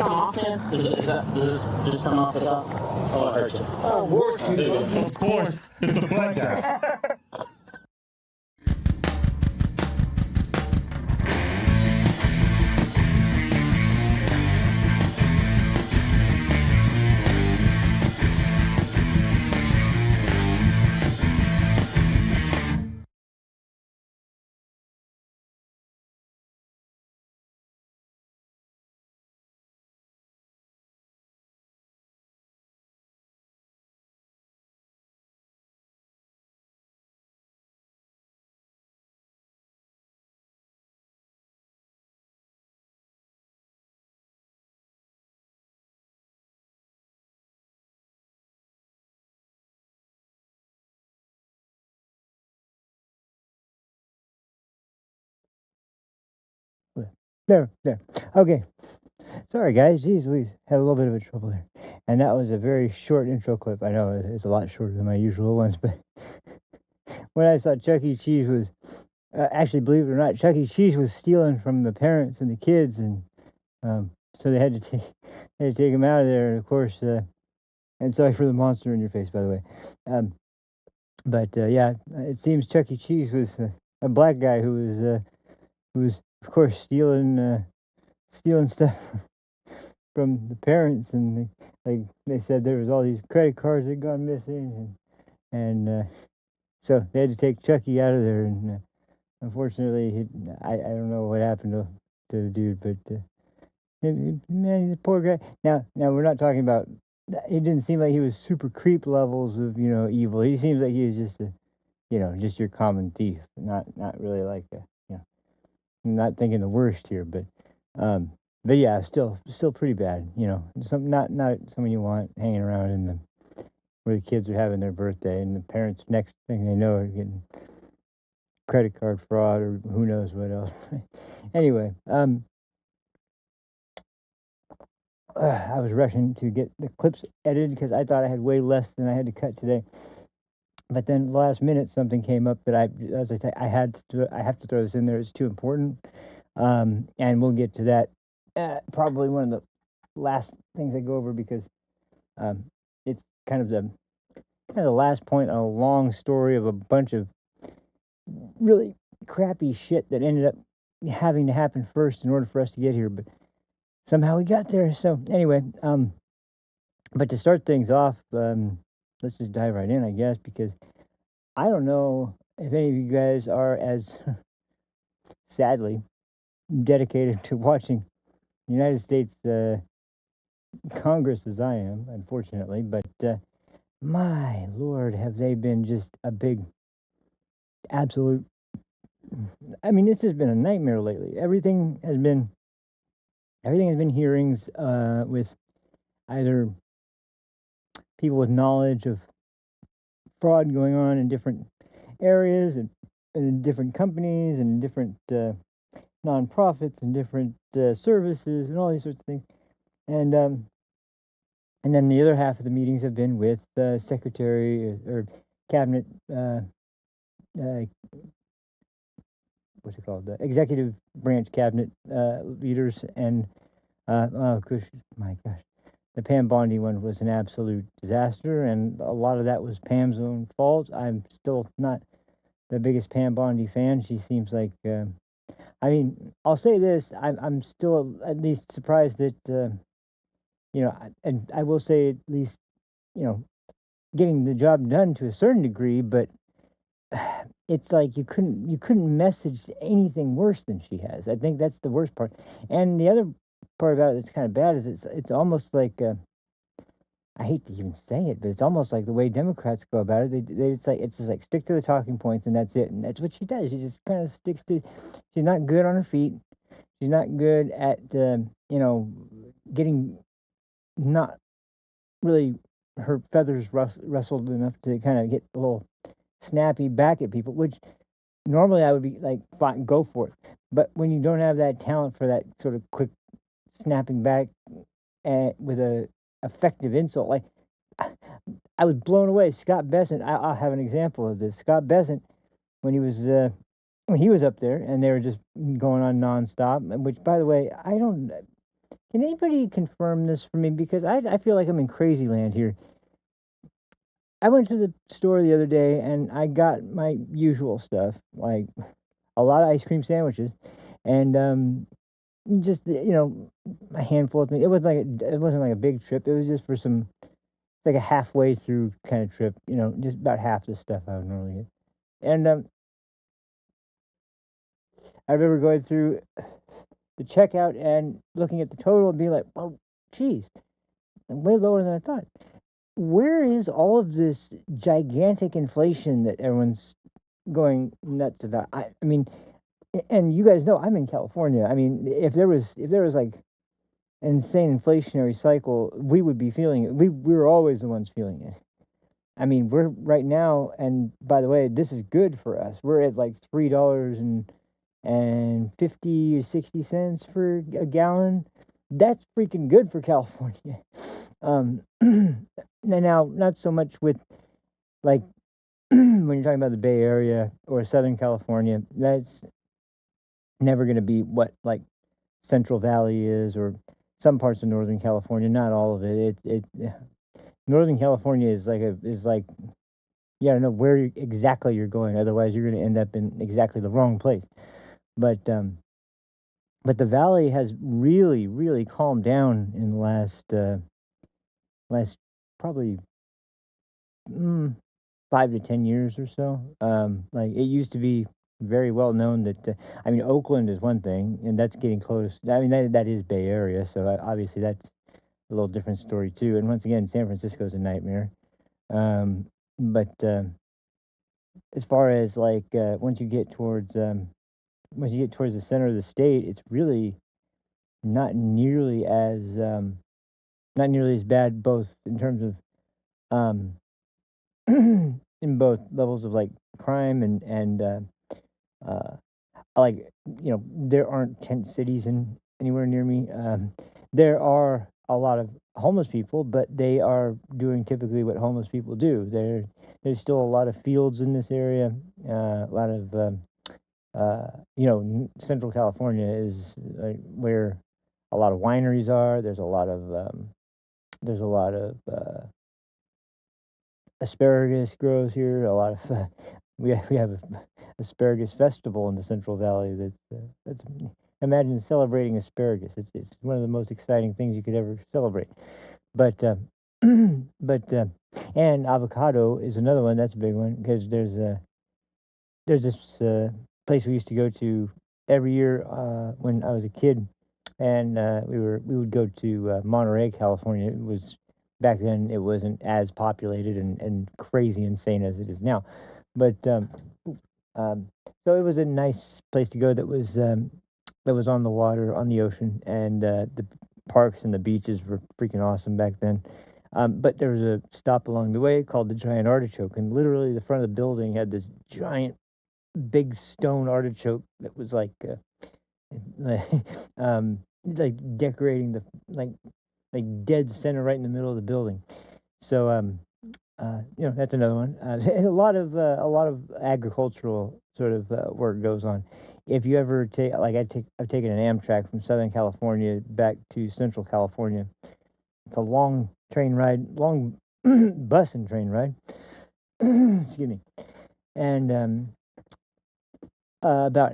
come off then? Does this just come off the top? Oh, it hurts you. I'm working. Of course, it's a black guy. There. Okay. Sorry, guys. Jeez, we had a little bit of a trouble there. And that was a very short intro clip. I know it's a lot shorter than my usual ones, but when I saw Chuck E. Cheese was, actually, believe it or not, Chuck E. Cheese was stealing from the parents and the kids, and so they had to take him out of there. And of course, and sorry for the monster in your face, by the way. But yeah, it seems Chuck E. Cheese was a black guy who was of course stealing stuff from the parents, and they said there was all these credit cards that had gone missing, and so they had to take Chucky out of there, and unfortunately I don't know what happened to the dude, but man, he's a poor guy. Now we're not talking about, it didn't seem like he was super creep levels of evil. He seems like he was just just your common thief, not really like I'm not thinking the worst here, but yeah, still pretty bad. Not someone you want hanging around in where the kids are having their birthday, and the parents, next thing they know, are getting credit card fraud or who knows what else. Anyway, I was rushing to get the clips edited because I thought I had way less than I had to cut today. But then last minute something came up that I have to throw this in there. It's too important, and we'll get to that. Probably one of the last things I go over, because it's kind of the last point on a long story of a bunch of really crappy shit that ended up having to happen first in order for us to get here. But somehow we got there. So anyway, but to start things off, let's just dive right in, I guess, because I don't know if any of you guys are as sadly dedicated to watching the United States Congress as I am, unfortunately, but my Lord, have they been just a big, absolute, I mean, this has been a nightmare lately. Everything has been hearings with either people with knowledge of fraud going on in different areas and in different companies and different nonprofits and different services and all these sorts of things. And then the other half of the meetings have been with secretary or cabinet, what's it called? The executive branch cabinet leaders. And oh gosh, my gosh, the Pam Bondi one was an absolute disaster, and a lot of that was Pam's own fault. I'm still not the biggest Pam Bondi fan. She seems like, I mean, I'll say this: I'm still at least surprised that and I will say at least getting the job done to a certain degree, but it's like you couldn't message anything worse than she has. I think that's the worst part. And the other part about it that's kind of bad is it's almost like I hate to even say it, but it's almost like the way Democrats go about it. It's just like stick to the talking points and that's it. And that's what she does. She just kind of sticks to. She's not good on her feet. She's not good at getting not really her feathers rustled enough to kind of get a little snappy back at people, which normally I would be like, fine, go for it. But when you don't have that talent for that sort of quick snapping back with a effective insult, like I was blown away. Scott Bessent, I'll have an example of this. Scott Bessent, when he was up there and they were just going on nonstop, which, by the way, Can anybody confirm this for me? Because I feel like I'm in crazy land here. I went to the store the other day and I got my usual stuff, like a lot of ice cream sandwiches, and just a handful of things. It wasn't like a big trip. It was just for some like a halfway through kind of trip. Just about half the stuff I would normally get. And I remember going through the checkout and looking at the total and being like, "Oh, geez, way lower than I thought." Where is all of this gigantic inflation that everyone's going nuts about? I mean, and you guys know I'm in California. I mean, if there was like an insane inflationary cycle, we would be feeling it. We're always the ones feeling it. I mean, we're right now, and by the way, this is good for us. We're at like $3.50 or 60 cents for a gallon. That's freaking good for California. Now, not so much with like when you're talking about the Bay Area or Southern California. That's never going to be what like Central Valley is, or some parts of Northern California. Not all of it. Northern California is like you got to know where exactly you're going. Otherwise, you're going to end up in exactly the wrong place. But the valley has really, really calmed down in the last probably 5 to 10 years or so. Like it used to be very well known that I mean Oakland is one thing, and that's getting close. I mean that is Bay Area, so obviously that's a little different story too. And once again, San Francisco is a nightmare. But as far as like once you get towards the center of the state, it's really not nearly as not nearly as bad, both in terms of um, in both levels of like crime and like there aren't tent cities in anywhere near me. There are a lot of homeless people, but they are doing typically what homeless people do. There's still a lot of fields in this area. A lot of Central California is where a lot of wineries are. There's a lot of asparagus grows here. A lot of we have a asparagus festival in the Central Valley. That's imagine celebrating asparagus. It's one of the most exciting things you could ever celebrate. But but and avocado is another one. That's a big one because there's this place we used to go to every year when I was a kid, and we would go to Monterey, California. It was back then it wasn't as populated and crazy insane as it is now, but um, so it was a nice place to go that was on the water, on the ocean, and the parks and the beaches were freaking awesome back then. But there was a stop along the way called the Giant Artichoke, and literally the front of the building had this giant big stone artichoke that was like decorating the like dead center right in the middle of the building. So that's another one. A lot of agricultural sort of work goes on. If you ever take like I've taken an Amtrak from Southern California back to Central California. It's a long train ride, long bus and train ride. Excuse me. And about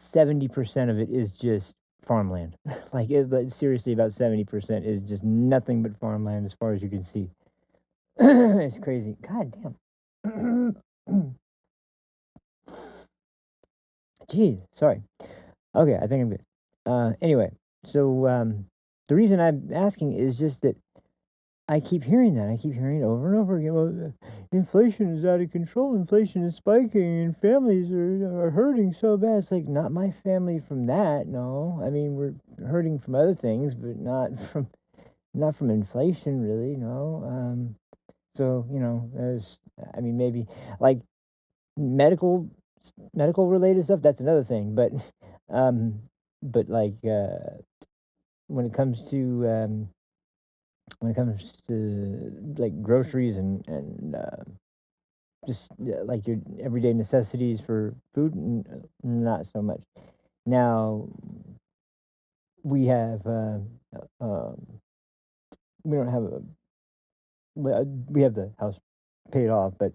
70% of it is just farmland. Like seriously, about 70% is just nothing but farmland as far as you can see. It's crazy. God damn. Jeez, sorry. Okay, I think I'm good. Anyway, so the reason I'm asking is just that I keep hearing that. I keep hearing it over and over again. Well, inflation is out of control. Inflation is spiking, and families are hurting so bad. It's like not my family from that. No, I mean we're hurting from other things, but not from inflation, really. No. So there's. I mean, maybe like medical medical related stuff. That's another thing. Um, but like when it comes to like groceries and just like your everyday necessities for food, not so much. Now, we have um, we don't have a we have the house paid off, but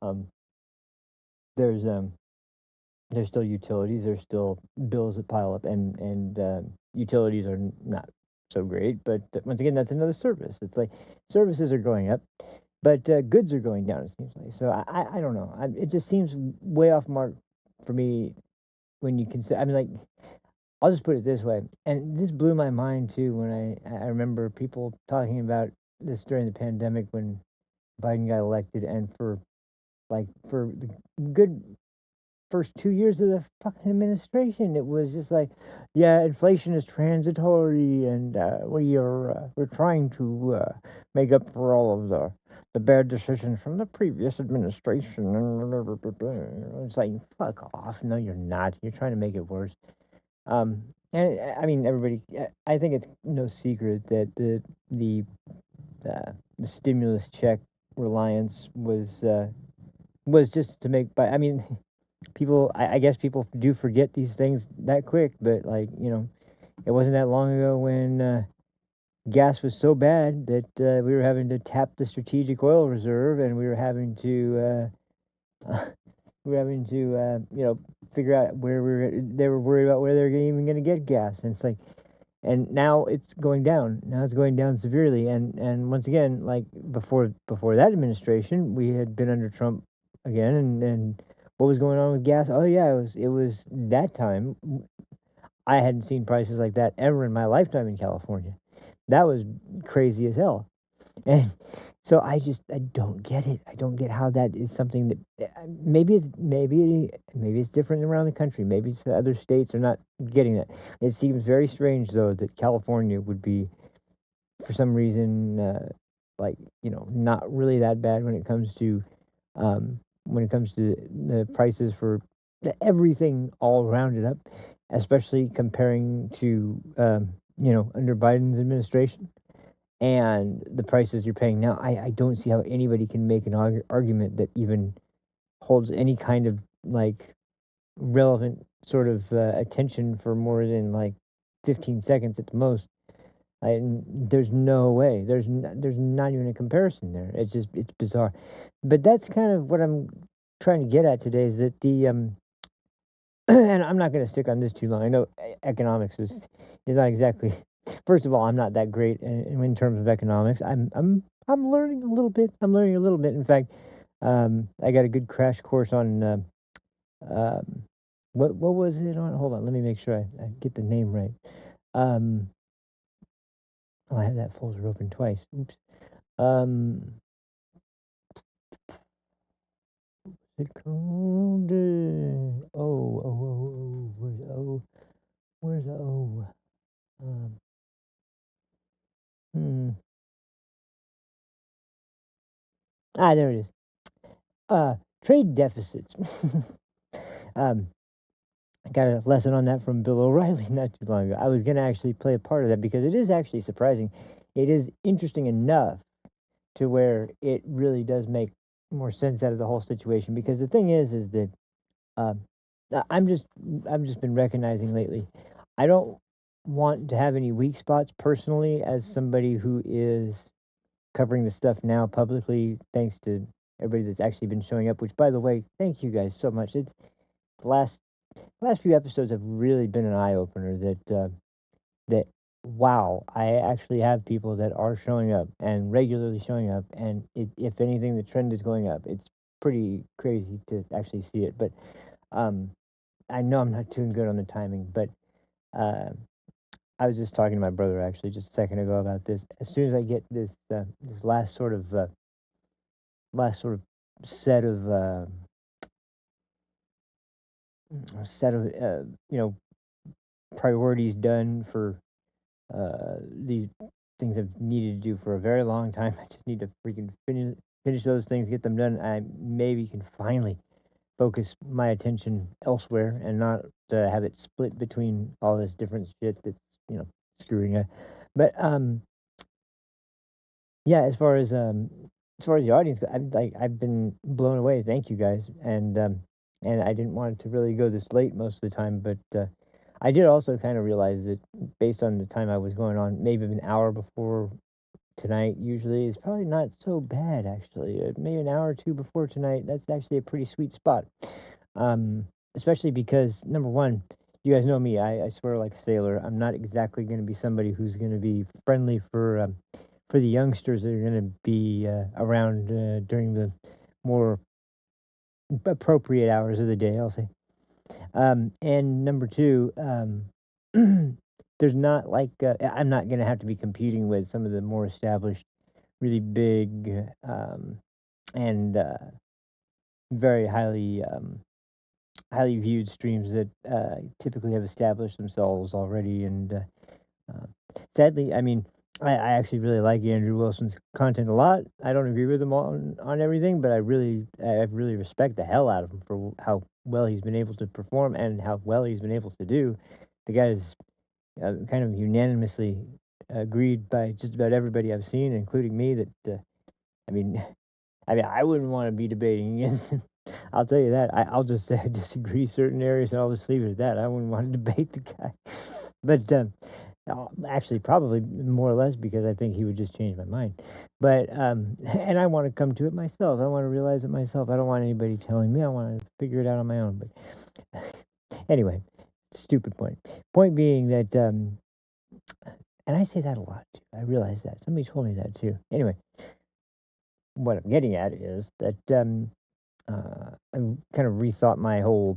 um, there's there's still utilities, there's still bills that pile up, and utilities are not so great. But once again, that's another service. It's like services are going up, but goods are going down. It seems like so. I don't know. It just seems way off mark for me when you consider. I mean, like I'll just put it this way, and this blew my mind too when I remember people talking about this during the pandemic when Biden got elected, and for the good first 2 years of the fucking administration, it was just like, yeah, inflation is transitory, and we're trying to make up for all of the bad decisions from the previous administration. It's like, fuck off. No, you're not. You're trying to make it worse. And I mean, everybody. I think it's no secret that the stimulus check reliance was just to make. By I mean, people. I guess people do forget these things that quick, but like it wasn't that long ago when gas was so bad that we were having to tap the strategic oil reserve, and we were having to. We were having to, figure out where we were. They were worried about where they were even going to get gas, and it's like, and now it's going down. Now it's going down severely, and once again, like before that administration, we had been under Trump again, and what was going on with gas? Oh yeah, it was that time. I hadn't seen prices like that ever in my lifetime in California. That was crazy as hell. And so I don't get it. I don't get how that is something that maybe it's different around the country. Maybe it's the other states are not getting that. It seems very strange though that California would be for some reason like not really that bad when it comes to the prices for everything all rounded up, especially comparing to under Biden's administration and the prices you're paying now. I don't see how anybody can make an argument that even holds any kind of like relevant sort of attention for more than like 15 seconds at the most. There's no way. There's not even a comparison there. It's bizarre. But that's kind of what I'm trying to get at today is that the and I'm not going to stick on this too long. I know economics is not exactly. First of all, I'm not that great in terms of economics. I'm learning a little bit. I'm learning a little bit. In fact, I got a good crash course on um, what was it on? Hold on, let me make sure I get the name right. Um, oh, I have that folder open twice. Oops. Um, it called? Where's the O? Where's the O? Um, hmm. There it is. Trade deficits. um, I got a lesson on that from Bill O'Reilly not too long ago. I was going to actually play a part of that because it is actually surprising. It is interesting enough to where it really does make more sense out of the whole situation. Because the thing is that um, I'm just been recognizing lately. I don't want to have any weak spots personally as somebody who is covering the stuff now publicly, thanks to everybody that's actually been showing up. Which, by the way, thank you guys so much. It's the last few episodes have really been an eye opener. That wow, I actually have people that are showing up and regularly showing up, and if anything, the trend is going up. It's pretty crazy to actually see it. But um, I know I'm not doing good on the timing, but uh, I was just talking to my brother actually just a second ago about this. As soon as I get this last sort of set of priorities done for these things I've needed to do for a very long time. I just need to freaking finish those things, get them done. I maybe can finally focus my attention elsewhere and not have it split between all this different shit that's screwing up. But yeah, as far as the audience, I've been blown away. Thank you guys, and I didn't want it to really go this late most of the time, but I did also kind of realize that based on the time I was going on, maybe an hour before tonight usually is probably not so bad actually. Maybe an hour or two before tonight, that's actually a pretty sweet spot. Especially because number one, you guys know me. I swear like a sailor. I'm not exactly going to be somebody who's going to be friendly for the youngsters that are going to be around during the more appropriate hours of the day. I'll say. And number two, there's not like I'm not going to have to be competing with some of the more established, really big and very highly viewed streams that typically have established themselves already. And sadly, I mean, I actually really like Andrew Wilson's content a lot. I don't agree with him on everything, but I really respect the hell out of him for how well he's been able to perform and how well he's been able to do. The guy's kind of unanimously agreed by just about everybody I've seen, including me, that I mean, I wouldn't want to be debating against him. I'll tell you that. I'll just say I disagree certain areas, and I'll just leave it at that. I wouldn't want to debate the guy. But actually, probably more or less because I think he would just change my mind. But and I want to come to it myself. I want to realize it myself. I don't want anybody telling me. I want to figure it out on my own. But anyway, stupid point. Point being that, and I say that a lot too. I realize that somebody told me that too. Anyway, what I'm getting at is that I kind of rethought my whole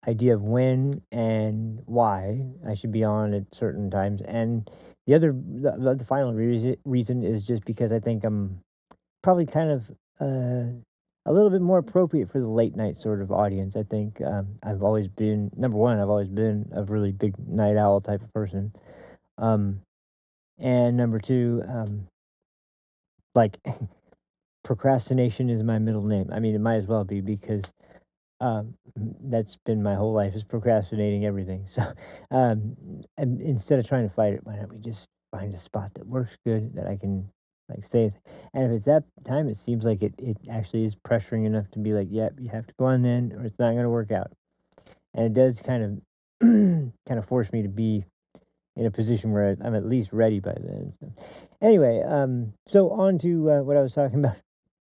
idea of when and why I should be on at certain times. And the final reason is just because I think I'm probably kind of a little bit more appropriate for the late night sort of audience. I think I've always been, number one, I've always been a really big night owl type of person. And number two, like procrastination is my middle name. I mean, it might as well be because that's been my whole life is procrastinating everything. So and instead of trying to fight it, why don't we just find a spot that works good that I can like stay? And if it's that time, it seems like it actually is pressuring enough to be like, yep, you have to go on then, or it's not going to work out. And it does kind of kind of force me to be in a position where I'm at least ready by then. So anyway, so on to what I was talking about.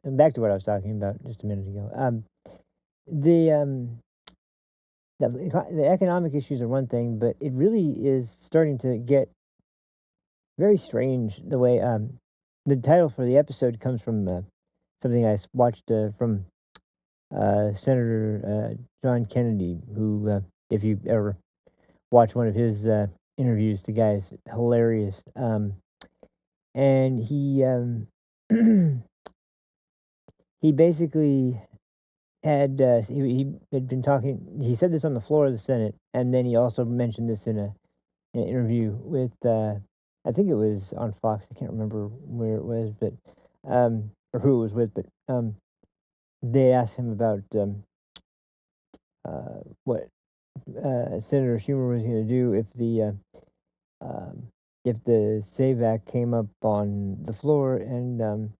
And back to what I was talking about just a minute ago. The the economic issues are one thing, but it really is starting to get very strange the way the title for the episode comes from something I watched from Senator John Kennedy, who, if you ever watch one of his interviews, the guy's hilarious. And he basically he had been talking. He said this on the floor of the Senate, and then he also mentioned this in an interview with I think it was on Fox. I can't remember where it was, but or who it was with. But they asked him about what Senator Schumer was going to do if the SAVE Act came up on the floor, and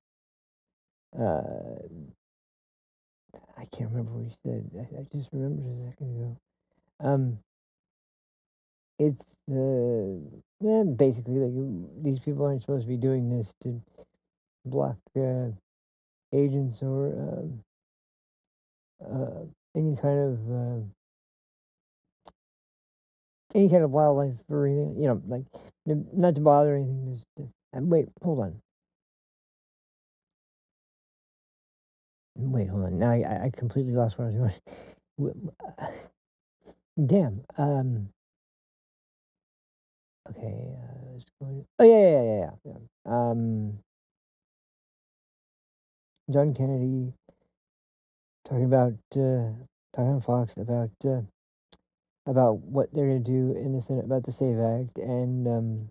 I can't remember what he said. I just remembered a second ago. It's basically like these people aren't supposed to be doing this to block agents or any kind of wildlife or anything. You know, like not to bother anything. Just wait, hold on. Wait, hold on. Now I completely lost where I was going. Damn. Okay. Oh yeah. John Kennedy talking about talking on Fox about what they're going to do in the Senate about the SAVE Act, and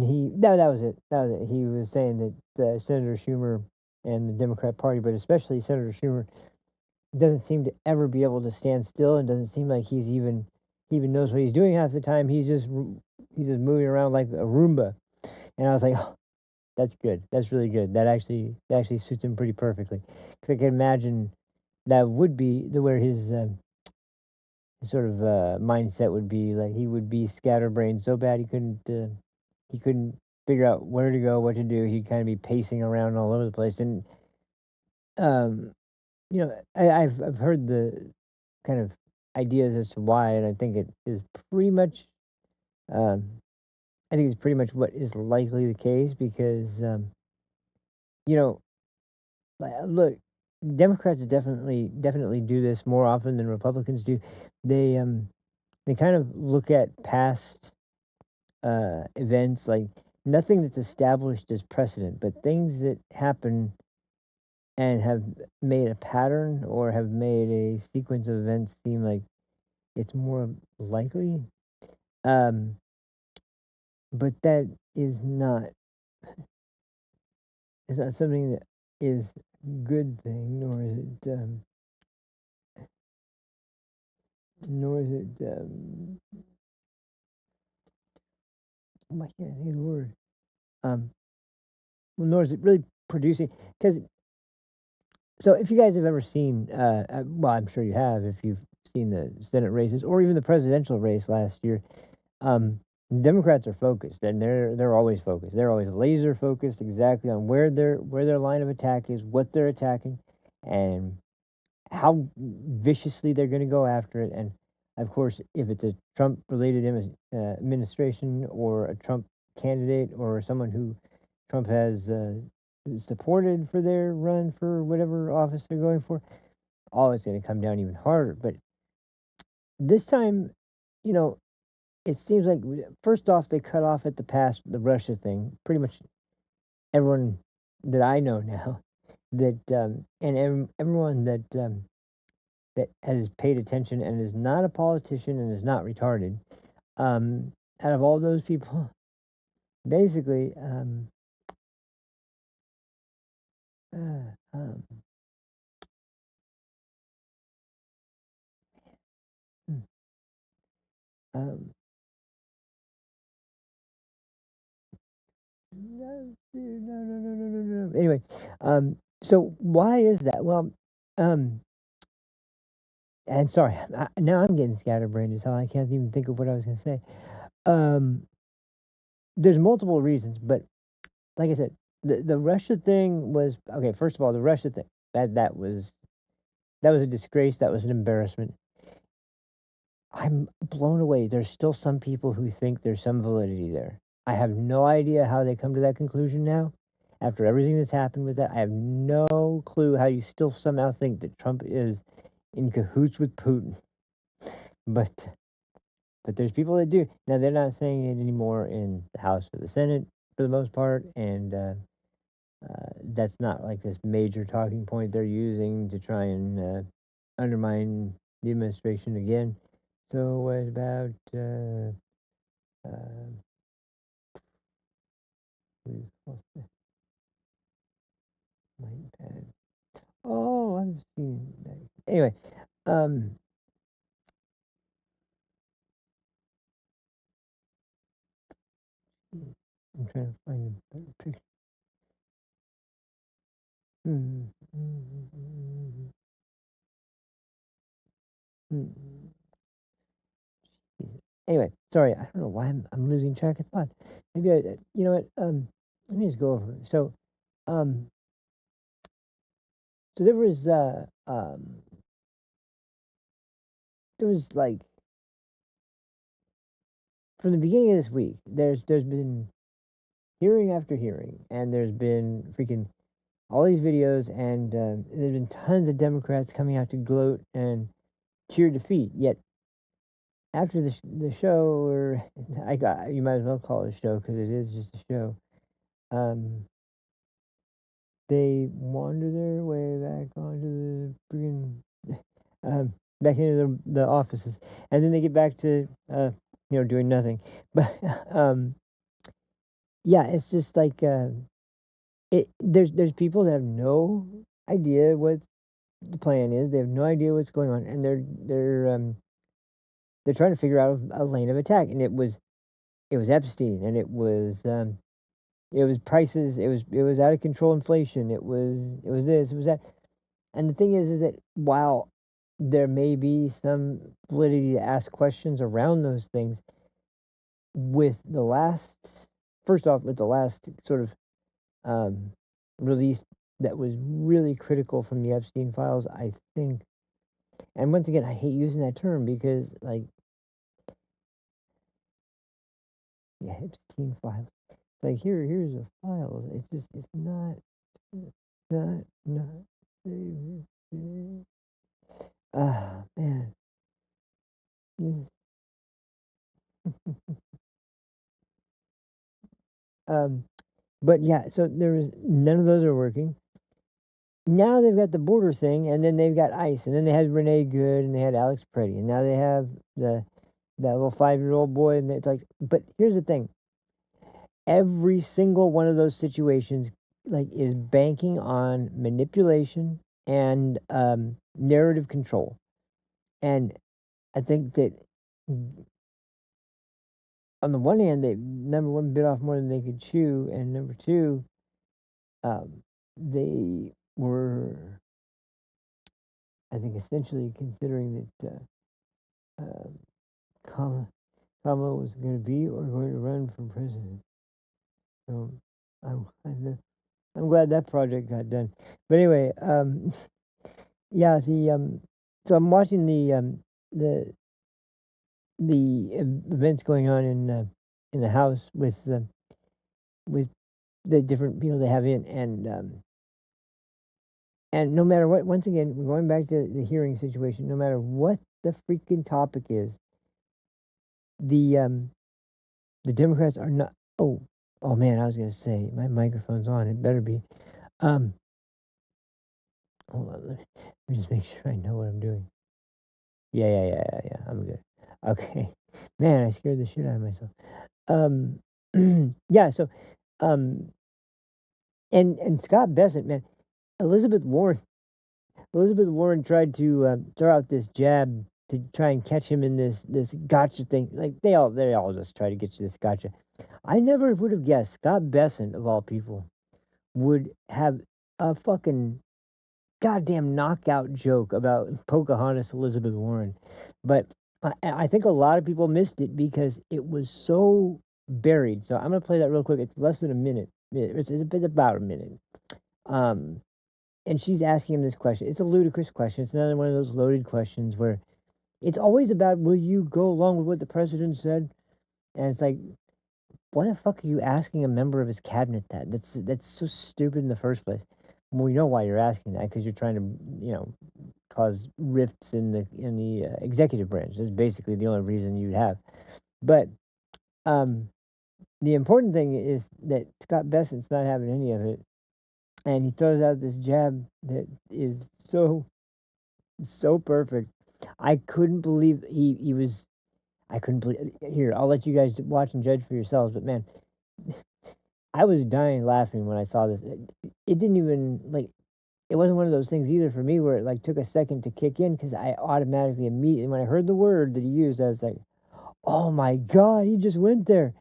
he no, that was it. That was it. He was saying that Senator Schumer and the Democrat Party, but especially Senator Schumer, doesn't seem to ever be able to stand still, and doesn't seem like he even knows what he's doing half the time. He's just moving around like a Roomba, and I was like, oh, that's good. That's really good. That actually suits him pretty perfectly. Because I can imagine that would be the where his sort of mindset would be like he would be scatterbrained so bad he couldn't figure out where to go, what to do. He'd kind of be pacing around all over the place. And um, I've heard the kind of ideas as to why, and I think it is pretty much um, I think it's pretty much what is likely the case because you know look, Democrats definitely do this more often than Republicans do. They kind of look at past events, like nothing that's established as precedent, but things that happen and have made a pattern or have made a sequence of events seem like it's more likely. Um, but that is not something that is a good thing, nor is it oh, I can't think of the word. Um, well, nor is it really producing because. So, if you guys have ever seen, well, I'm sure you have, if you've seen the Senate races or even the presidential race last year, um, Democrats are focused, and they're always focused. They're always laser focused exactly on where their line of attack is, what they're attacking, and how viciously they're going to go after it. And of course, if it's a Trump related administration or a Trump candidate or someone who Trump has supported for their run for whatever office they're going for, oh, it's going to come down even harder. But this time, you know, it seems like first off, they cut off at the pass the Russia thing. Pretty much everyone that I know now that everyone that has paid attention and is not a politician and is not retarded, out of all those people, basically, uh, um, hmm, um, no, dude, no. Anyway, so why is that? Well, um, and sorry, now I'm getting scatterbrained as hell. I can't even think of what I was going to say. Um, there's multiple reasons, but like I said, the Russia thing was okay. First of all, the Russia thing that was a disgrace. That was an embarrassment. I'm blown away. There's still some people who think there's some validity there. I have no idea how they come to that conclusion now. After everything that's happened with that, I have no clue how you still somehow think that Trump is in cahoots with Putin. But there's people that do. Now they're not saying it anymore in the House or the Senate for the most part, and that's not like this major talking point they're using to try and undermine the administration again. So what about uh, light pad? Oh, I've seen that. Anyway, um, I'm trying to find a better picture. Hmm, hmm, hmm, hmm, Anyway, sorry, I don't know why I'm losing track of thought. Maybe you know what? Let me just go over it. Um, so there was like from the beginning of this week, there's been hearing after hearing, and there's been freaking all these videos, and there's been tons of Democrats coming out to gloat and cheer defeat. Yet after the show, or you might as well call it a show because it is just a show. Um, they wander their way back onto the freaking back into the offices, and then they get back to doing nothing. But yeah, it's just like there's people that have no idea what the plan is. They have no idea what's going on, and they're trying to figure out a lane of attack. And it was Epstein, and it was prices. It was out of control inflation. It was this. It was that. And the thing is that while there may be some validity to ask questions around those things. With the last, first off, with the last sort of release that was really critical from the Epstein files, I think, and once again, I hate using that term because, like, yeah, Epstein files. Like, here's a file. It's just, it's not. Ah, man. um, but yeah, so there was none of those are working. Now they've got the border thing, and then they've got ICE, and then they had Renee Good, and they had Alex Preddy, and now they have that little 5-year-old boy, and it's like, but here's the thing: every single one of those situations, like, is banking on manipulation and narrative control, and I think that on the one hand, they, number one, bit off more than they could chew, and number two, they were, I think, essentially considering that Kamala was going to be or going to run for president. So I'm glad that project got done. But anyway, yeah, so I'm watching the events going on in the House with the different people they have in, and no matter what, once again, we're going back to the hearing situation. No matter what the freaking topic is, the Democrats are not. Oh man, I was gonna say my microphone's on. It better be. Hold on. Let me just make sure I know what I'm doing. Yeah. I'm good. Okay. Man, I scared the shit out of myself. Yeah. So, um, and Scott Bessent, man, Elizabeth Warren tried to throw out this jab to try and catch him in this gotcha thing. Like they all just try to get you this gotcha. I never would have guessed Scott Bessent, of all people, would have a fucking goddamn knockout joke about Pocahontas Elizabeth Warren. But I think a lot of people missed it because it was so buried. So I'm going to play that real quick. It's less than a minute. It's about a minute. And she's asking him this question. It's a ludicrous question. It's another one of those loaded questions where it's always about, will you go along with what the president said? And it's like, why the fuck are you asking a member of his cabinet that? That's so stupid in the first place. Well, we know why you're asking that, because you're trying to, cause rifts in the executive branch. That's basically the only reason you'd have. But the important thing is that Scott Bessent's not having any of it, and he throws out this jab that is so perfect. I couldn't believe he was. I couldn't believe. Here, I'll let you guys watch and judge for yourselves. But man, I was dying laughing when I saw this. It didn't even it wasn't one of those things either for me where it took a second to kick in, because I automatically immediately, when I heard the word that he used, I was like, oh my God, he just went there.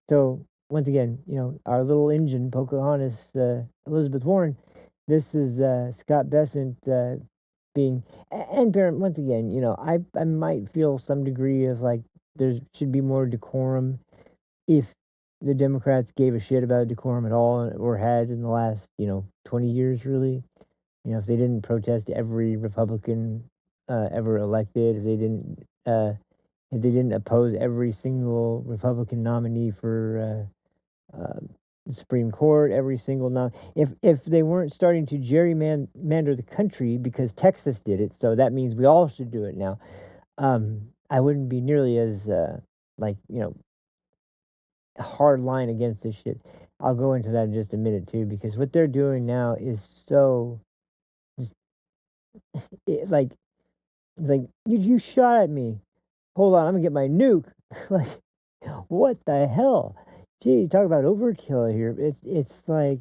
So once again, our little engine, Pocahontas, Elizabeth Warren, this is Scott Bessent being, and Baron, once again, I might feel some degree of there should be more decorum if the Democrats gave a shit about decorum at all, or had in the last, 20 years, really. If they didn't protest every Republican ever elected, if they didn't oppose every single Republican nominee for the Supreme Court, every single if they weren't starting to gerrymander the country because Texas did it, so that means we all should do it now. I wouldn't be nearly as hard line against this shit. I'll go into that in just a minute too, because what they're doing now is so. It's like you shot at me. Hold on, I'm gonna get my nuke. Like, what the hell? Gee, talk about overkill here. It's like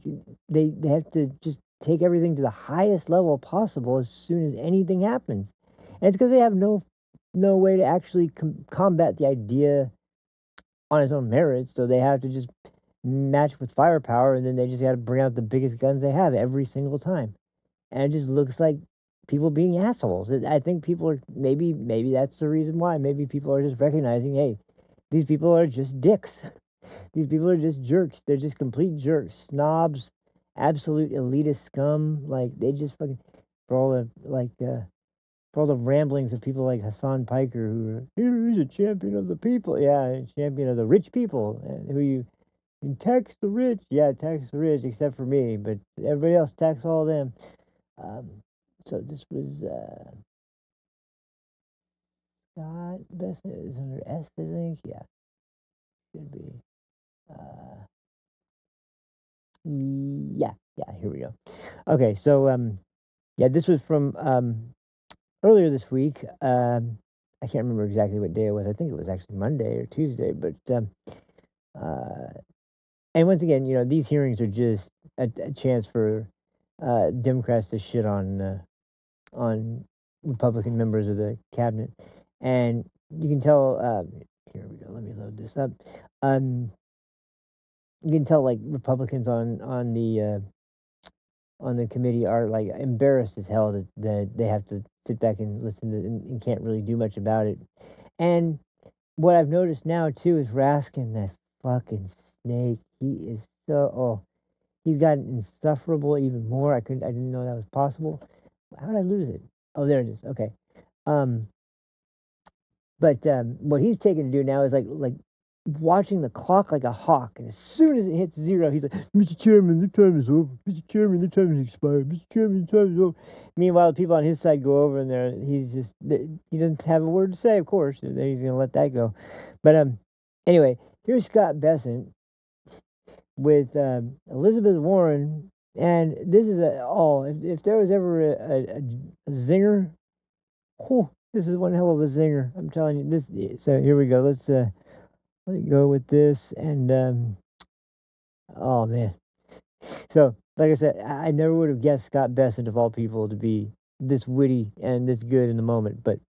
they have to just take everything to the highest level possible as soon as anything happens, and it's because they have no way to actually combat the idea on its own merits. So they have to just match with firepower, and then they just got to bring out the biggest guns they have every single time, and it just looks like people being assholes. I think people are maybe that's the reason why. Maybe people are just recognizing, hey, these people are just dicks. These people are just jerks. They're just complete jerks, snobs, absolute elitist scum. Like they just fucking for all the for all the ramblings of people like Hassan Piker, who are, he's a champion of the people. Yeah, a champion of the rich people, who you tax the rich. Yeah, tax the rich, except for me, but everybody else tax all of them. So this was Scott Best is under S, I think. Yeah, should be. Yeah, here we go. Okay, so yeah, this was from earlier this week. I can't remember exactly what day it was. I think it was actually Monday or Tuesday. But and once again, these hearings are just a chance for Democrats to shit on Republican members of the cabinet, and you can tell. Here we go. Let me load this up. You can tell like Republicans on the committee are like embarrassed as hell that they have to sit back and listen to and can't really do much about it. And what I've noticed now too is Raskin, that fucking snake. He is he's gotten insufferable even more. I didn't know that was possible. How did I lose it? Oh, there it is. Okay. But what he's taken to do now is like watching the clock like a hawk, and as soon as it hits zero, he's like, "Mr. Chairman, the time is over. Mr. Chairman, the time is expired. Mr. Chairman, the time is over." Meanwhile, the people on his side go over, and he doesn't have a word to say. Of course, he's gonna let that go. But anyway, here's Scott Bessent with Elizabeth Warren, and this is if there was ever a zinger, whew, this is one hell of a zinger. I'm telling you this. So here we go. Let's let me go with this. And oh man. So like I said, I never would have guessed Scott Bessent of all people to be this witty and this good in the moment, but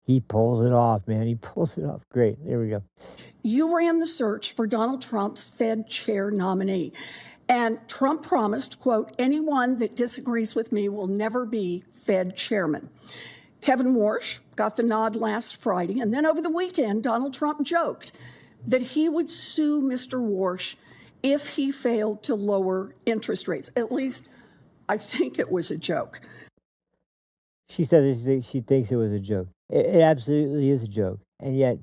he pulls it off, man. He pulls it off great. Here we go. You ran the search for Donald Trump's Fed chair nominee. And Trump promised, quote, "Anyone that disagrees with me will never be Fed chairman." Kevin Warsh got the nod last Friday. And then over the weekend, Donald Trump joked that he would sue Mr. Warsh if he failed to lower interest rates. At least I think it was a joke. She says she thinks it was a joke. It absolutely is a joke. And yet,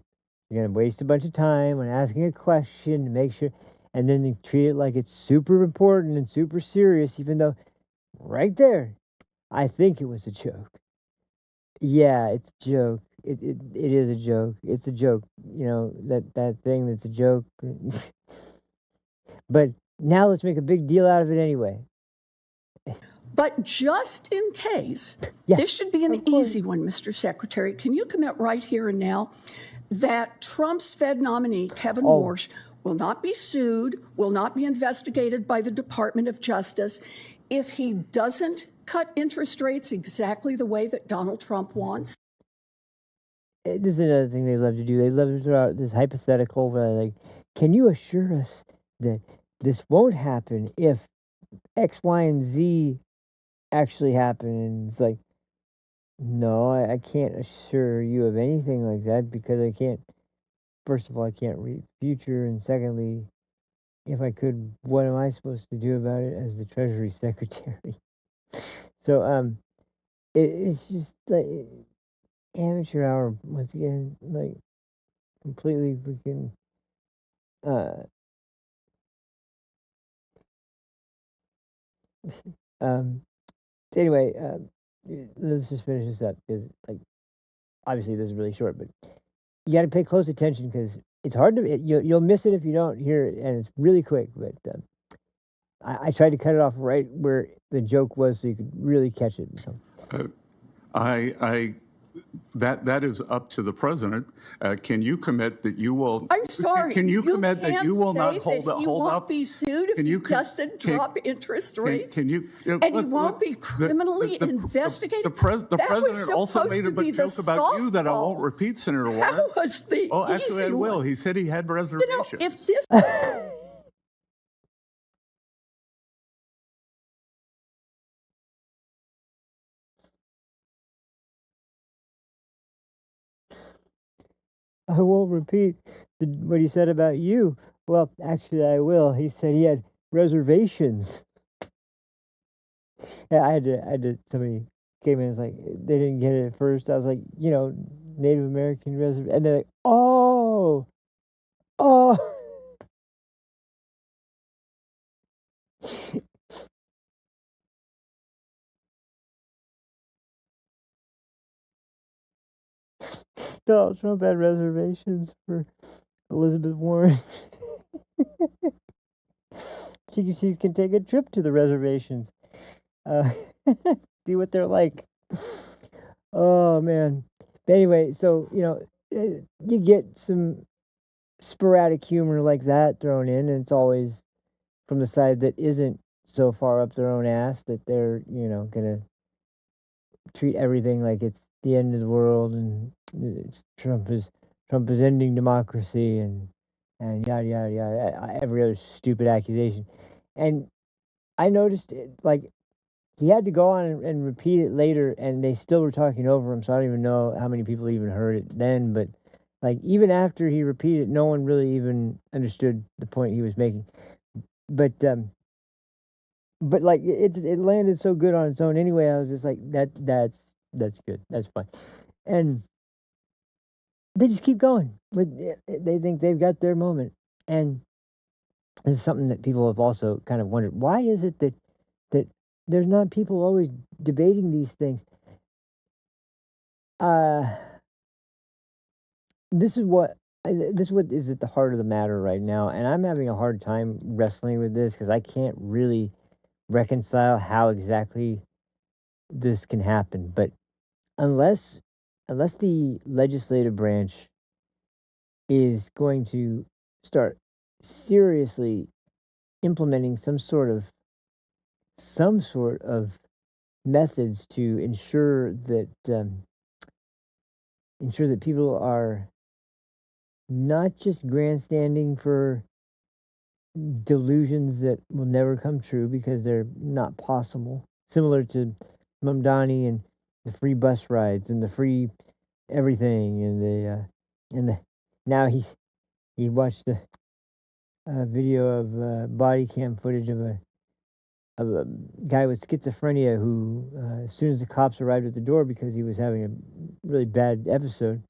you're going to waste a bunch of time on asking a question to make sure, and then they treat it like it's super important and super serious, even though right there, I think it was a joke. Yeah, it's a joke. It is a joke. It's a joke. That thing that's a joke. But now let's make a big deal out of it anyway. But just in case, this should be an easy one, Mr. Secretary. Can you commit right here and now that Trump's Fed nominee, Kevin Warsh, will not be sued, will not be investigated by the Department of Justice if he doesn't cut interest rates exactly the way that Donald Trump wants? This is another thing they love to do. They love to throw out this hypothetical where, like, can you assure us that this won't happen if X, Y, and Z actually happen? And it's like, no, I can't assure you of anything like that because I can't. First of all, I can't read future, and secondly, if I could, what am I supposed to do about it as the Treasury Secretary? So, it's just like amateur hour once again, like completely freaking. Anyway, let's just finish this up because, like, obviously this is really short, but you got to pay close attention because it's hard to you'll miss it if you don't hear it, and it's really quick. But I tried to cut it off right where the joke was, so you could really catch it. So. That is up to the president. Can you commit that you will? I'm sorry. Can you commit that you will not hold up? He won't be sued if he doesn't drop interest rates. And he won't be criminally investigated. The president also made a joke about you that I won't repeat, Senator Warren. That was the actually, I will. He said he had reservations. If this. I won't repeat what he said about you. Well, actually, I will. He said he had reservations. Yeah, somebody came in and was like, they didn't get it at first. I was like, Native American reservation. And they're like, oh, oh. Donald Trump had reservations for Elizabeth Warren. She can take a trip to the reservations. Uh, see what they're like. Oh, man. But anyway, so, you get some sporadic humor like that thrown in, and it's always from the side that isn't so far up their own ass that they're, gonna treat everything like it's the end of the world and Trump is ending democracy and yada yada yada, every other stupid accusation. And I noticed it, like he had to go on and repeat it later, and they still were talking over him. So I don't even know how many people even heard it then. But like even after he repeated it, no one really even understood the point he was making. But like it landed so good on its own anyway. I was just like that's good. That's fine. And they just keep going. They think they've got their moment. And this is something that people have also kind of wondered. Why is it that there's not people always debating these things? This is what is at the heart of the matter right now, and I'm having a hard time wrestling with this because I can't really reconcile how exactly this can happen. But unless the legislative branch is going to start seriously implementing some sort of methods to ensure that people are not just grandstanding for delusions that will never come true because they're not possible, similar to Mamdani and the free bus rides and the free everything and the now he watched a video of body cam footage of a guy with schizophrenia who, as soon as the cops arrived at the door because he was having a really bad episode,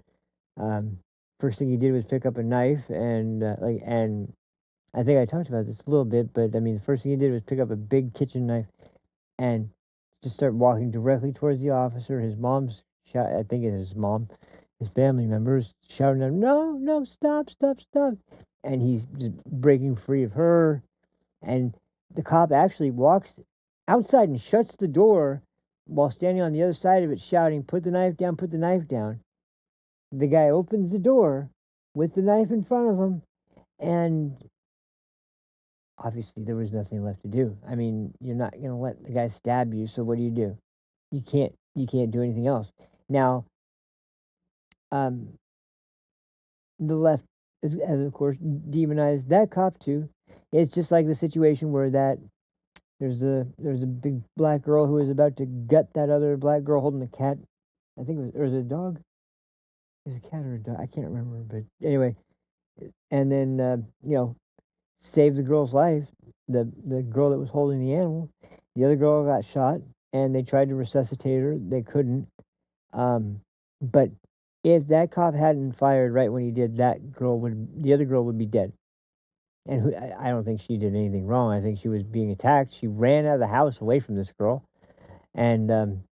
um, first thing he did was pick up a knife and I think I talked about this a little bit, but I mean the first thing he did was pick up a big kitchen knife and just start walking directly towards the officer. His mom's I think it's his mom, his family members shouting at him, "No, no, stop, stop, stop!" And he's just breaking free of her. And the cop actually walks outside and shuts the door while standing on the other side of it, shouting, "Put the knife down! Put the knife down!" The guy opens the door with the knife in front of him, and obviously there was nothing left to do. I mean, you're not gonna let the guy stab you, so what do? You can't do anything else. Now, um, the left has of course demonized that cop too. It's just like the situation where there's a big black girl who was about to gut that other black girl holding a cat. I think or was it a dog? It was a cat or a dog. I can't remember, but anyway. And then saved the girl's life. The girl that was holding the animal. The other girl got shot, and they tried to resuscitate her. They couldn't. But if that cop hadn't fired right when he did, the other girl would be dead. And I don't think she did anything wrong. I think she was being attacked. She ran out of the house away from this girl, and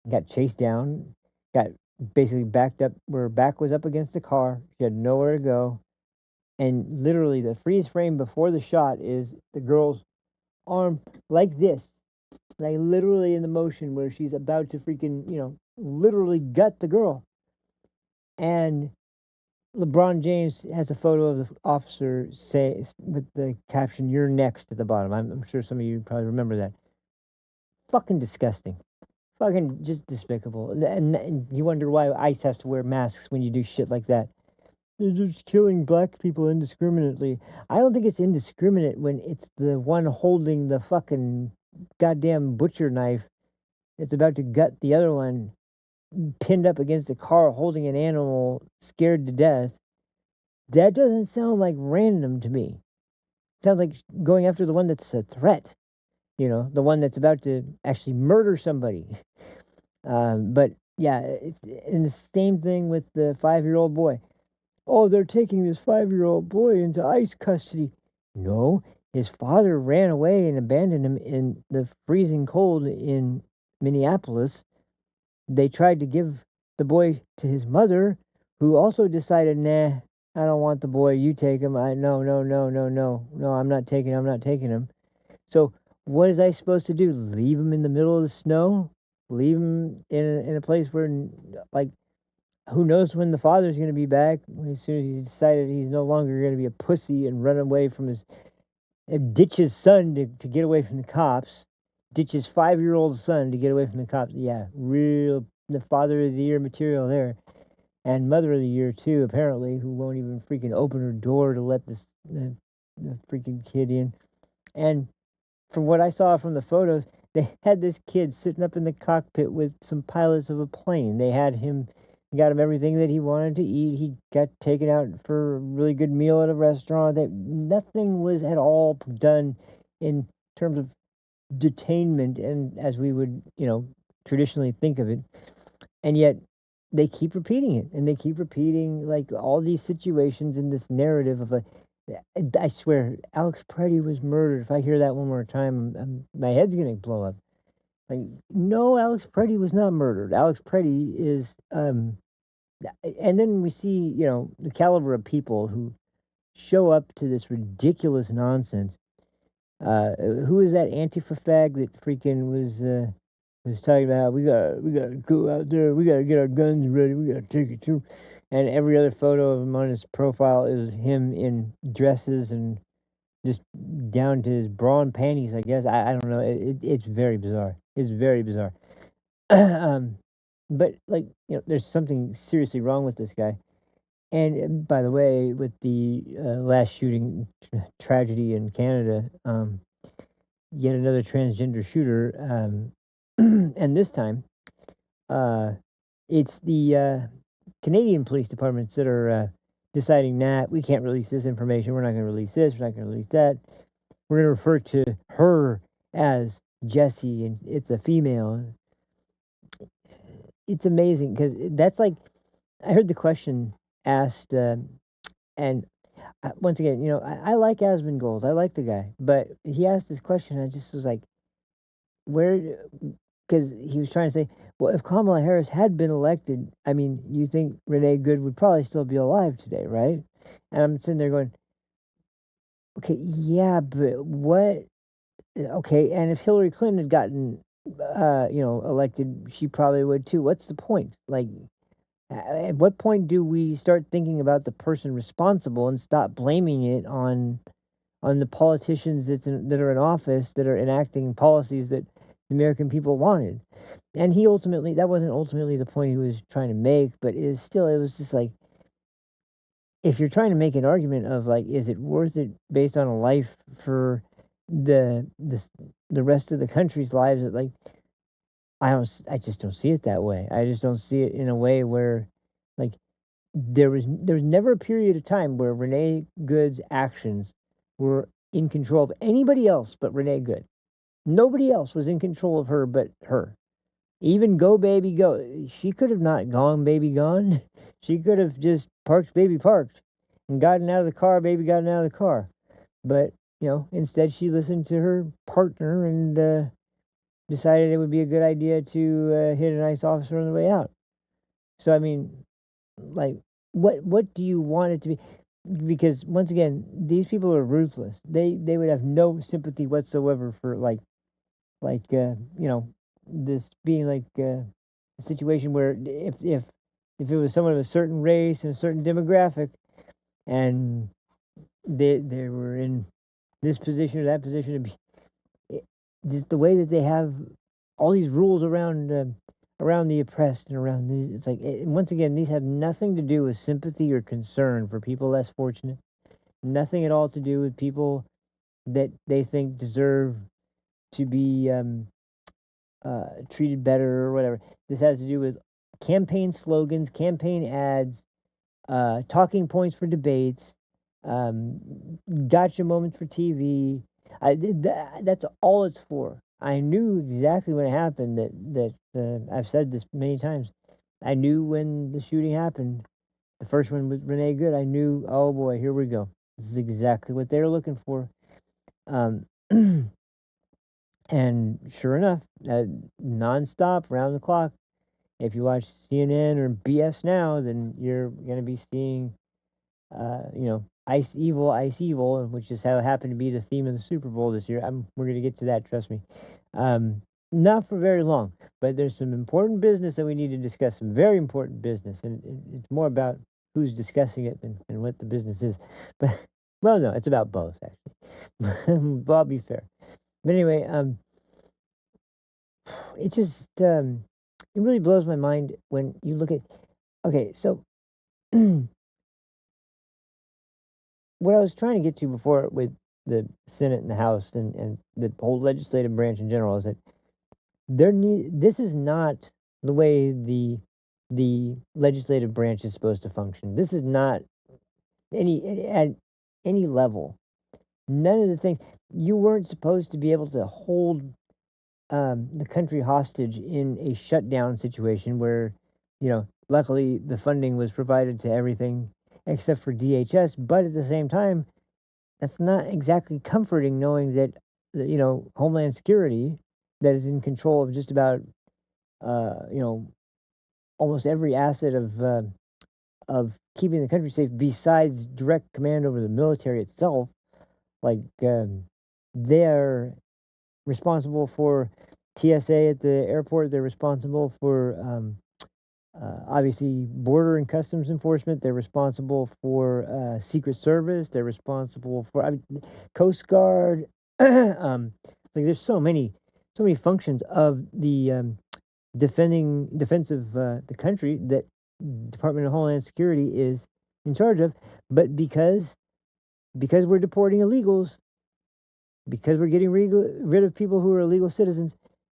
got chased down. Got basically backed up where her back was up against the car. She had nowhere to go. And literally, the freeze frame before the shot is the girl's arm like this, like literally in the motion where she's about to freaking, literally gut the girl. And LeBron James has a photo of the officer say with the caption "You're next" at the bottom. I'm sure some of you probably remember that. Fucking disgusting. Fucking just despicable. And you wonder why ICE has to wear masks when you do shit like that. They're just killing black people indiscriminately. I don't think it's indiscriminate when it's the one holding the fucking goddamn butcher knife that's about to gut the other one, pinned up against a car holding an animal, scared to death. That doesn't sound like random to me. It sounds like going after the one that's a threat, the one that's about to actually murder somebody. But yeah, and the same thing with the 5-year-old boy. Oh, they're taking this 5-year-old boy into ICE custody. No, his father ran away and abandoned him in the freezing cold in Minneapolis. They tried to give the boy to his mother, who also decided, nah, I don't want the boy. You take him. No, no, no, no, no, no. I'm not taking him. So what is I supposed to do? Leave him in the middle of the snow? Leave him in a place where, like, who knows when the father's going to be back? As soon as he's decided he's no longer going to be a pussy and run away from ditch his son to get away from the cops, ditch his 5-year-old son to get away from the cops. Yeah, real the father of the year material there, and mother of the year too. Apparently, who won't even freaking open her door to let this the freaking kid in. And from what I saw from the photos, they had this kid sitting up in the cockpit with some pilots of a plane. They had him, got him everything that he wanted to eat. He got taken out for a really good meal at a restaurant. That nothing was at all done in terms of detainment, and as we would, traditionally think of it. And yet they keep repeating it, and they keep repeating like all these situations in this narrative of I swear, Alex Preddy was murdered. If I hear that one more time, my head's gonna blow up. Like, no, Alex Preddy was not murdered. Alex Preddy is, and then we see, the caliber of people who show up to this ridiculous nonsense. Who is that Antifa fag that freaking was talking about we gotta go out there, we gotta get our guns ready, we gotta take it to, and every other photo of him on his profile is him in dresses and just down to his bra and panties. I guess I don't know. It's very bizarre. It's very bizarre. But like there's something seriously wrong with this guy. And by the way, with the last shooting tragedy in Canada, yet another transgender shooter, and this time, uh, it's the Canadian police departments that are deciding, nah, we can't release this information. We're not going to release this. We're not going to release that. We're going to refer to her as Jessie, and it's a female. It's amazing because that's like, I heard the question asked, and once again, I like Asmongold. I like the guy, but he asked this question. I just was like, where? Because he was trying to say, well, if Kamala Harris had been elected, I mean, you think Renee Good would probably still be alive today, right? And I'm sitting there going, okay, yeah, but what? Okay, and if Hillary Clinton had gotten, elected, she probably would too. What's the point? Like, at what point do we start thinking about the person responsible and stop blaming it on the politicians that are in office that are enacting policies that the American people wanted? And that wasn't ultimately the point he was trying to make, but it was just like, if you're trying to make an argument of like, is it worth it based on a life for the rest of the country's lives, that like, I just don't see it that way. I just don't see it in a way where, like, there's never a period of time where Renee Good's actions were in control of anybody else but Renee Good. Nobody else was in control of her but her. Even Go Baby Go, she could have not gone Baby Gone. She could have just parked Baby Parked and gotten out of the car, Baby gotten out of the car. But, instead she listened to her partner and decided it would be a good idea to hit a nice officer on the way out. So, I mean, like, what do you want it to be? Because once again, these people are ruthless. They would have no sympathy whatsoever for this being like a situation where if it was someone of a certain race and a certain demographic, and they were in this position or that position, to be just the way that they have all these rules around the oppressed and around these. It's like, once again, these have nothing to do with sympathy or concern for people less fortunate. Nothing at all to do with people that they think deserve to be treated better or whatever. This has to do with campaign slogans, campaign ads, talking points for debates, gotcha moments for TV. That's all it's for. I knew exactly when it happened that I've said this many times. I knew when the shooting happened, the first one with Renee Good, I knew, oh boy, here we go. This is exactly what they're looking for. Um, and sure enough, nonstop, round the clock, if you watch CNN or BS Now, then you're going to be seeing, Ice Evil, which is how it happened to be the theme of the Super Bowl this year. We're going to get to that, trust me. Not for very long, but there's some important business that we need to discuss, some very important business, and it's more about who's discussing it than what the business is. But, well, no, it's about both, actually. But I'll be fair. But anyway, it just, it really blows my mind when you look at, okay, so what I was trying to get to before with the Senate and the House and the whole legislative branch in general is that this is not the way the legislative branch is supposed to function. This is not at any level. None of the things you weren't supposed to be able to hold the country hostage in a shutdown situation where, luckily the funding was provided to everything except for DHS. But at the same time, that's not exactly comforting knowing that, Homeland Security, that is in control of just about, almost every asset of keeping the country safe besides direct command over the military itself. Like, they're responsible for TSA at the airport. They're responsible for, obviously, border and customs enforcement. They're responsible for Secret Service. They're responsible for Coast Guard. There's so many functions of the defense of the country that Department of Homeland Security is in charge of. But because we're deporting illegals, because we're getting rid of people who are illegal citizens,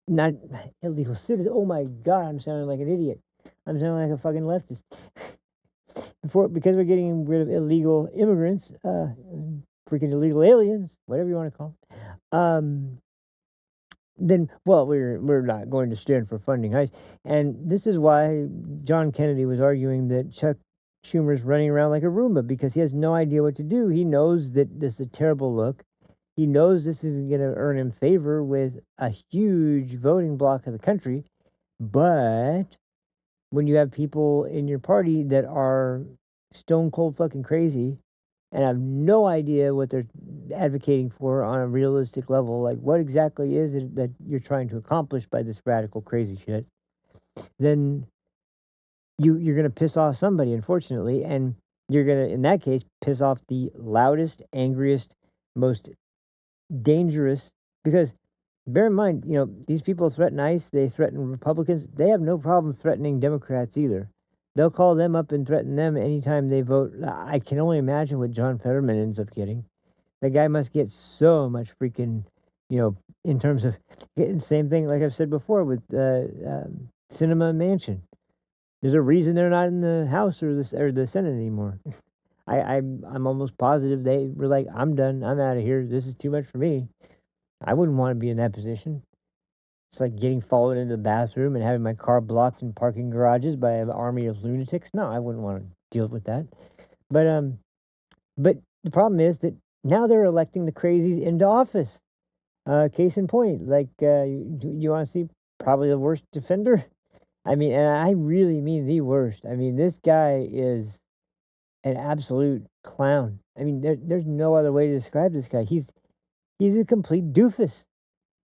not illegal citizens. Oh my God, I'm sounding like an idiot. I'm sounding like a fucking leftist. Because we're getting rid of illegal immigrants, freaking illegal aliens, whatever you want to call them, then, well, we're not going to stand for funding ICE. And this is why John Kennedy was arguing that Chuck Schumer's running around like a Roomba, because he has no idea what to do. He knows that this is a terrible look. He knows this isn't going to earn him favor with a huge voting bloc of the country. But when you have people in your party that are stone cold fucking crazy and have no idea what they're advocating for on a realistic level, like what exactly is it that you're trying to accomplish by this radical crazy shit, then you're going to piss off somebody, unfortunately, and you're going to, in that case, piss off the loudest, angriest, most dangerous, because bear in mind, these people threaten ICE, they threaten Republicans. They have no problem threatening Democrats either. They'll call them up and threaten them anytime they vote. I can only imagine what John Fetterman ends up getting. The guy must get so much freaking, in terms of, same thing like I've said before with Cinema and Mansion. There's a reason they're not in the House or the Senate anymore. I'm almost positive they were like, I'm done. I'm out of here. This is too much for me. I wouldn't want to be in that position. It's like getting followed into the bathroom and having my car blocked in parking garages by an army of lunatics. No, I wouldn't want to deal with that. But the problem is that now they're electing the crazies into office. Case in point, like, you want to see probably the worst defender? I mean, and I really mean the worst. I mean, this guy is an absolute clown. I mean, there's no other way to describe this guy. He's a complete doofus.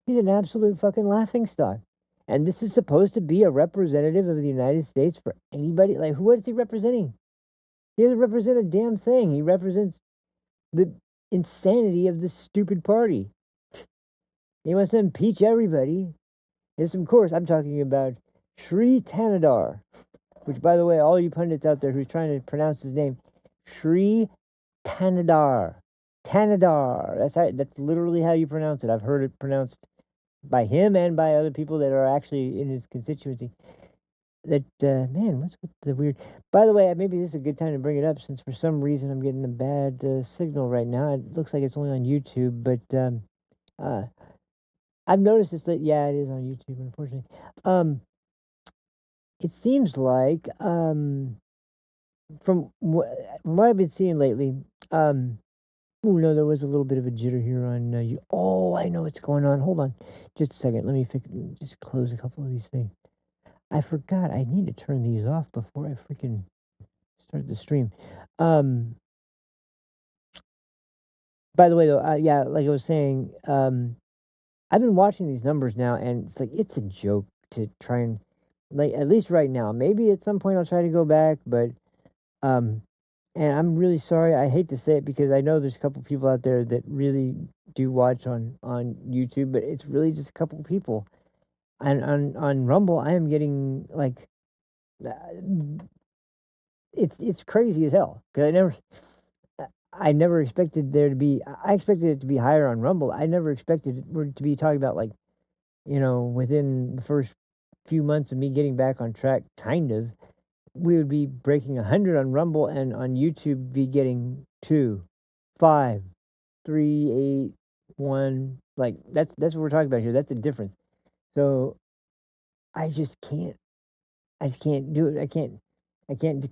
He's an absolute fucking laughingstock. And this is supposed to be a representative of the United States for anybody. Like, what is he representing? He doesn't represent a damn thing. He represents the insanity of this stupid party. He wants to impeach everybody. Yes, of course, I'm talking about Sri Tanadar, which, by the way, all you pundits out there who's trying to pronounce his name, Sri Tanadar. Tanadar. That's literally how you pronounce it. I've heard it pronounced by him and by other people that are actually in his constituency. man, what's with the weird? By the way, maybe this is a good time to bring it up since for some reason I'm getting a bad signal right now. It looks like it's only on YouTube, but uh, I've noticed this that yeah, it is on YouTube, unfortunately. It seems like from what I've been seeing lately, oh no, there was a little bit of a jitter here on you. Oh, I know what's going on. Hold on, just a second. Let me just close a couple of these things. I forgot. I need to turn these off before I freaking start the stream. Um, by the way, though, yeah, like I was saying, I've been watching these numbers now, and it's like it's a joke to try and like at least right now. Maybe at some point I'll try to go back, but um, and I'm really sorry. I hate to say it because I know there's a couple people out there that really do watch on YouTube, but it's really just a couple people. And on Rumble, I am getting like uh, it's crazy as hell because I never expected there to be. I expected it to be higher on Rumble. I never expected we're to be talking about like within the first few months of me getting back on track, kind of we would be breaking 100 on Rumble and on YouTube be getting 2, 5, 3, 8, 1. Like that's what we're talking about here. That's the difference. So I just can't. I just can't do it. I can't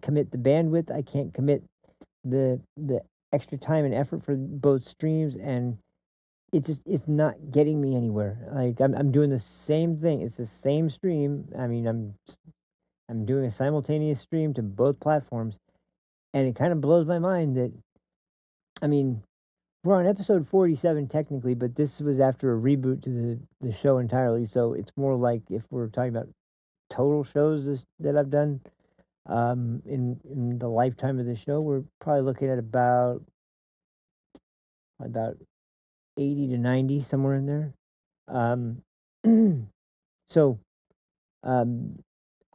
commit the bandwidth. I can't commit the extra time and effort for both streams, and it's not getting me anywhere. Like I'm doing the same thing. It's the same stream. I mean, I'm doing a simultaneous stream to both platforms, and it kind of blows my mind that I mean, we're on episode 47 technically, but this was after a reboot to the show entirely, so it's more like if we're talking about total shows that I've done in the lifetime of the show, we're probably looking at about 80 to 90 somewhere in there. Um, so um,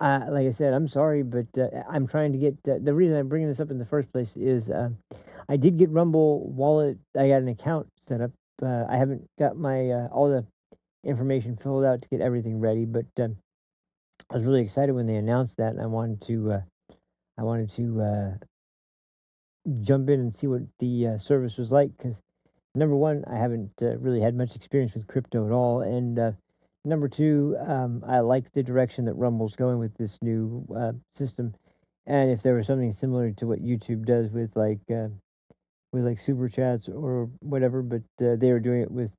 like I said, I'm sorry, but I'm trying to get the reason I'm bringing this up in the first place is I did get Rumble Wallet. I got an account set up. I haven't got my all the information filled out to get everything ready, but I was really excited when they announced that, and I wanted to jump in and see what the service was like because number one, I haven't really had much experience with crypto at all, and number two, I like the direction that Rumble's going with this new system. And if there was something similar to what YouTube does with like super chats or whatever, but they were doing it with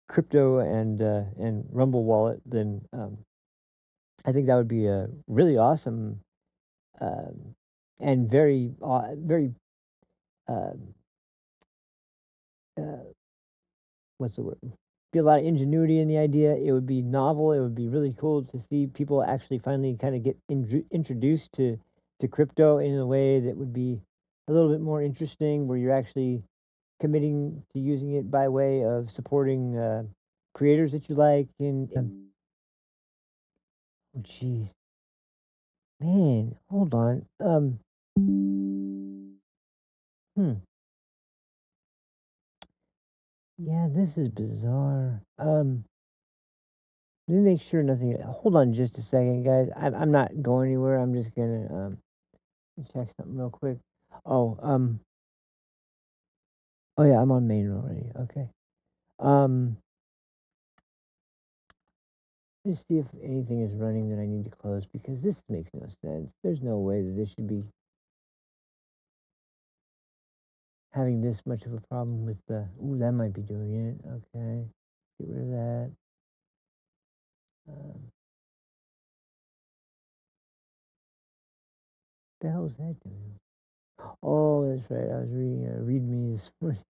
crypto and Rumble Wallet, then I think that would be a really awesome and very um, uh, what's the word? Be a lot of ingenuity in the idea. It would be novel. It would be really cool to see people actually finally kind of get introduced to crypto in a way that would be a little bit more interesting, where you're actually committing to using it by way of supporting creators that you like. And oh, jeez, man, hold on. Hmm. Yeah, this is bizarre. Let me make sure nothing. Hold on just a second, guys. I'm not going anywhere. I'm just gonna check something real quick. Oh, oh yeah, I'm on main already. Okay. Um, just see if anything is running that I need to close because this makes no sense. There's no way that this should be having this much of a problem with the. Ooh, that might be doing it. Okay, get rid of that. The hell is that doing? Oh, that's right. I was reading README this morning.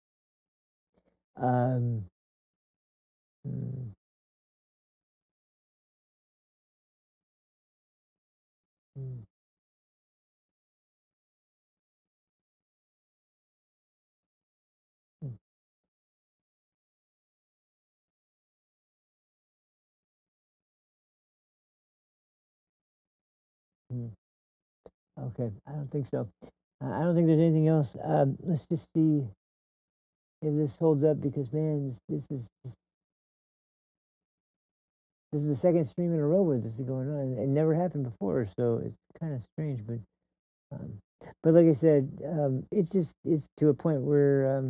Um, hmm, hmm, hmm, hmm. Okay, I don't think so. I don't think there's anything else. Let's just see if this holds up because man, this is just this is the second stream in a row where this is going on. It never happened before, so it's kind of strange. But like I said, it's to a point where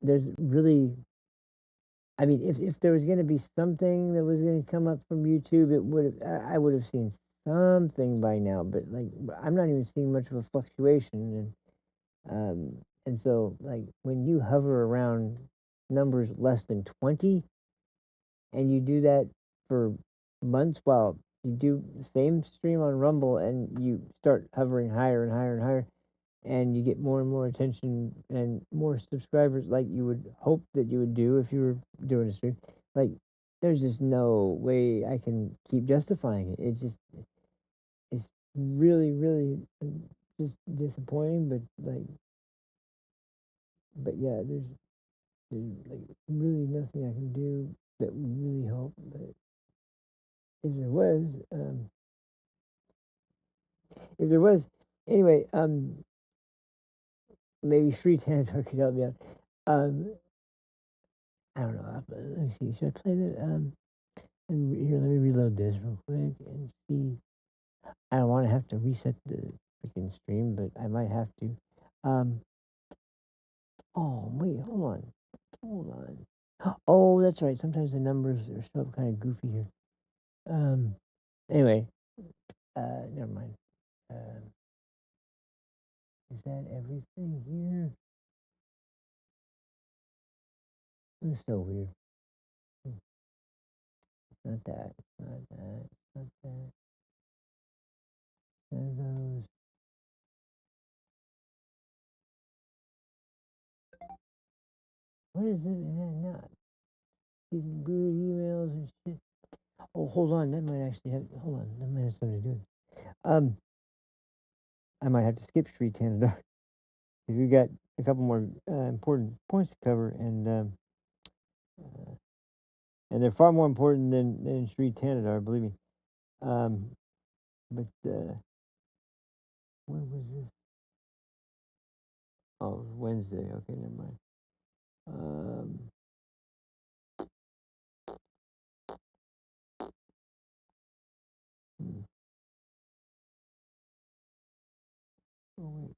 there's really, I mean, if there was going to be something that was going to come up from YouTube, it would have, I would have seen something by now. But like, I'm not even seeing much of a fluctuation, and so like when you hover around numbers less than 20, and you do that for months while you do the same stream on Rumble, and you start hovering higher and higher and higher, and you get more and more attention and more subscribers, like you would hope that you would do if you were doing a stream. Like, there's just no way I can keep justifying it. It's really, really just disappointing. But yeah, there's like really nothing I can do that would really help. But if there was, if there was, anyway, maybe Sri Tanatar could help me out. I don't know. Let me see. Should I play that? And here, let me reload this real quick and see. I don't want to have to reset the freaking stream, but I might have to. Um. Oh wait, hold on. Oh, that's right. Sometimes the numbers are so kind of goofy here. Um. Anyway. Never mind. Is that everything here? It's so weird. It's not that. It's not that. It's not that. None of those. What is it? Not these weird emails and shit. Oh, hold on. That might actually have. Hold on. That might have something to do with it. I might have to skip Street Canada because we got a couple more important points to cover, and they're far more important than Street Canada, believe me. But when was this? Oh, it was Wednesday. Okay, never mind. Hmm. Oh wait.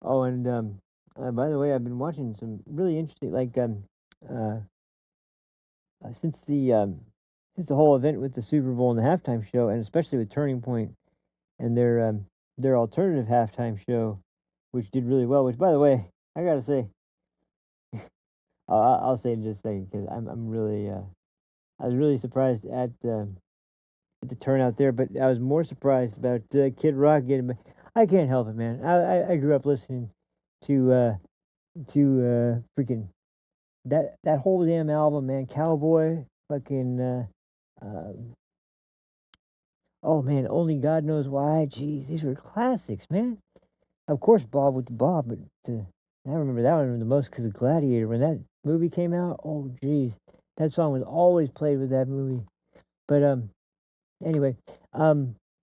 Oh, and by the way, I've been watching some really interesting, like uh, since the whole event with the Super Bowl and the halftime show, and especially with Turning Point and their alternative halftime show, which did really well. Which, by the way, I gotta say, I'll say in just a second because I'm really I was really surprised at the turnout there, but I was more surprised about Kid Rock getting. I can't help it, man. I grew up listening to freaking that whole damn album, man. Cowboy, fucking. Oh man, only God knows why. Jeez, these were classics, man. Of course, Bob with the Bob, but I remember that one the most because of Gladiator. When that movie came out, oh jeez, that song was always played with that movie. But anyway,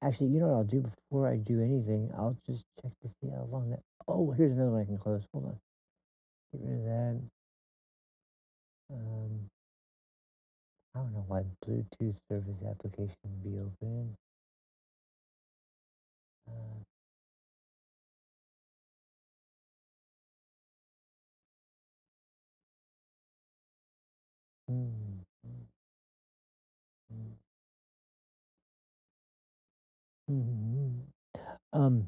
actually, you know what I'll do before I do anything? I'll just check to see how long that. Oh, here's another one I can close. Hold on, get rid of that. I don't know why Bluetooth service application would be open. Uh, hmm, hmm, hmm.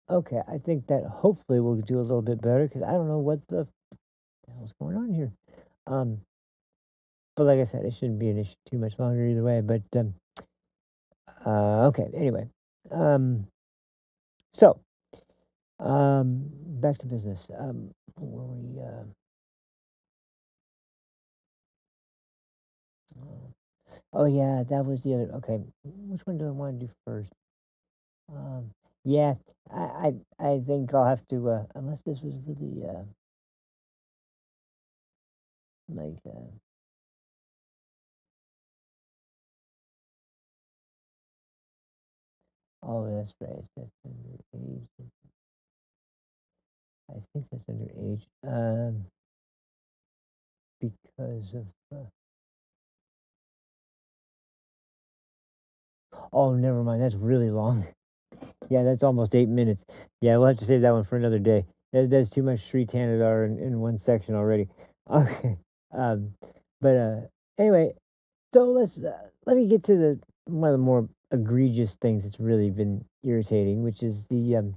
Okay, I think that hopefully we'll do a little bit better because I don't know what the hell's going on here. Um, but like I said, it shouldn't be an issue too much longer either way. But okay. Anyway, um, so back to business. Where we? Oh yeah, that was the other. Okay, which one do I want to do first? Um, yeah, I think I'll have to unless this was really like oh that's right, that's under age. I think that's under age. because of. Oh, never mind. That's really long. Yeah, that's almost 8 minutes. Yeah, we'll have to save that one for another day. That's too much Sri Tanadar in one section already. Okay. Um, but anyway, so let me get to the one of the more egregious things that's really been irritating, which is the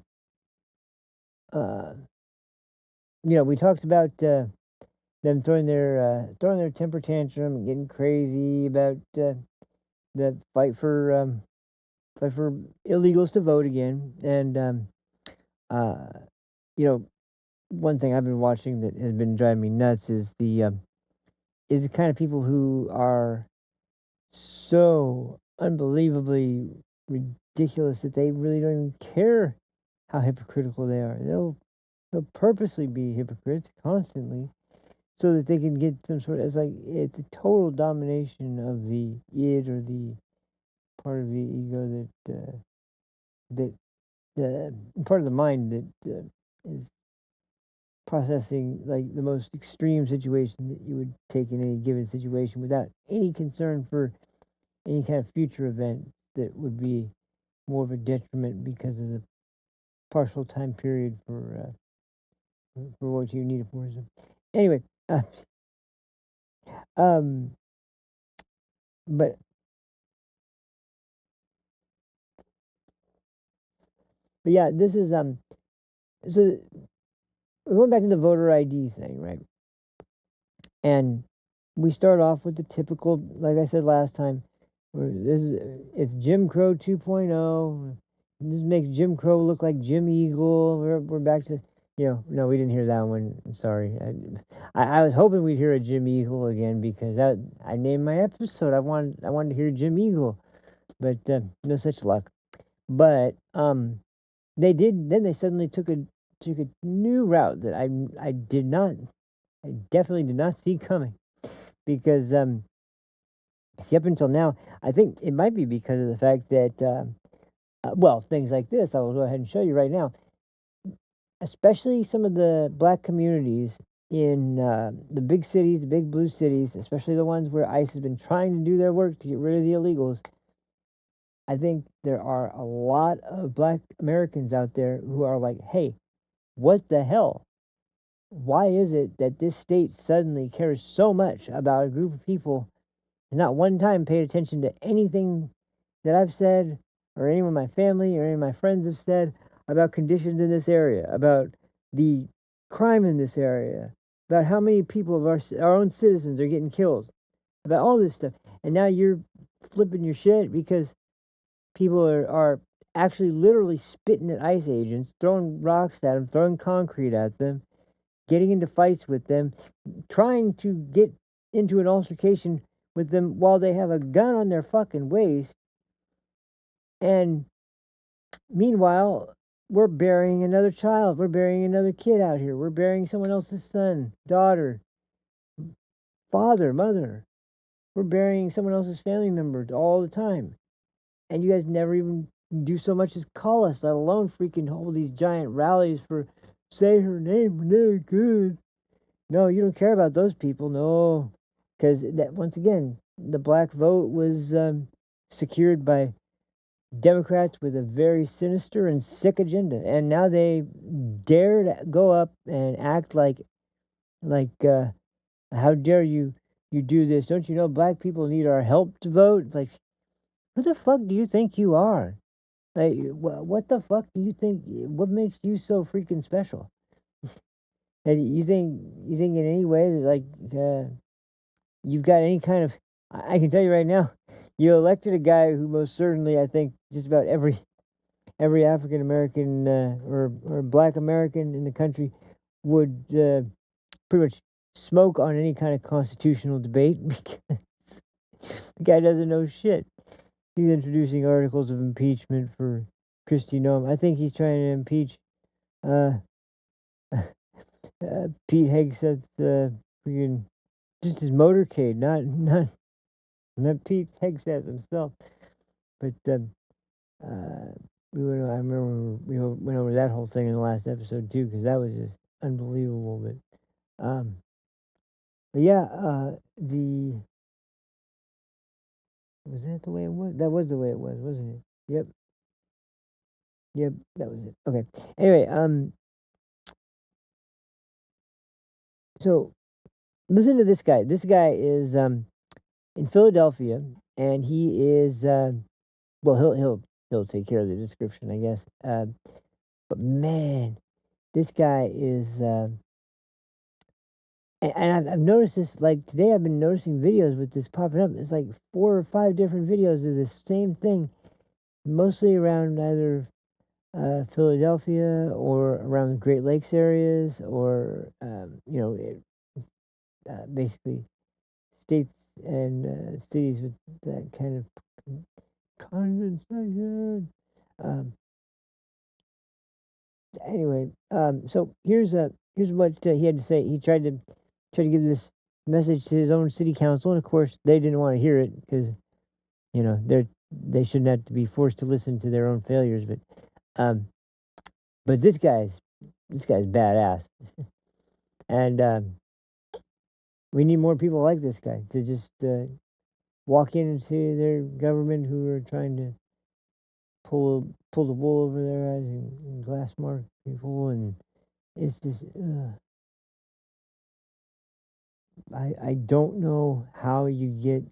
uh, we talked about them throwing their temper tantrum and getting crazy about the fight for illegals to vote again, and uh, you know, one thing I've been watching that has been driving me nuts is the kind of people who are so unbelievably ridiculous that they really don't even care how hypocritical they are. They'll purposely be hypocrites constantly so that they can get some sort of, it's a total domination of the id, or the part of the ego that part of the mind that is processing like the most extreme situation that you would take in any given situation without any concern for any kind of future event that would be more of a detriment because of the partial time period for what you need it for. So anyway, um, but yeah, this is so we're going back to the voter ID thing, right? And we start off with the typical, like I said last time, it's Jim Crow 2.0. This makes Jim Crow look like Jim Eagle. We're back to, no, we didn't hear that one. I'm sorry. I was hoping we'd hear a Jim Eagle again, because I named my episode. I wanted to hear Jim Eagle, but no such luck. But they did. Then they suddenly took a new route that I definitely did not see coming, because see, up until now, I think it might be because of the fact that well, things like this, I will go ahead and show you right now, especially some of the black communities in the big cities, the big blue cities, especially the ones where ICE has been trying to do their work to get rid of the illegals. I think there are a lot of black Americans out there who are like, hey, what the hell? Why is it that this state suddenly cares so much about a group of people, has not one time paid attention to anything that I've said, or anyone in my family or any of my friends have said about conditions in this area, about the crime in this area, about how many people of our own citizens are getting killed, about all this stuff. And now you're flipping your shit because people are actually literally spitting at ICE agents, throwing rocks at them, throwing concrete at them, getting into fights with them, trying to get into an altercation with them while they have a gun on their fucking waist. And meanwhile, we're burying another child. We're burying another kid out here. We're burying someone else's son, daughter, father, mother. We're burying someone else's family member all the time. And you guys never even do so much as call us, let alone freaking hold these giant rallies for say her name, Renee Good. No, you don't care about those people. No, because that, once again, the black vote was secured by Democrats with a very sinister and sick agenda, and now they dare to go up and act like how dare you do this? Don't you know black people need our help to vote? It's like, who the fuck do you think you are? Like, what the fuck do you think? What makes you so freaking special? And you think in any way that you've got any kind of? I can tell you right now, you elected a guy who most certainly, I think, just about every African American or Black American in the country would pretty much smoke on any kind of constitutional debate, because the guy doesn't know shit. He's introducing articles of impeachment for Kristi Noem. I think he's trying to impeach uh, Pete Hegseth's freaking just his motorcade, not Pete Hegseth himself. But we went. I remember we went over that whole thing in the last episode too, because that was just unbelievable. But But yeah, was that the way it was? That was the way it was, wasn't it? Yep. Yep, that was it. Okay. Anyway, so listen to this guy. This guy is in Philadelphia, and he is well, he'll take care of the description, I guess. But man, this guy is, and I've noticed this. Like today, I've been noticing videos with this popping up. It's like 4 or 5 different videos of this same thing, mostly around either Philadelphia or around the Great Lakes areas, or basically states and cities with that kind of condensation. Anyway, so here's what he had to say. He tried to give this message to his own city council, and of course they didn't want to hear it because they shouldn't have to be forced to listen to their own failures. But this guy's badass, and we need more people like this guy to just walk into their government who are trying to pull the wool over their eyes and glass mark people, and it's just I don't know how you get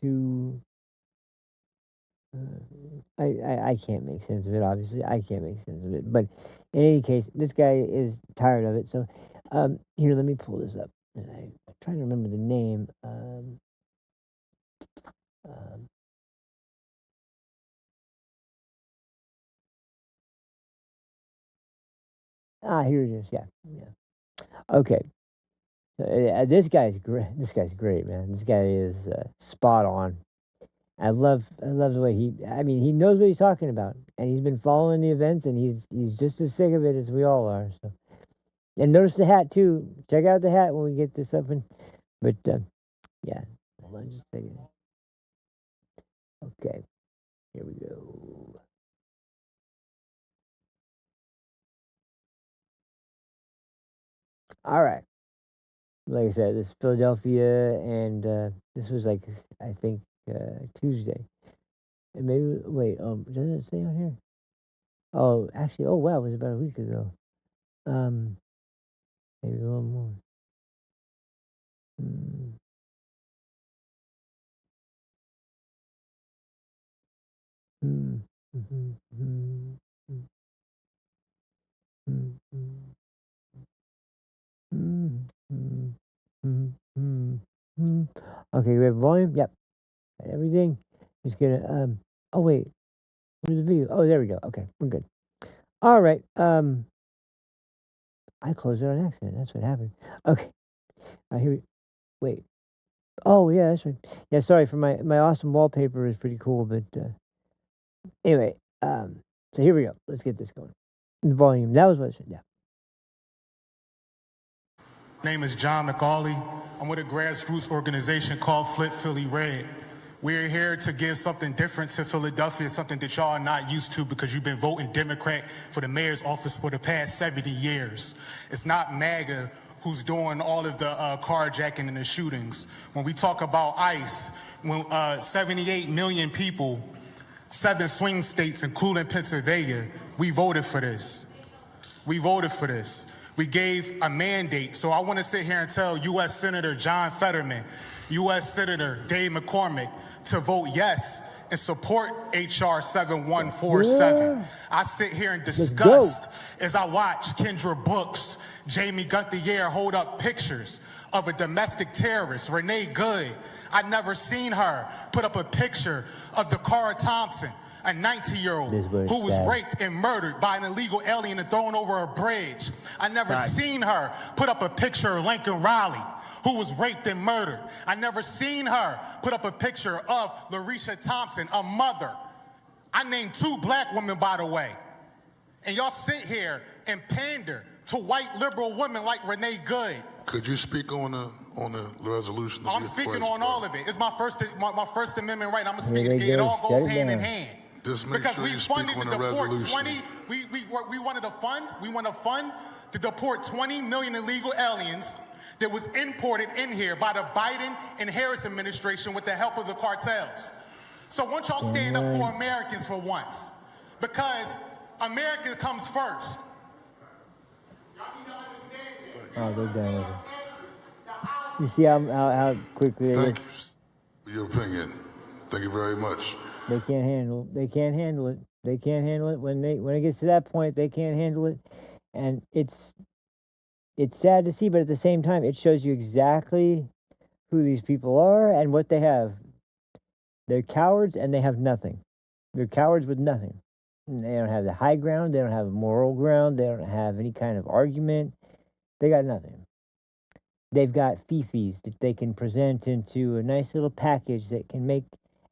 to I can't make sense of it. Obviously, I can't make sense of it. But in any case, this guy is tired of it. So here, let me pull this up. And I'm trying to remember the name. Here it is. Yeah. Okay. This guy's great. This guy's great, man. This guy is spot on. I love the way he knows what he's talking about, and he's been following the events, and he's just as sick of it as we all are. So, and notice the hat too. Check out the hat when we get this up, but yeah. Hold on just a second. Okay, here we go. All right. Like I said, this is Philadelphia, and this was like I think Tuesday. And maybe wait. Doesn't it say on here? Oh, actually, oh wow, it was about a week ago. Maybe a little more. Mm. Mm. Mhm. Mm. Mm. Mm. Mm. Mm. Mm. Mm. Mm. Okay, we have volume. Yep, everything. Just gonna Oh wait, where's the video? Oh, there we go. Okay, we're good. All right. I closed it on accident. That's what happened. Okay. All right, here we. Wait. Oh yeah, that's right. Yeah, sorry for my awesome wallpaper is pretty cool, but anyway. So here we go. Let's get this going. Volume. That was what I said. Yeah. Name is John McCauley. I'm with a grassroots organization called Flip Philly Red. We're here to give something different to Philadelphia, something that y'all are not used to because you've been voting Democrat for the mayor's office for the past 70 years. It's not MAGA who's doing all of the carjacking and the shootings. When we talk about ICE, when 78 million people, 7 swing states, including Pennsylvania, we voted for this. We voted for this. We gave a mandate. So I want to sit here and tell U.S. Senator John Fetterman, U.S. Senator Dave McCormick to vote yes and support H.R. 7147. Yeah. I sit here in disgust as I watch Kendra Brooks, Jamie Gunthier hold up pictures of a domestic terrorist, Renee Good. I'd never seen her put up a picture of Dakara Thompson, a 19-year-old who was raped and murdered by an illegal alien and thrown over a bridge. I never seen her put up a picture of Lincoln Riley, who was raped and murdered. I never seen her put up a picture of Larisha Thompson, a mother. I named 2 black women, by the way. And y'all sit here and pander to white liberal women like Renee Good. Could you speak on the resolution? I'm speaking on all of it. It's my First Amendment right. I'm gonna speak. It all goes hand in hand. Just make because sure we you speak funded on to the deport resolution. 20. We wanted to fund. We want to fund to deport 20 million illegal aliens that was imported in here by the Biden and Harris administration with the help of the cartels. So won't y'all stand up for Americans for once? Because America comes first. Y'all need to understand. Oh, they're done with it. You see how quickly Thank you for your opinion. Thank you very much. they can't handle it. They can't handle it. They can't handle it when it gets to that point. They can't handle it, and it's sad to see, but at the same time, it shows you exactly who these people are and what they have. They're cowards, and they have nothing. They're cowards with nothing. And they don't have the high ground. They don't have moral ground. They don't have any kind of argument. They got nothing. They've got fifis that they can present into a nice little package that can make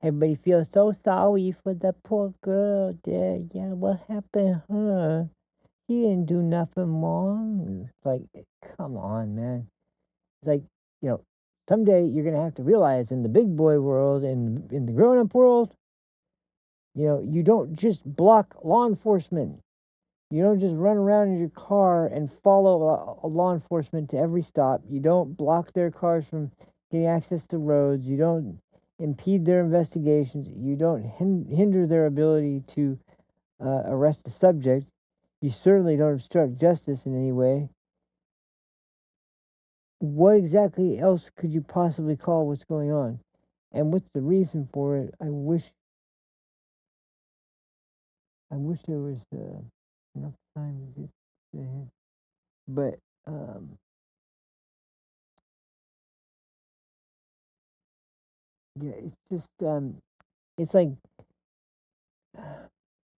everybody feel so sorry for the poor girl there. Yeah, what happened, huh? She didn't do nothing wrong. It's like, come on, man. It's like, someday you're going to have to realize in the big boy world, in the grown-up world, you don't just block law enforcement. You don't just run around in your car and follow law enforcement to every stop. You don't block their cars from getting access to roads. You don't impede their investigations. You don't hinder their ability to arrest a subject. You certainly don't obstruct justice in any way. What exactly else could you possibly call what's going on? And what's the reason for it? I wish there was enough time to get there. But yeah, it's just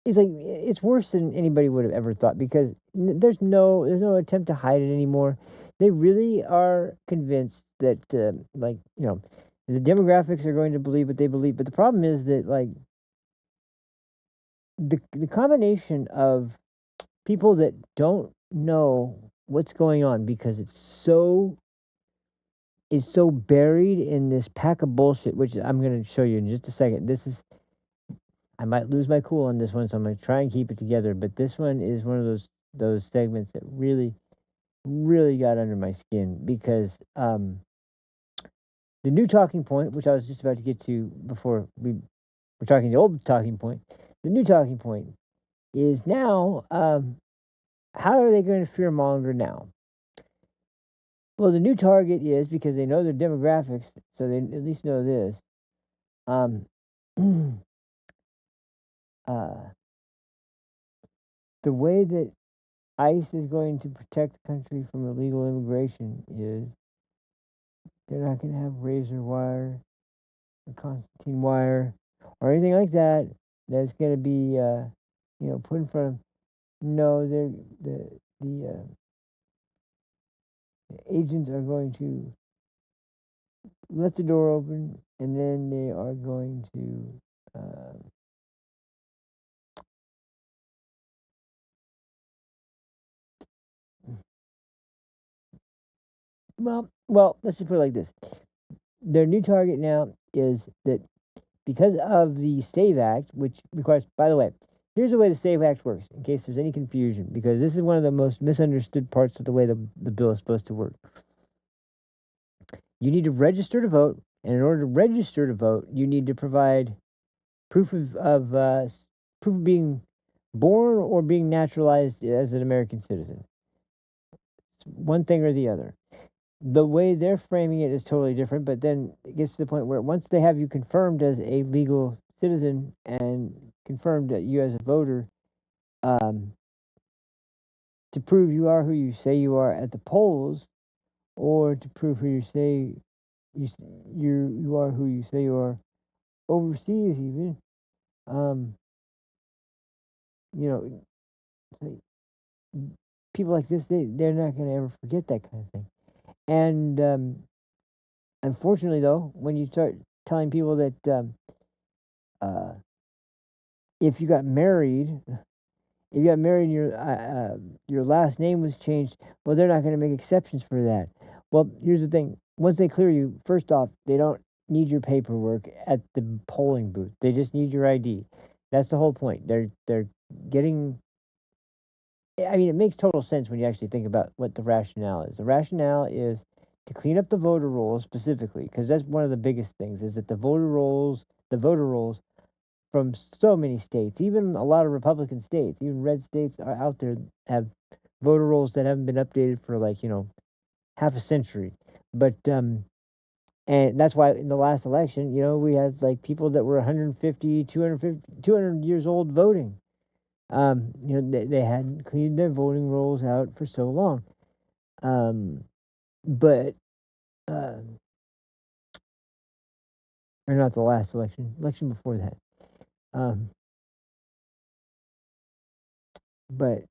it's worse than anybody would have ever thought, because there's no attempt to hide it anymore. They really are convinced that the demographics are going to believe what they believe. But the problem is that the combination of people that don't know what's going on because it's so buried in this pack of bullshit, which I'm going to show you in just a second. I might lose my cool on this one, so I'm going to try and keep it together. But this one is one of those segments that really, really got under my skin, because the new talking point, which I was just about to get to before we were talking the old talking point, the new talking point is now, how are they going to fearmonger now? Well, the new target is, because they know their demographics, so they at least know this. The way that ICE is going to protect the country from illegal immigration is they're not going to have razor wire or Constantine wire or anything like that that's going to be put in front of them. No, the agents are going to let the door open, and then they are going to well, let's just put it like this. Their new target now is that because of the SAVE Act, which requires, by the way, here's the way the SAVE Act works, in case there's any confusion, because this is one of the most misunderstood parts of the way the bill is supposed to work. You need to register to vote, and in order to register to vote, you need to provide proof of being born or being naturalized as an American citizen. It's one thing or the other. The way they're framing it is totally different, but then it gets to the point where once they have you confirmed as a legal citizen and confirmed that you as a voter, to prove you are who you say you are at the polls, or to prove who you say you are who you say you are overseas, even, like people like this, they're not going to ever forget that kind of thing. And unfortunately, though, when you start telling people that if you got married and your last name was changed, well, they're not going to make exceptions for that. Well, here's the thing. Once they clear you, first off, they don't need your paperwork at the polling booth. They just need your ID. That's the whole point. They're getting... I mean, it makes total sense when you actually think about what the rationale is. The rationale is to clean up the voter rolls specifically, because that's one of the biggest things, is that the voter rolls from so many states, even a lot of Republican states, even red states are out there, have voter rolls that haven't been updated for like, half a century. But and that's why in the last election, we had like people that were 150, 200 years old voting. They hadn't cleaned their voting rolls out for so long. But or not the last election before that. But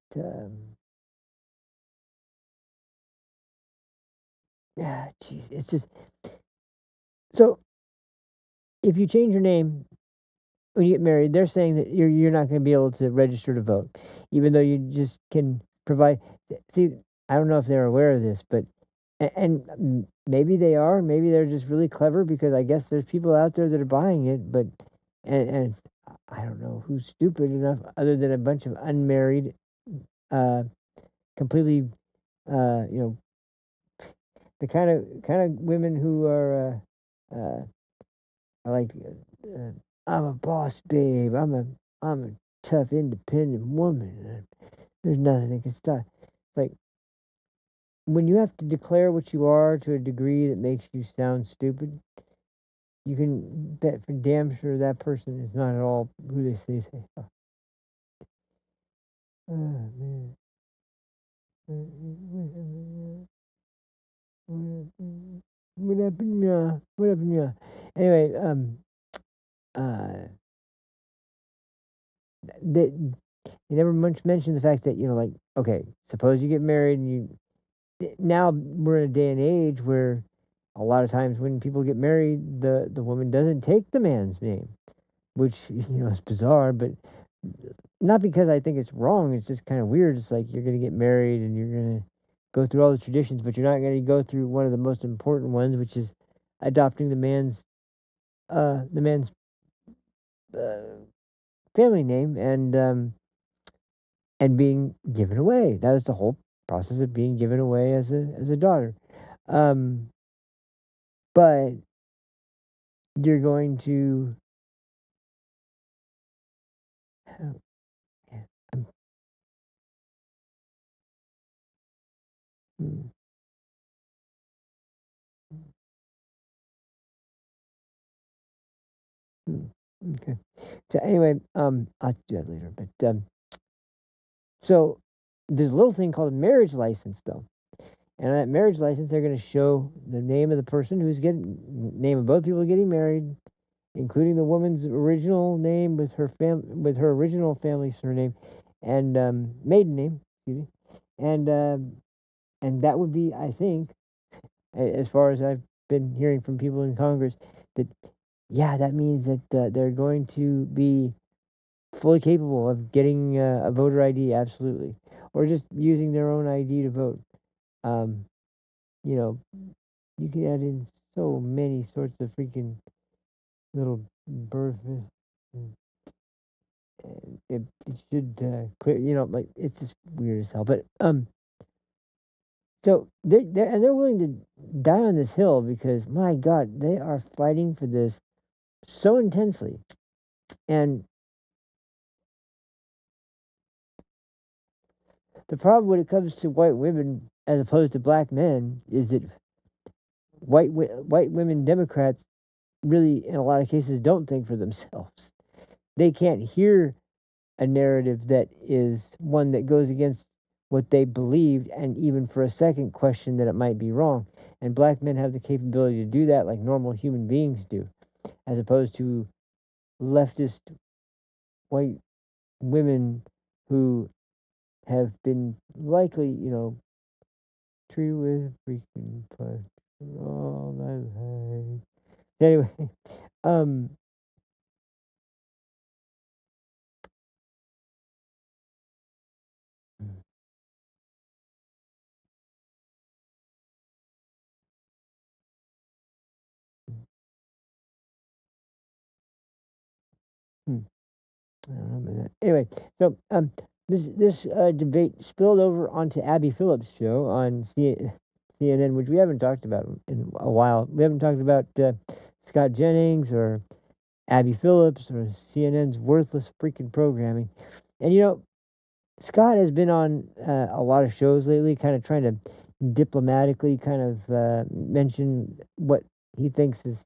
yeah, geez, it's just so. If you change your name when you get married, they're saying that you're not going to be able to register to vote, even though you just can provide. See, I don't know if they're aware of this, but and maybe they are. Maybe they're just really clever, because I guess there's people out there that are buying it, but and I don't know who's stupid enough, other than a bunch of unmarried, completely, the kind of women who are like, I'm a boss, babe. I'm a tough, independent woman. There's nothing that can stop. Like, when you have to declare what you are to a degree that makes you sound stupid, you can bet for damn sure that person is not at all who they say they are. Oh, man. What happened? What happened? Anyway, they never much mentioned the fact that, like, okay, suppose you get married, and now we're in a day and age where a lot of times when people get married, the woman doesn't take the man's name, which is bizarre, but not because I think it's wrong. It's just kind of weird. It's like you're going to get married and you're going to go through all the traditions, but you're not going to go through one of the most important ones, which is adopting the man's uh, family name, and being given away. That is the whole process of being given away as a daughter. Um, but you're going to. Oh, yeah, hmm, hmm, okay. So anyway, I'll do that later. But so there's a little thing called a marriage license, though. And on that marriage license, they're going to show the name of the person who's name of both people getting married, including the woman's original name with her original family surname, and maiden name, excuse me, and that would be, I think, as far as I've been hearing from people in Congress, that yeah, that means that they're going to be fully capable of getting a voter ID, absolutely, or just using their own ID to vote. Um, you know, you can add in so many sorts of freaking little birth. It should clear. Like, it's just weird as hell. But so they're willing to die on this hill, because my God, they are fighting for this so intensely. And the problem when it comes to white women as opposed to black men is that white women Democrats really, in a lot of cases, don't think for themselves. They can't hear a narrative that is one that goes against what they believed, and even for a second question that it might be wrong. And black men have the capability to do that like normal human beings do, as opposed to leftist white women who have been likely, treated with freaking push for all I like. Anyway, um, hmm, I don't know about that. Anyway, so this debate spilled over onto Abby Phillips' show on CNN, which we haven't talked about in a while. We haven't talked about Scott Jennings or Abby Phillips or CNN's worthless freaking programming. And Scott has been on a lot of shows lately, kind of trying to diplomatically kind of mention what he thinks is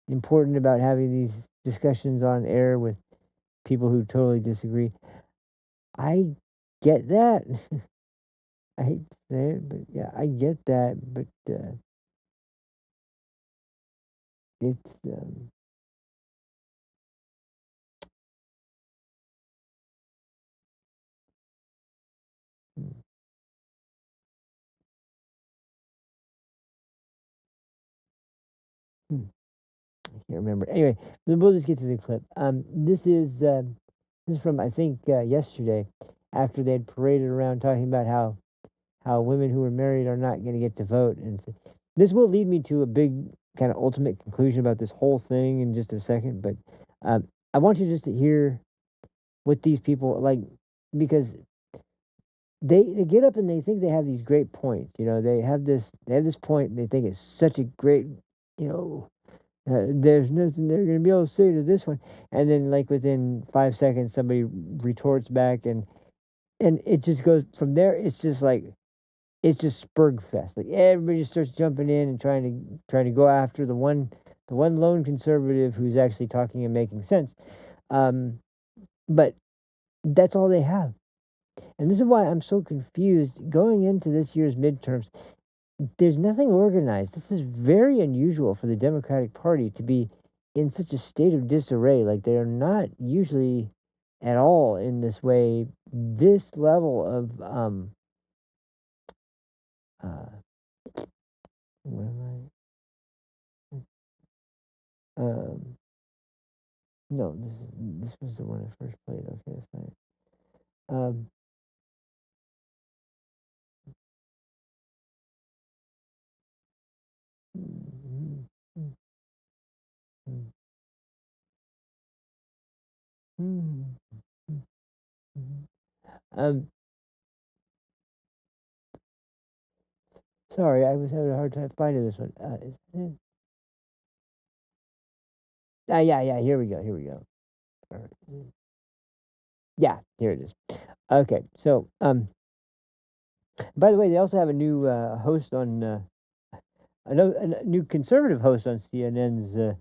important about having these discussions on air with people who totally disagree. I get that. I hate to say it, but yeah, I get that. But it's hmm, I can't remember. Anyway, we'll just get to the clip. This is from I think yesterday, after they had paraded around talking about how women who are married are not going to get to vote, and so, this will lead me to a big kind of ultimate conclusion about this whole thing in just a second. But I want you just to hear what these people like, because they get up and they think they have these great points. They have this point and they think it's such a great, there's nothing they're going to be able to say to this one. And then like within 5 seconds, somebody retorts back and it just goes from there. It's just like, it's just Spurg fest. Like everybody just starts jumping in and trying to go after the one lone conservative who's actually talking and making sense. But that's all they have. And this is why I'm so confused going into this year's midterms. There's nothing organized. This is very unusual for the Democratic Party to be in such a state of disarray. Like they're not usually at all in this way. This level of where am I? No, this was the one I first played. Okay, that's fine. Mm, mm, mm, mm, mm, mm. Sorry, I was having a hard time finding this one. Yeah, here we go. All right. Yeah, here it is. Okay, so by the way, they also have a new host on a new conservative host on CNN's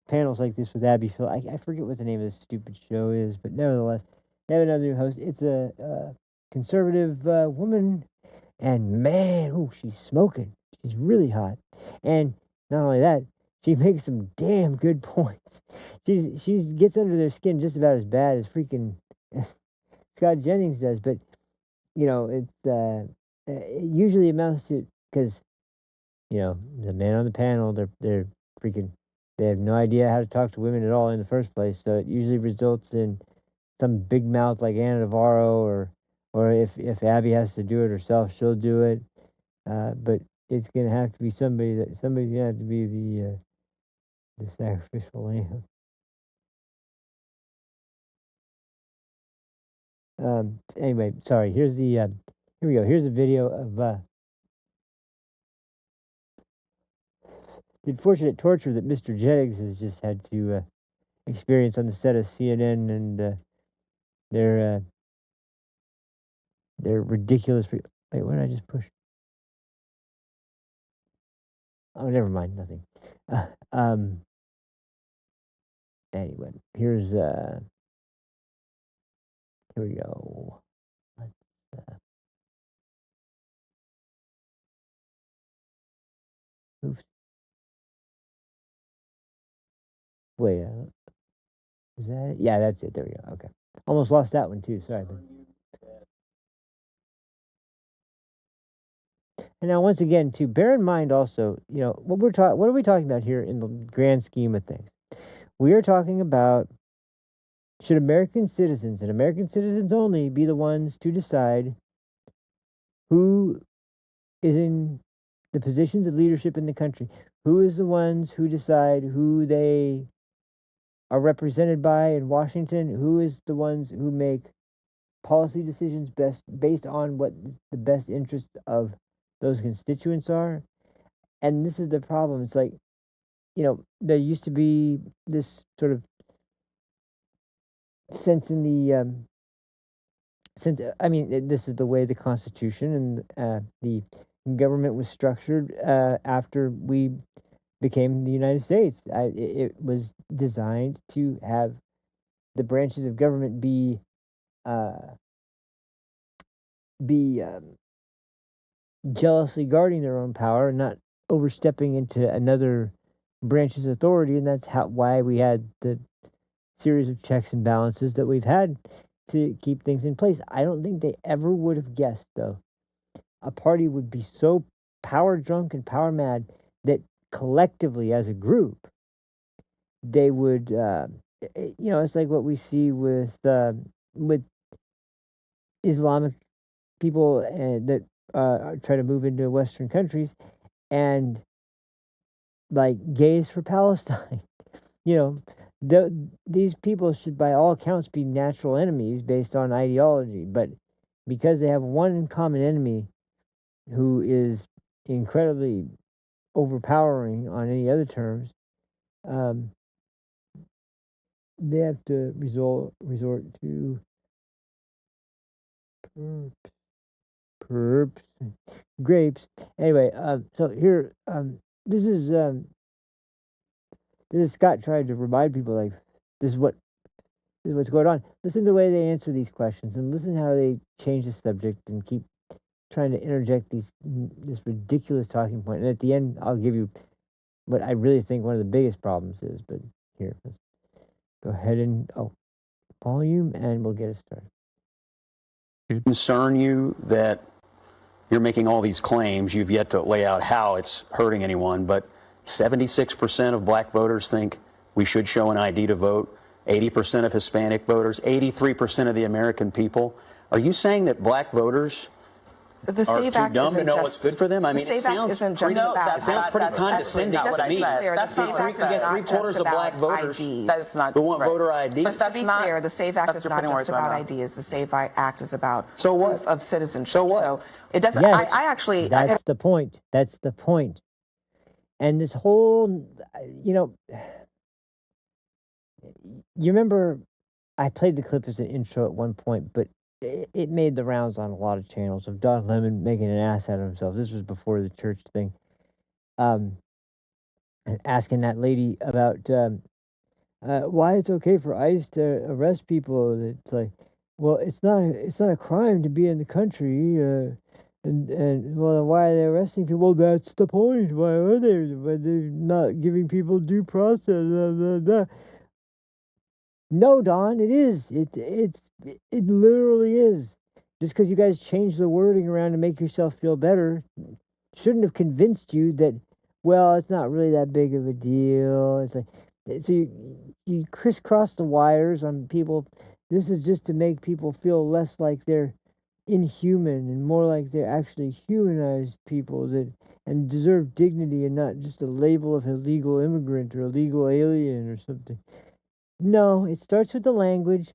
panels like this with Abby Phil. I forget what the name of this stupid show is, but nevertheless, they have another new host. It's a conservative woman, and man, oh, she's smoking. She's really hot, and not only that, she makes some damn good points. She gets under their skin just about as bad as freaking Scott Jennings does, but it usually amounts to, because the man on the panel, they're freaking, they have no idea how to talk to women at all in the first place, so it usually results in some big mouth like Anna Navarro, or if Abby has to do it herself, she'll do it. But it's gonna have to be somebody's gonna have to be the sacrificial lamb. Anyway, sorry. Here we go. Here's a video of the unfortunate torture that Mr. Jennings has just had to experience on the set of CNN and their ridiculous. Wait, what did I just push? Oh, never mind. Nothing. Anyway, here we go. Let's, oops. Wait, is that it? Yeah, that's it. There we go. Okay. Almost lost that one too. Sorry. And now, once again, to bear in mind also, what are we talking about here in the grand scheme of things? We are talking about, should American citizens and American citizens only be the ones to decide who is in the positions of leadership in the country? Who is the ones who decide who they are represented by in Washington? Who is the ones who make policy decisions based on what the best interests of those constituents are? And this is the problem. It's like, there used to be this sort of sense in the this is the way the Constitution and the government was structured after we became the United States. It was designed to have the branches of government be jealously guarding their own power and not overstepping into another branch's authority, and that's why we had the series of checks and balances that we've had to keep things in place. I don't think they ever would have guessed, though, a party would be so power drunk and power mad that collectively as a group they would it's like what we see with Islamic people that try to move into Western countries and like gays for Palestine. you know these people should by all accounts be natural enemies based on ideology, but because they have one common enemy who is incredibly overpowering on any other terms, they have to resort to perps, grapes. Anyway, so here, this is Scott tried to remind people like this is what's going on. Listen to the way they answer these questions, and listen how they change the subject and keep trying to interject this ridiculous talking point. And at the end, I'll give you what I really think one of the biggest problems is. But here, let's go ahead and volume, and we'll get it started. Concern you that you're making all these claims? You've yet to lay out how it's hurting anyone, but 76% of black voters think we should show an ID to vote. 80% of Hispanic voters, 83% of the American people. Are you saying that black voters are too dumb to know what's good for them? I mean, it sounds pretty condescending to me. That's not you can get three-quarters of black voters who want voter ID. But to be clear, the SAVE Act is not just about ideas. The SAVE Act is about proof of citizenship. So it doesn't. Yes, I actually. That's the point. That's the point. And this whole, you remember, I played the clip as an intro at one point, but it made the rounds on a lot of channels of Don Lemon making an ass out of himself. This was before the church thing. And asking that lady about why it's okay for ICE to arrest people. It's like, well, it's not a crime to be in the country. And well, why are they arresting people? Well, that's the point. Why are they? Why they're not giving people due process? Blah, blah, blah. No, Don, it is. It literally is. Just because you guys changed the wording around to make yourself feel better, shouldn't have convinced you that, well, it's not really that big of a deal. It's like, so you crisscross the wires on people. This is just to make people feel less like they're inhuman and more like they're actually humanized people and deserve dignity and not just a label of illegal immigrant or illegal alien or something. No, it starts with the language.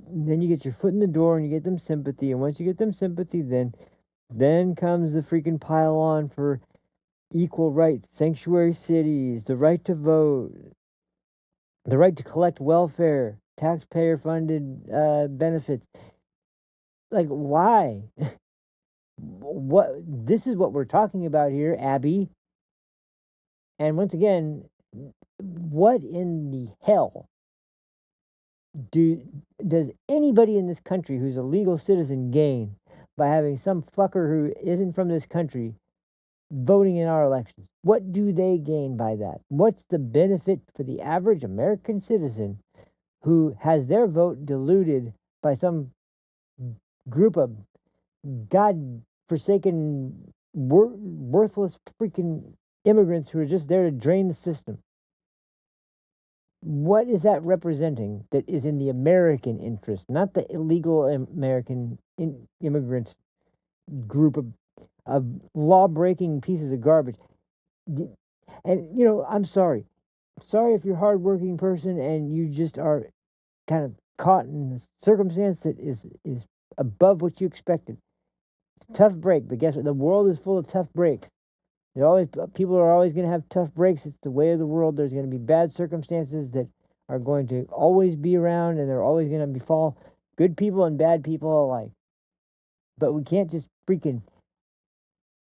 Then you get your foot in the door and you get them sympathy. And once you get them sympathy, then comes the freaking pile on for equal rights, sanctuary cities, the right to vote, the right to collect welfare, taxpayer-funded benefits. Like, why? This is what we're talking about here, Abby. And once again, what in the hell does anybody in this country who's a legal citizen gain by having some fucker who isn't from this country voting in our elections? What do they gain by that? What's the benefit for the average American citizen who has their vote diluted by some group of god-forsaken, worthless freaking immigrants who are just there to drain the system? What is that representing that is in the American interest, not the illegal American immigrant group of law-breaking pieces of garbage? And, I'm sorry. Sorry if you're a hard-working person and you just are kind of caught in a circumstance that is above what you expected. It's a tough break, but guess what? The world is full of tough breaks. People are always going to have tough breaks. It's the way of the world. There's going to be bad circumstances that are going to always be around, and they're always going to befall good people and bad people alike. But we can't just freaking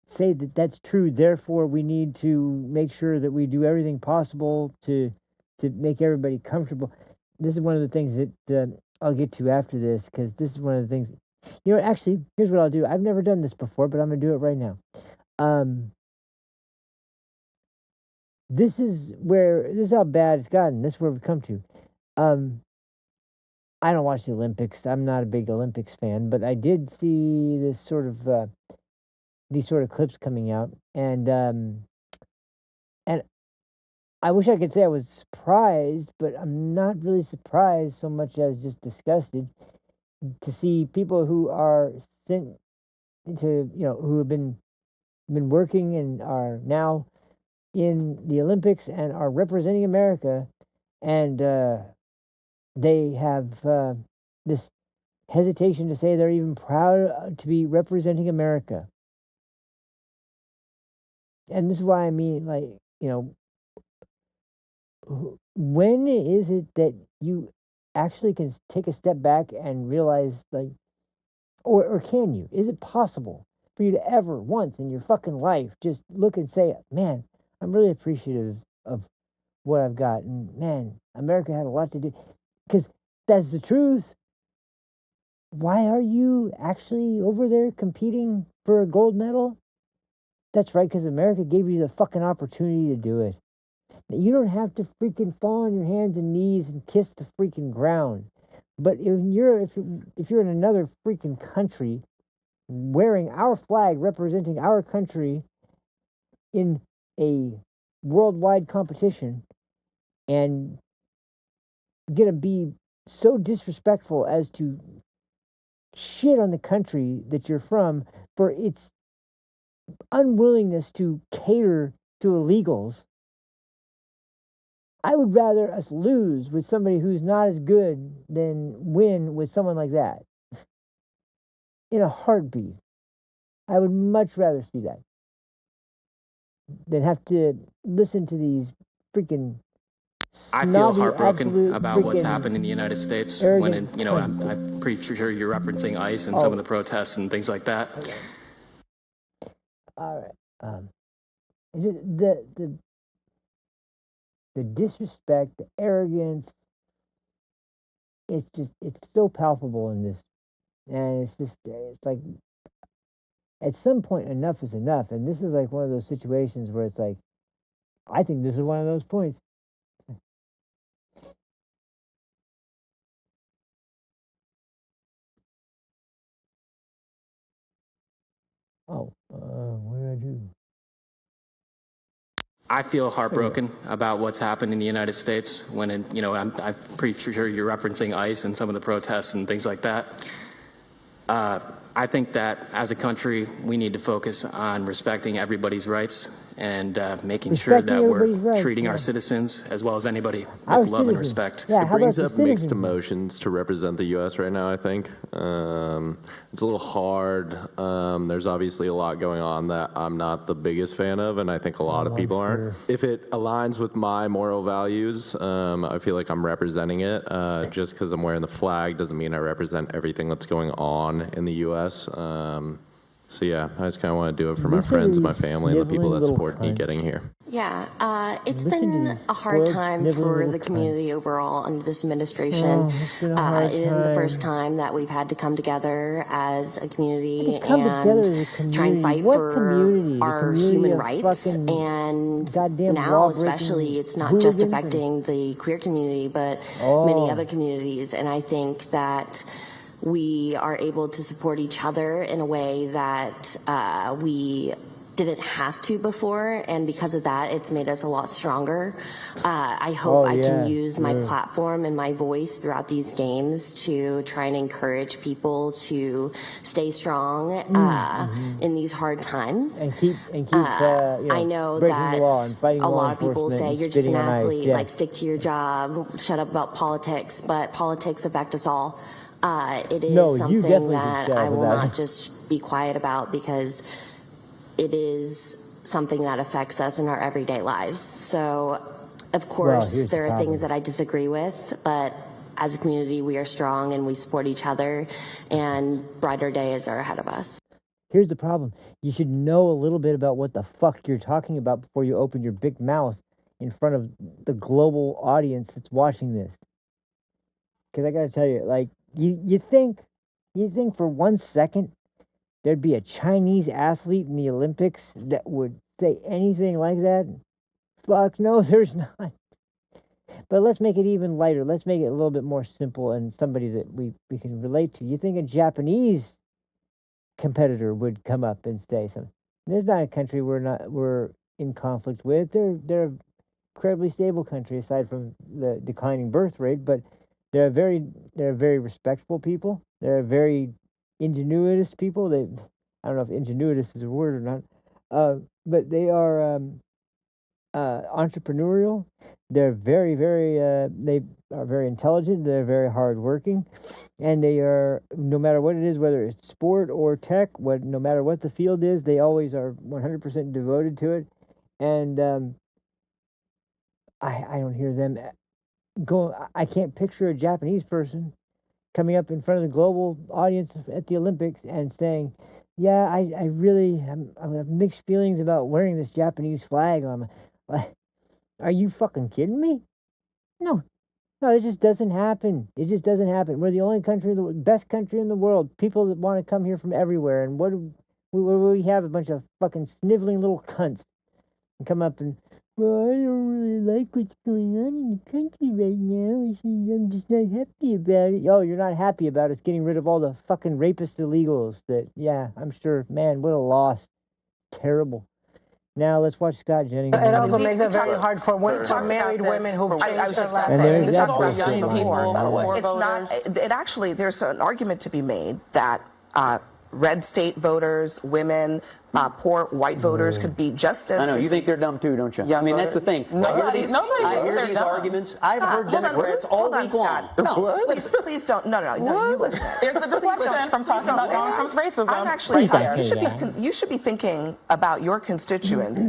say that that's true. Therefore, we need to make sure that we do everything possible to make everybody comfortable. This is one of the things that I'll get to after this, because this is one of the things. You know, actually, here's what I'll do. I've never done this before, but I'm going to do it right now. This is how bad it's gotten. This is where we've come to. I don't watch the Olympics. I'm not a big Olympics fan, but I did see this sort of these sort of clips coming out, and I wish I could say I was surprised, but I'm not really surprised so much as just disgusted to see people who are sent to, who have been working and are now in the Olympics and are representing America, and they have this hesitation to say they're even proud to be representing America. And this is why I mean, like, when is it that you actually can take a step back and realize, like, or can you? Is it possible for you to ever once in your fucking life just look and say, man, I'm really appreciative of what I've got, and man, America had a lot to do, because that's the truth. Why are you actually over there competing for a gold medal? That's right, because America gave you the fucking opportunity to do it. You don't have to freaking fall on your hands and knees and kiss the freaking ground. But if you're in another freaking country wearing our flag representing our country in a worldwide competition and gonna be so disrespectful as to shit on the country that you're from for its unwillingness to cater to illegals, I would rather us lose with somebody who's not as good than win with someone like that. In a heartbeat. I would much rather see that than have to listen to these freaking I feel heartbroken about what's happened in the United States when, I'm pretty sure you're referencing ICE and some of the protests and things like that. Okay. All right. The disrespect, the arrogance, it's so palpable in this. And it's like, at some point, enough is enough. And this is like one of those situations where it's like, I think this is one of those points. What did I do? I feel heartbroken about what's happened in the United States when, I'm pretty sure you're referencing ICE and some of the protests and things like that. I think that as a country, we need to focus on respecting everybody's rights and making sure that we're treating our citizens as well as anybody with love and respect. It brings up mixed emotions to represent the U.S. right now, I think. It's a little hard. There's obviously a lot going on that I'm not the biggest fan of, and I think a lot of people aren't. If it aligns with my moral values, I feel like I'm representing it. Just because I'm wearing the flag doesn't mean I represent everything that's going on in the U.S. So yeah, I just kind of want to do it for my friends and my family and the people that support me getting here. Yeah, it's been a hard time for the community overall under this administration. It isn't the first time that we've had to come together as a community and try and fight for our human rights. And now especially, it's not just affecting the queer community, but many other communities. And I think that we are able to support each other in a way that we didn't have to before, and because of that, it's made us a lot stronger. I hope I can use my platform and my voice throughout these games to try and encourage people to stay strong in these hard times. And keep I know that a lot of people say you're just an athlete, like stick to your job, shut up about politics, but politics affect us all. It is something that I will not just be quiet about, because it is something that affects us in our everyday lives. So, of course, there are things that I disagree with, but as a community, we are strong and we support each other, and brighter days are ahead of us. Here's the problem. You should know a little bit about what the fuck you're talking about before you open your big mouth in front of the global audience that's watching this. Because I gotta tell you, like, you think for 1 second there'd be a Chinese athlete in the Olympics that would say anything like that? Fuck no, there's not. But let's make it even lighter. Let's make it a little bit more simple and somebody that we can relate to. You think a Japanese competitor would come up and say something? There's not a country we're in conflict with. They're an incredibly stable country aside from the declining birth rate, but they're very respectful people. They're very ingenuitous people. I don't know if ingenuitous is a word or not, but they are entrepreneurial. They're very they are very intelligent. They're very hardworking, and they are, no matter what it is, whether it's sport or tech, no matter what the field is, they always are 100% devoted to it. And I don't hear them go. I can't picture a Japanese person coming up in front of the global audience at the Olympics and saying, "Yeah, I have mixed feelings about wearing this Japanese flag on." Are you fucking kidding me? No, it just doesn't happen. It just doesn't happen. We're the only country, best country in the world. People that want to come here from everywhere. And what do we have? A bunch of fucking sniveling little cunts and come up and, well, I don't really like what's going on in the country right now. I'm just not happy about it. Oh, you're not happy about us getting rid of all the fucking rapist illegals that, yeah, I'm sure. Man, what a loss. Terrible. Now let's watch Scott Jennings. It also makes it very hard for married women who I was just going going to say, we talked about young this people, before. It's not. It actually, there's an argument to be made that red state voters, women, poor white voters could be just as. I know, you think they're dumb too, don't you? Young I mean, voters? that's the thing. I hear these arguments. I've heard Democrats all week long. No, please don't. No, you listen. There's a deflection from talking about Donald Trump's racism. I'm actually. You should be thinking about your constituents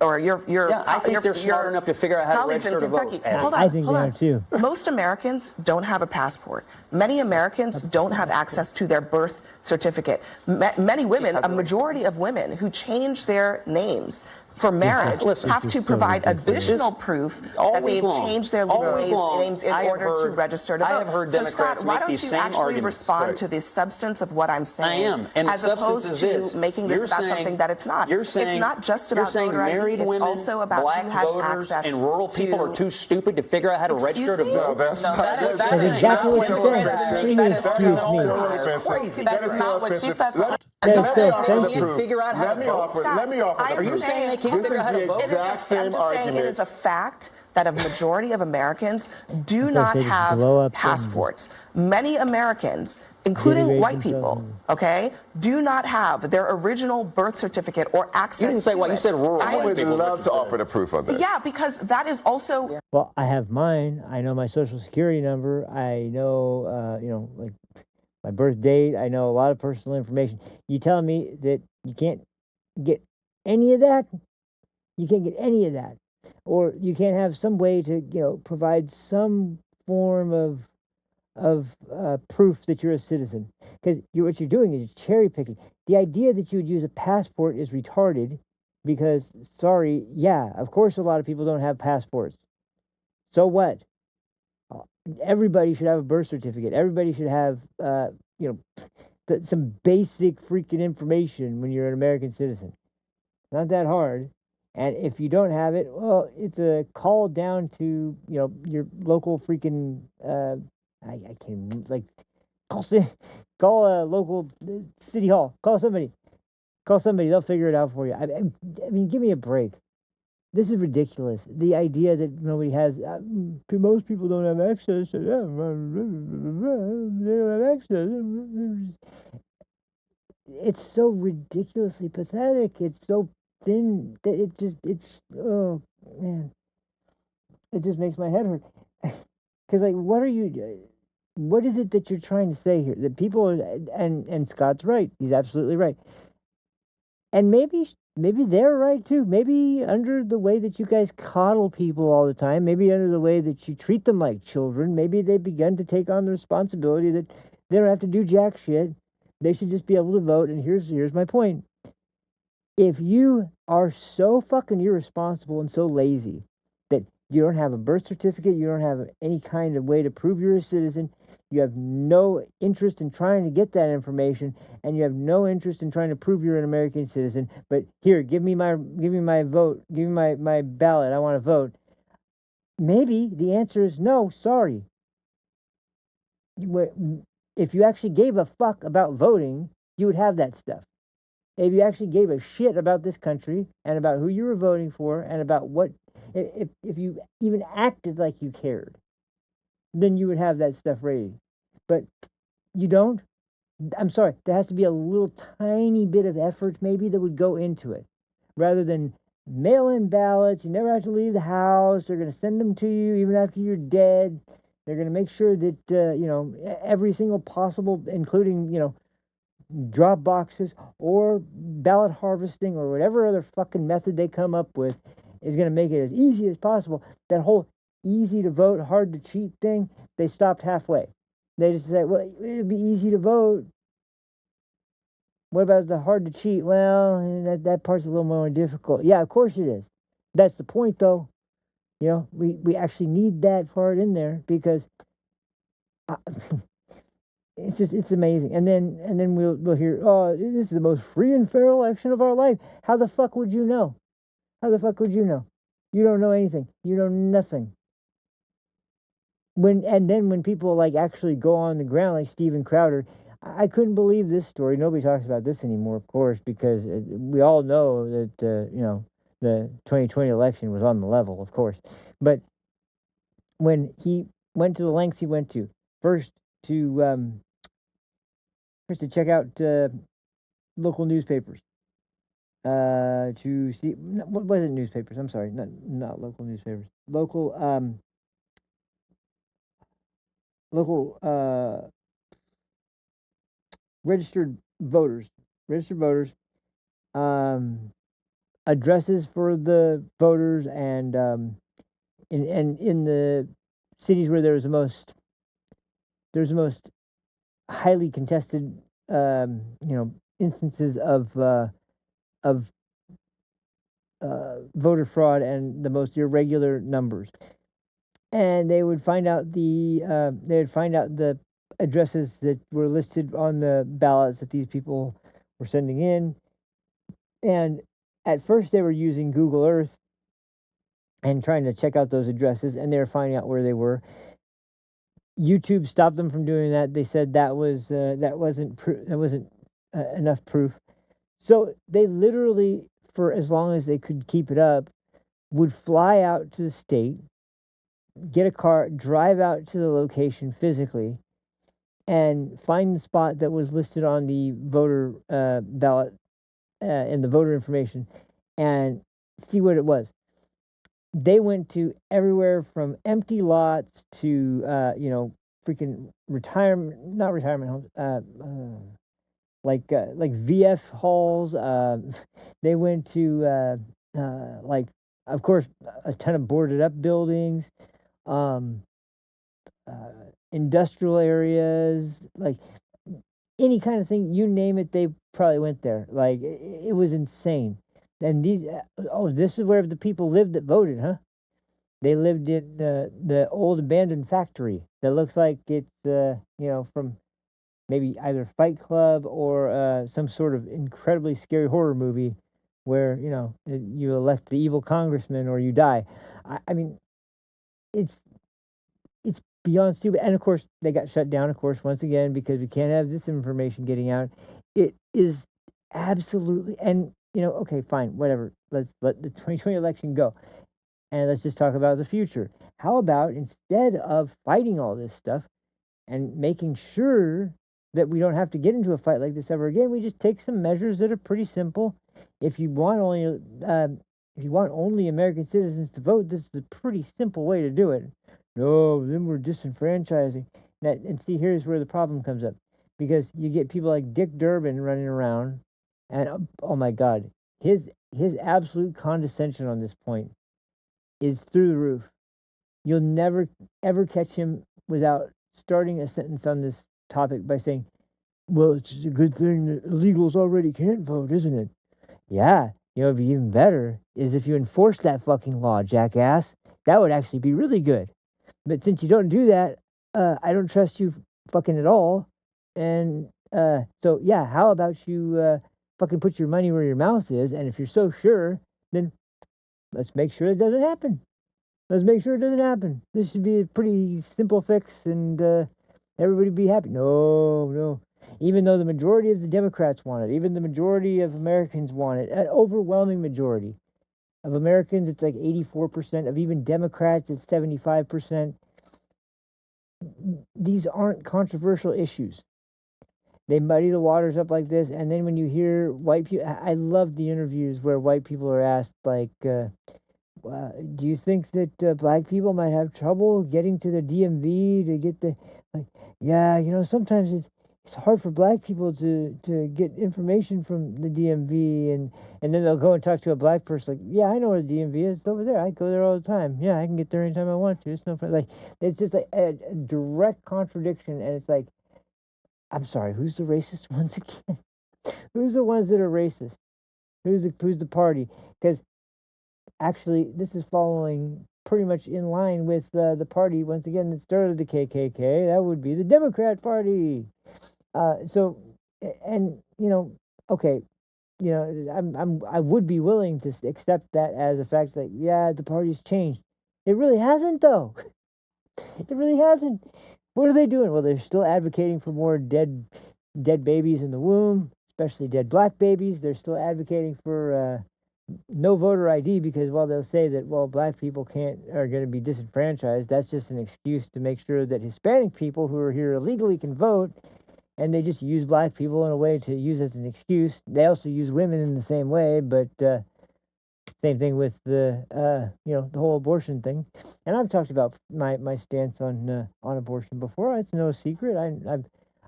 or your. Yeah, I think they're smart enough to figure out how to register to vote. I think they are too. Most Americans don't have a passport. Many Americans don't have access to their birth certificate. Many women, a majority of women who change their names for marriage have to provide additional proof that they've changed their legal names in order to register to vote. I have heard Democrats Scott, why make these don't you same actually arguments. respond to the substance of what I'm saying? I am, and as the substance opposed is to this. making this about something that it's not. You're saying, it's not just about voter married ID. women, It's also about black who has voters, access and rural people are too stupid to figure out how to register to vote. No, that's not. That's exactly what you said. That is not what she said. Let me offer. Are you saying they can't figure out how to vote? Exact same argument. It is a fact that a majority of Americans do not have passports. Many Americans, including white people, do not have their original birth certificate or access to it. You didn't say what, you said rural. I would love to offer the proof on this. Yeah, because that is also... Well, I have mine. I know my social security number. I know, like my birth date. I know a lot of personal information. You telling me that you can't get any of that? You can't get any of that. Or you can't have some way to, provide some form of proof that you're a citizen. Because what you're doing is cherry picking. The idea that you would use a passport is retarded because, of course a lot of people don't have passports. So what? Everybody should have a birth certificate. Everybody should have, some basic freaking information when you're an American citizen. Not that hard. And if you don't have it, well, it's a call down to, your local freaking, I can't, call a local city hall. Call somebody. They'll figure it out for you. I mean, give me a break. This is ridiculous. The idea that nobody has, most people don't have access. They don't have access. It's so ridiculously pathetic. It's so thin that oh man, it just makes my head hurt. Because what is it that you're trying to say here? That people are, and Scott's right. He's absolutely right. And maybe they're right too. Maybe under the way that you guys coddle people all the time, maybe under the way that you treat them like children, maybe they've begun to take on the responsibility that they don't have to do jack shit. They should just be able to vote. And here's my point. If you are so fucking irresponsible and so lazy that you don't have a birth certificate, you don't have any kind of way to prove you're a citizen, you have no interest in trying to get that information, and you have no interest in trying to prove you're an American citizen, but here, give me my vote, give me my ballot, I want to vote. Maybe the answer is no, sorry. If you actually gave a fuck about voting, you would have that stuff. If you actually gave a shit about this country and about who you were voting for and about what, if you even acted like you cared, then you would have that stuff ready. But you don't. I'm sorry, there has to be a little tiny bit of effort maybe that would go into it. Rather than mail-in ballots, you never have to leave the house, they're going to send them to you even after you're dead. They're going to make sure that, every single possible, including, drop boxes or ballot harvesting or whatever other fucking method they come up with is going to make it as easy as possible. That whole easy to vote, hard to cheat thing, they stopped halfway. They just say, well, it'd be easy to vote. What about the hard to cheat? Well, that part's a little more difficult. Yeah, of course it is. That's the point, though. We actually need that part in there because it's amazing. And then we'll hear, oh, this is the most free and fair election of our life. How the fuck would you know? How the fuck would you know? You don't know anything. You know nothing. When people like actually go on the ground, like Steven Crowder, I couldn't believe this story. Nobody talks about this anymore, of course, because we all know that the 2020 election was on the level, of course. But when he went to the lengths he went to, first to check out local newspapers, to see what was it? Newspapers. I'm sorry, not local newspapers. Local registered voters, addresses for the voters, and in the cities where there's the most highly contested instances of voter fraud and the most irregular numbers. And they would find out the addresses that were listed on the ballots that these people were sending in. And at first they were using Google Earth and trying to check out those addresses, and they were finding out where they were. YouTube stopped them from doing that. They said that wasn't enough proof. So they literally, for as long as they could keep it up, would fly out to the state, get a car, drive out to the location physically, and find the spot that was listed on the voter ballot in the voter information and see what it was. They went to everywhere from empty lots to freaking not retirement homes, like VF halls. They went to of course, a ton of boarded up buildings, industrial areas, like any kind of thing, you name it, they probably went there. Like it was insane. And this is where the people lived that voted, huh? They lived in the old abandoned factory that looks like it's from maybe either Fight Club or some sort of incredibly scary horror movie where you elect the evil congressman or you die. I mean, it's beyond stupid. And of course, they got shut down, of course, once again, because we can't have this information getting out. It is absolutely, and okay, fine, whatever. Let's let the 2020 election go. And let's just talk about the future. How about instead of fighting all this stuff and making sure that we don't have to get into a fight like this ever again, we just take some measures that are pretty simple. If you want only American citizens to vote, this is a pretty simple way to do it. No, then we're disenfranchising. And see, here's where the problem comes up. Because you get people like Dick Durbin running around And oh my God, his absolute condescension on this point is through the roof. You'll never ever catch him without starting a sentence on this topic by saying, "Well, it's a good thing that illegals already can't vote, isn't it?" Yeah, it'd be even better is if you enforce that fucking law, jackass. That would actually be really good. But since you don't do that, I don't trust you fucking at all. And so yeah, how about you fucking put your money where your mouth is? And if you're so sure, then let's make sure it doesn't happen. Let's make sure it doesn't happen. This should be a pretty simple fix, and everybody be happy. No. Even though the majority of the Democrats want it, even the majority of Americans want it, an overwhelming majority of Americans, it's like 84%. Of even Democrats, it's 75%. These aren't controversial issues. They muddy the waters up like this, and then when you hear white people, I love the interviews where white people are asked, like, do you think that black people might have trouble getting to the DMV to get the, like, yeah, sometimes it's hard for black people to get information from the DMV, and then they'll go and talk to a black person, like, yeah, I know where the DMV is, it's over there, I go there all the time, yeah, I can get there anytime I want to, it's no fun. Like, it's just like a direct contradiction, and it's like, I'm sorry, who's the racist once again? Who's the ones that are racist? Who's the party? Because actually, this is following pretty much in line with the party, once again, that started the KKK. That would be the Democrat Party. So, and, okay, I would be willing to accept that as a fact that, yeah, the party's changed. It really hasn't, though. It really hasn't. What are they doing? Well, they're still advocating for more dead babies in the womb, especially dead black babies. They're still advocating for no voter ID because, well, they'll say that, well, black people are going to be disenfranchised. That's just an excuse to make sure that Hispanic people who are here illegally can vote, and they just use black people in a way to use as an excuse. They also use women in the same way, but same thing with the the whole abortion thing. And I've talked about my stance on abortion before. It's no secret.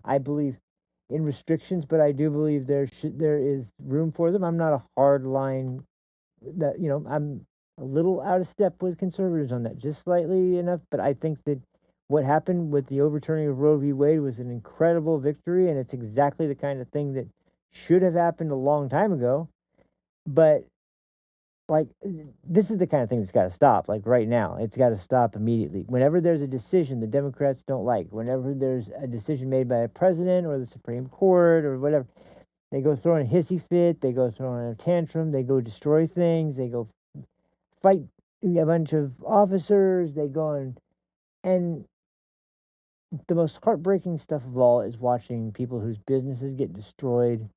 I believe in restrictions, but I do believe there is room for them. I'm not a hard line. That I'm a little out of step with conservatives on that, just slightly enough. But I think that what happened with the overturning of Roe v. Wade was an incredible victory, and it's exactly the kind of thing that should have happened a long time ago. But like, this is the kind of thing that's got to stop. Like right now, it's got to stop immediately. Whenever there's a decision the Democrats don't like, whenever there's a decision made by a president or the Supreme Court or whatever, they go throwing a hissy fit, they go throwing a tantrum, they go destroy things, they go fight a bunch of officers, they go and the most heartbreaking stuff of all is watching people whose businesses get destroyed,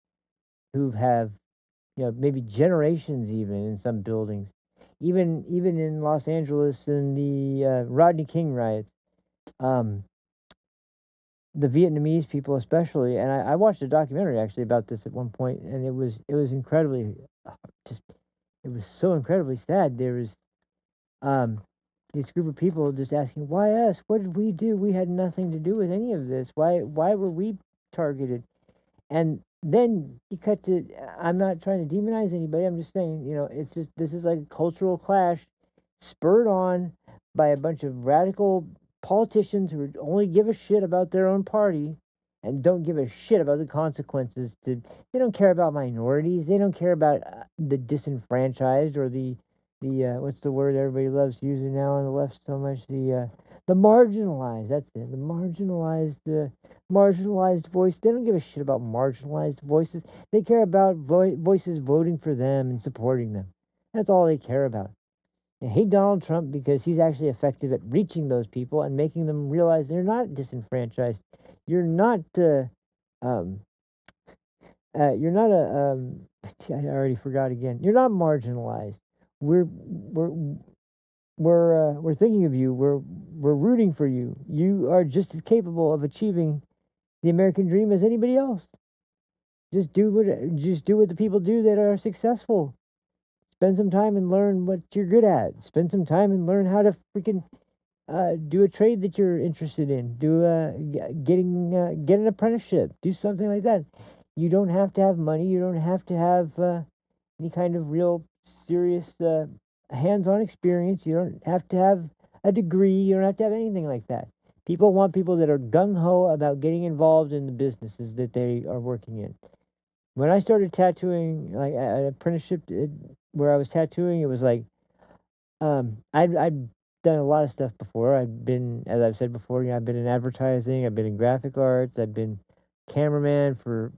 who have maybe generations even in some buildings. Even in Los Angeles in the Rodney King riots, the Vietnamese people especially, and I watched a documentary actually about this at one point, and it was incredibly, it was so incredibly sad. There was this group of people just asking, why us? What did we do? We had nothing to do with any of this. Why were we targeted? And then you cut to, I'm not trying to demonize anybody, I'm just saying, it's just, this is like a cultural clash spurred on by a bunch of radical politicians who only give a shit about their own party and don't give a shit about the consequences. They don't care about minorities, they don't care about the disenfranchised or the what's the word everybody loves using now on the left so much, the marginalized. That's it, the marginalized voice. They don't give a shit about marginalized voices. They care about voices voting for them and supporting them. That's all they care about. They hate Donald Trump because he's actually effective at reaching those people and making them realize they're not disenfranchised. You're not you're not I already forgot again. You're not marginalized. We're thinking of you. We're rooting for you. You are just as capable of achieving the American dream as anybody else. Just do what the people do that are successful. Spend some time and learn what you're good at. Spend some time and learn how to freaking do a trade that you're interested in. Get an apprenticeship. Do something like that. You don't have to have money. You don't have to have any kind of real serious hands-on experience. You don't have to have a degree. You don't have to have anything like that. People want people that are gung-ho about getting involved in the businesses that they are working in. When I started tattooing, like an apprenticeship where I was tattooing, it was like I'd done a lot of stuff before. I've been, as I've said before, I've been in advertising. I've been in graphic arts. I've been cameraman for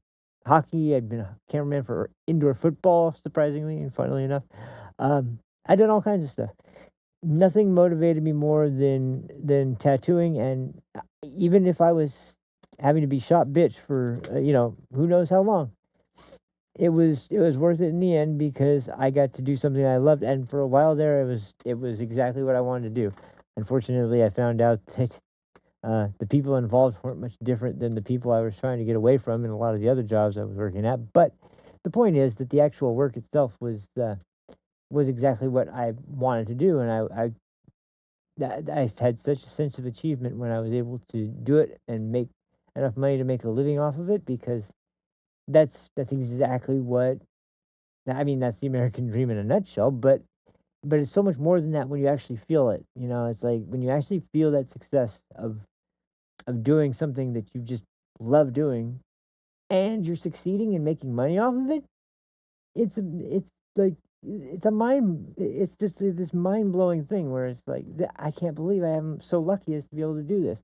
hockey. I've been a cameraman for indoor football, surprisingly and funnily enough. I've done all kinds of stuff. Nothing motivated me more than tattooing, and even if I was having to be shot bitch for who knows how long, it was worth it in the end because I got to do something I loved, and for a while there it was exactly what I wanted to do. Unfortunately, I found out that the people involved weren't much different than the people I was trying to get away from in a lot of the other jobs I was working at. But the point is that the actual work itself was exactly what I wanted to do, and I had such a sense of achievement when I was able to do it and make enough money to make a living off of it, because that's exactly what I mean. That's the American dream in a nutshell, but it's so much more than that when you actually feel it. It's like when you actually feel that success of doing something that you just love doing, and you're succeeding and making money off of it. It's like it's just this mind-blowing thing where it's like, I can't believe I am so lucky as to be able to do this.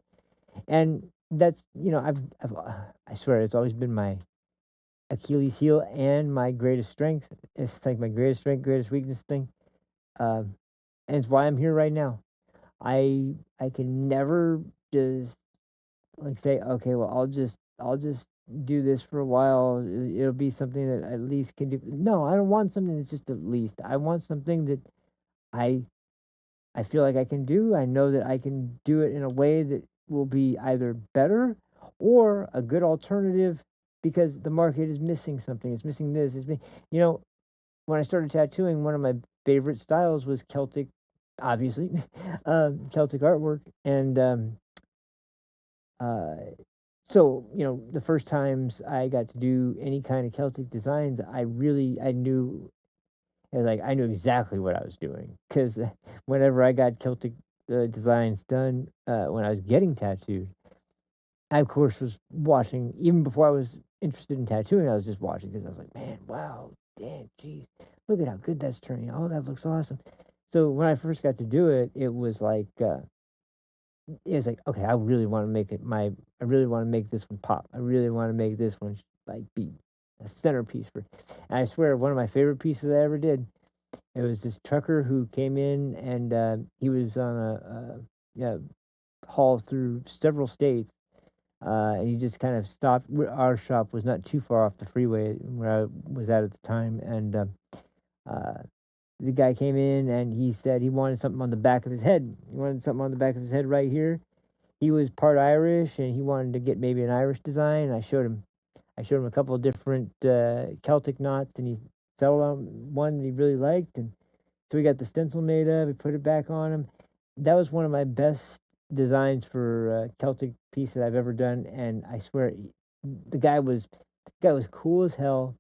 And that's, I swear it's always been my Achilles heel and my greatest strength. It's like my greatest strength, greatest weakness thing. And it's why I'm here right now. I can never just like say, okay, well, I'll just do this for a while. It'll be something that at least can do. No, I don't want something that's just at least. I want something that I feel like I can do. I know that I can do it in a way that will be either better or a good alternative, because the market is missing something. It's missing this. When I started tattooing, one of my favorite styles was Celtic, obviously, Celtic artwork, and so, the first times I got to do any kind of Celtic designs, I knew, I knew exactly what I was doing, because whenever I got Celtic designs done, when I was getting tattooed, I of course was watching. Even before I was interested in tattooing, I was just watching because I was like, man, wow, damn, geez, look at how good that's turning. Oh, that looks awesome. So when I first got to do it, it was like, okay, I really want to make I really want to make this one pop. I really want to make this one like be a centerpiece for. And I swear, one of my favorite pieces I ever did. It was this trucker who came in, and he was on a haul through several states. And he just kind of stopped. Our shop was not too far off the freeway where I was at the time, and the guy came in and he said he wanted something on the back of his head. He wanted something on the back of his head right here. He was part Irish, and he wanted to get maybe an Irish design. And I showed him a couple of different Celtic knots, and he settled on one that he really liked. And so we got the stencil made up. We put it back on him. That was one of my best designs for Celtic piece that I've ever done. And I swear, the guy was cool as hell,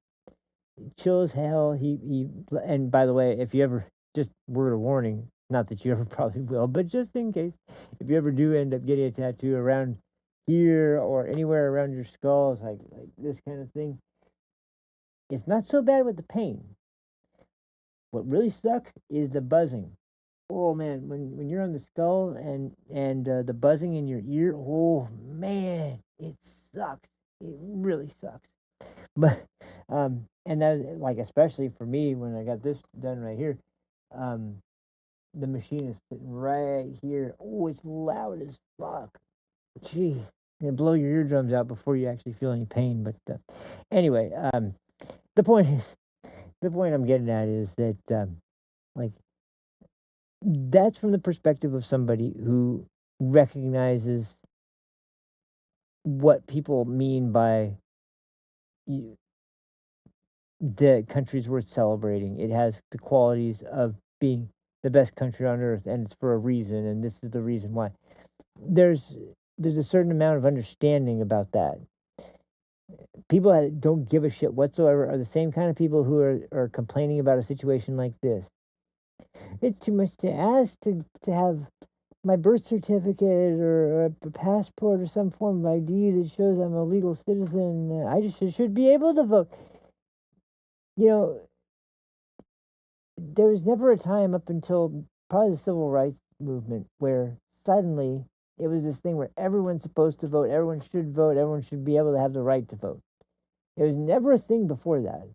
chill as hell. And by the way, if you ever, just word of warning, not that you ever probably will, but just in case, if you ever do end up getting a tattoo around here or anywhere around your skull, it's like this kind of thing, it's not so bad with the pain. What really sucks is the buzzing. Oh man, when you're on the skull and the buzzing in your ear, oh man, it sucks. It really sucks. But and that was like, especially for me when I got this done right here, the machine is sitting right here. Oh, it's loud as fuck. Jeez, gonna blow your eardrums out before you actually feel any pain. But anyway, the point I'm getting at is that like, that's from the perspective of somebody who recognizes what people mean by the country's worth celebrating. It has the qualities of being the best country on earth, and it's for a reason, and this is the reason why. There's a certain amount of understanding about that. People that don't give a shit whatsoever are the same kind of people who are complaining about a situation like this. It's too much to ask to have my birth certificate or a passport or some form of ID that shows I'm a legal citizen. I just should be able to vote. You know, there was never a time up until probably the civil rights movement where suddenly it was this thing where everyone's supposed to vote, everyone should be able to have the right to vote. It was never a thing before that.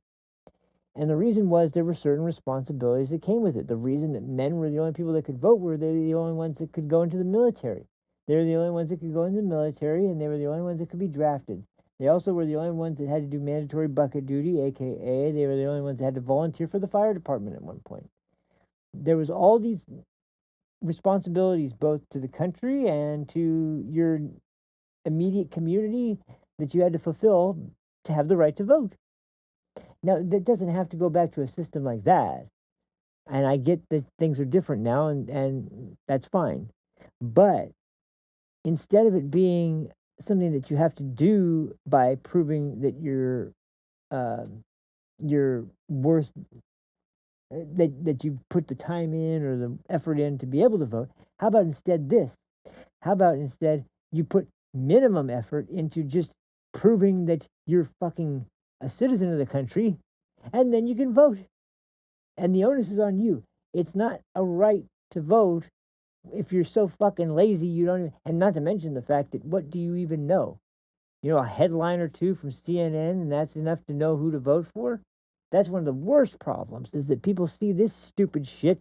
And the reason was there were certain responsibilities that came with it. The reason that men were the only people that could vote were they the only ones that could go into the military. They were the only ones that could go into the military, and they were the only ones that could be drafted. They also were the only ones that had to do mandatory bucket duty, aka they were the only ones that had to volunteer for the fire department at one point. There was all these responsibilities both to the country and to your immediate community that you had to fulfill to have the right to vote. Now, that doesn't have to go back to a system like that. And I get that things are different now, and that's fine. But instead of it being something that you have to do by proving that you're worth, that you put the time in or the effort in to be able to vote, how about instead this? How about instead you put minimum effort into just proving that you're fucking a citizen of the country, and then you can vote. And the onus is on you. It's not a right to vote if you're so fucking lazy you don't even, and not to mention the fact that what do you even know? You know, a headline or two from CNN and that's enough to know who to vote for? That's one of the worst problems, is that people see this stupid shit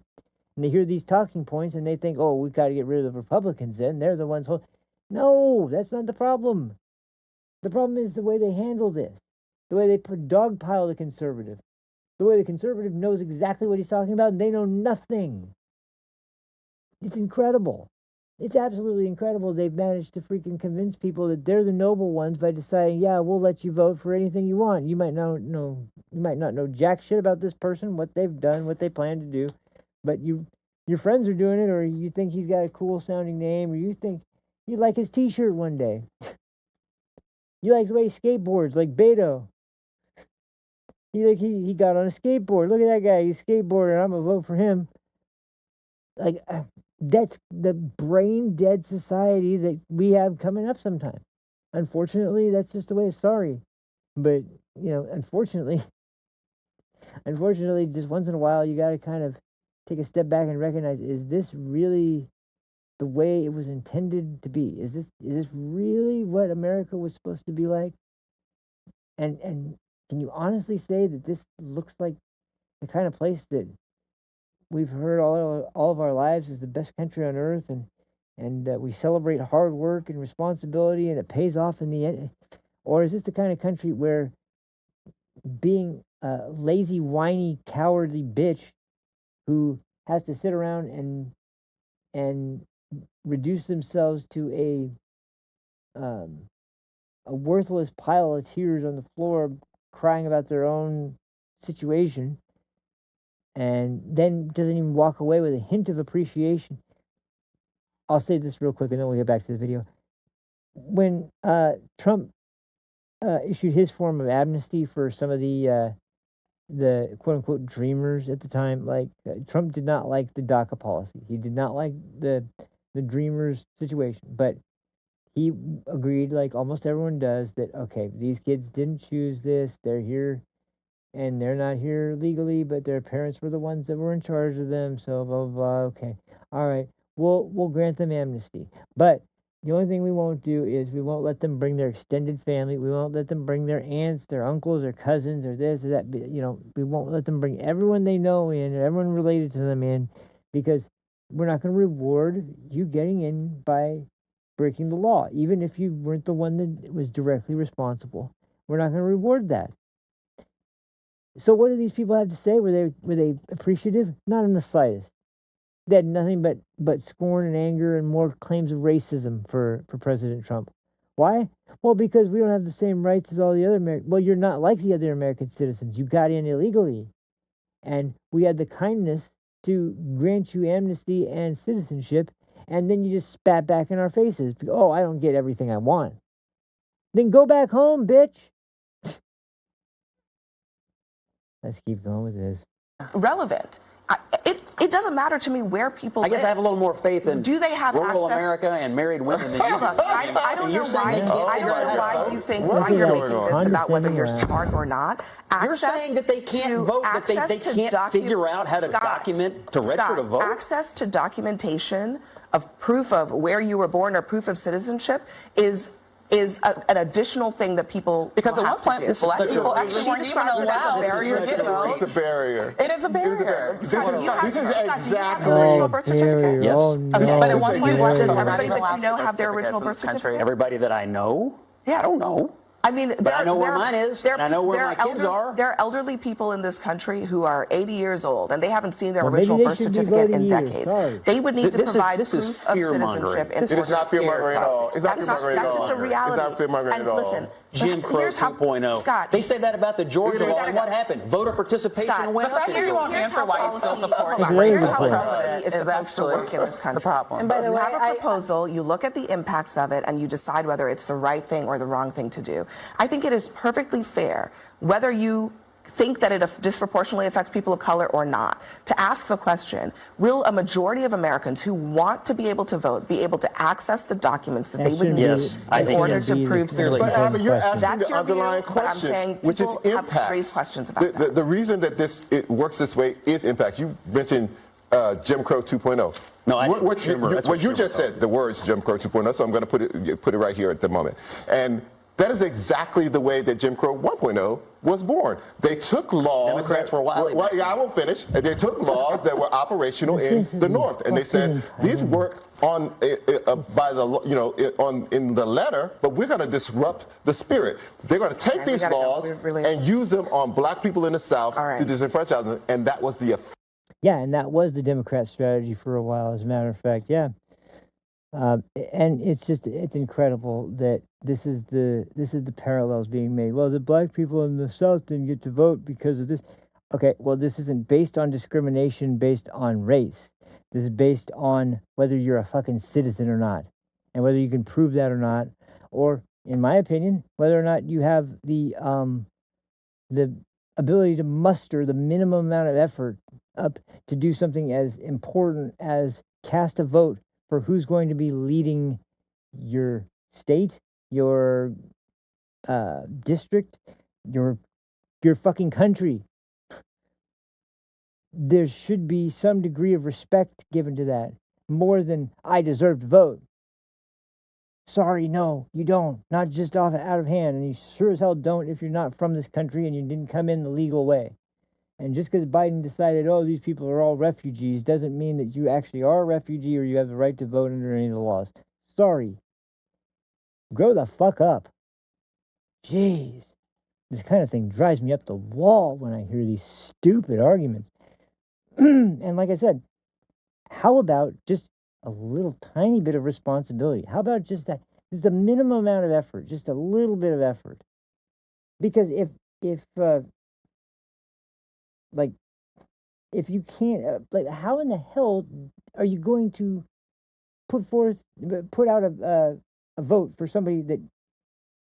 and they hear these talking points and they think, oh, we've got to get rid of the Republicans then. They're the ones who... No, that's not the problem. The problem is the way they handle this. The way they dogpile the conservative. The way the conservative knows exactly what he's talking about and they know nothing. It's incredible. It's absolutely incredible they've managed to freaking convince people that they're the noble ones by deciding, yeah, we'll let you vote for anything you want. You might not know jack shit about this person, what they've done, what they plan to do, but your friends are doing it, or you think he's got a cool sounding name, or you think you like his t-shirt one day. You like the way he skateboards, like Beto. He got on a skateboard. Look at that guy, he's skateboarding. I'm gonna vote for him. Like, that's the brain dead society that we have coming up sometime. Unfortunately, that's just the way it's. Sorry, but unfortunately, just once in a while, you got to kind of take a step back and recognize: is this really the way it was intended to be? Is this really what America was supposed to be like? And can you honestly say that this looks like the kind of place that we've heard all of our lives is the best country on earth, and we celebrate hard work and responsibility, and it pays off in the end? Or is this the kind of country where being a lazy, whiny, cowardly bitch who has to sit around and reduce themselves to a worthless pile of tears on the floor, crying about their own situation, and then doesn't even walk away with a hint of appreciation? I'll say this real quick and then we'll get back to the video. When Trump issued his form of amnesty for some of the quote unquote dreamers at the time, Trump did not like the DACA policy. He did not like the dreamers situation, but he agreed, like almost everyone does, that okay, these kids didn't choose this. They're here and they're not here legally, but their parents were the ones that were in charge of them. So blah blah blah. Okay, all right, we'll grant them amnesty, but the only thing we won't do is we won't let them bring their extended family. We won't let them bring their aunts, their uncles, their cousins, or this or that. We won't let them bring everyone they know in, everyone related to them in, because we're not going to reward you getting in by breaking the law, even if you weren't the one that was directly responsible. We're not going to reward that. So what do these people have to say? Were they appreciative? Not in the slightest. They had nothing but scorn and anger and more claims of racism for President Trump. Why? Well, because we don't have the same rights as all the other Americans. Well, you're not like the other American citizens. You got in illegally. And we had the kindness to grant you amnesty and citizenship, and then you just spat back in our faces. Oh, I don't get everything I want. Then go back home, bitch. Let's keep going with this. relevant. It doesn't matter to me where people live. I guess I have a little more faith in Do they have rural access? America and married women than you do. Look, I don't know why. I don't know why you think What why is you're going making on? this about whether you're smart or not. You're saying that they can't vote, that they can't figure out how to document to register to vote? Access to documentation of proof of where you were born or proof of citizenship is an additional thing that people Because at will one have to point, do. black people actually weren't even allowed to get votes. It's a barrier. It is a barrier. This is exactly. Original birth certificate? Yes. Oh, no. But at one point, black Does people were not everybody even that allowed you know to have their birth original birth certificates in this country. certificate? Everybody that I know? Yeah. I don't know. I mean, But I know where mine is, and I know where my kids are. There are elderly people in this country who are 80 years old, and they haven't seen their Well, maybe original they birth should be certificate in voting either. decades. Sorry. They would need to provide this is proof of fear-mongering. citizenship. This in It's not fear-mongering at all. It's not fear-mongering at all. That's just a reality. It's not fear-mongering And at all. listen, Jim Crow here's how- 2.0. Scott, They say that about the Georgia It is- law, and what happened? Voter participation Scott, went The up. fact that you won't Here's answer how why you still policy- support hold on, Very here's good how point. policy is Is supposed to actually work in this country. the problem. And by the You way, have a proposal, you look at the impacts of it, and you decide whether it's the right thing or the wrong thing to do. I think it is perfectly fair, whether you think that it disproportionately affects people of color or not, to ask the question, will a majority of Americans who want to be able to vote be able to access the documents that they would need Yes, I in think order it to prove But citizenship? Abby, you're asking That's the your underlying view, but I'm question, saying which is people have impacts. raised questions about that. The reason that it works this way is impacts. You mentioned Jim Crow 2.0. No, I didn't. What you Schumer just said, the words Jim Crow 2.0, so I'm going to put it right here at the moment. And that is exactly the way that Jim Crow 1.0 was born. They took laws. Democrats were wily. Well, yeah, I won't finish. They took laws that were operational in the North, and they said these work on by the in the letter, but we're going to disrupt the spirit. They're going to take these laws and use them on black people in the South to disenfranchise them, and that was the effect. Yeah, and that was the Democrat strategy for a while, as a matter of fact. Yeah. And it's incredible that this is the parallels being made. Well, the black people in the South didn't get to vote because of this. Okay, well, this isn't based on discrimination based on race. This is based on whether you're a fucking citizen or not, and whether you can prove that or not, or, in my opinion, whether or not you have the ability to muster the minimum amount of effort up to do something as important as cast a vote for who's going to be leading your state, your district, your fucking country. There should be some degree of respect given to that, more than I deserve to vote. Sorry, no, you don't. Not just out of hand, and you sure as hell don't if you're not from this country and you didn't come in the legal way. And just because Biden decided, oh, these people are all refugees, doesn't mean that you actually are a refugee or you have the right to vote under any of the laws. Sorry. Grow the fuck up. Jeez. This kind of thing drives me up the wall when I hear these stupid arguments. And like I said, how about just a little tiny bit of responsibility? How about just that? Just a minimum amount of effort, just a little bit of effort. Because if you can't, how in the hell are you going to put out a vote for somebody that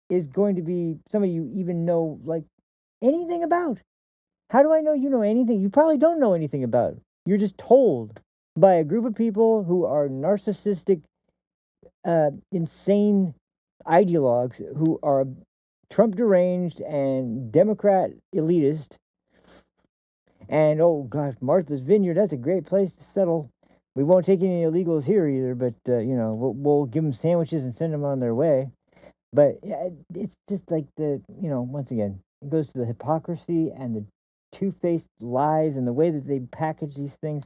is going to be somebody you even know anything about? How do I know you know anything? You probably don't know anything about. You're just told by a group of people who are narcissistic, insane ideologues who are Trump deranged and Democrat elitist. And, oh, gosh, Martha's Vineyard, that's a great place to settle. We won't take any illegals here either, but, we'll give them sandwiches and send them on their way. But it's just once again, it goes to the hypocrisy and the two-faced lies and the way that they package these things.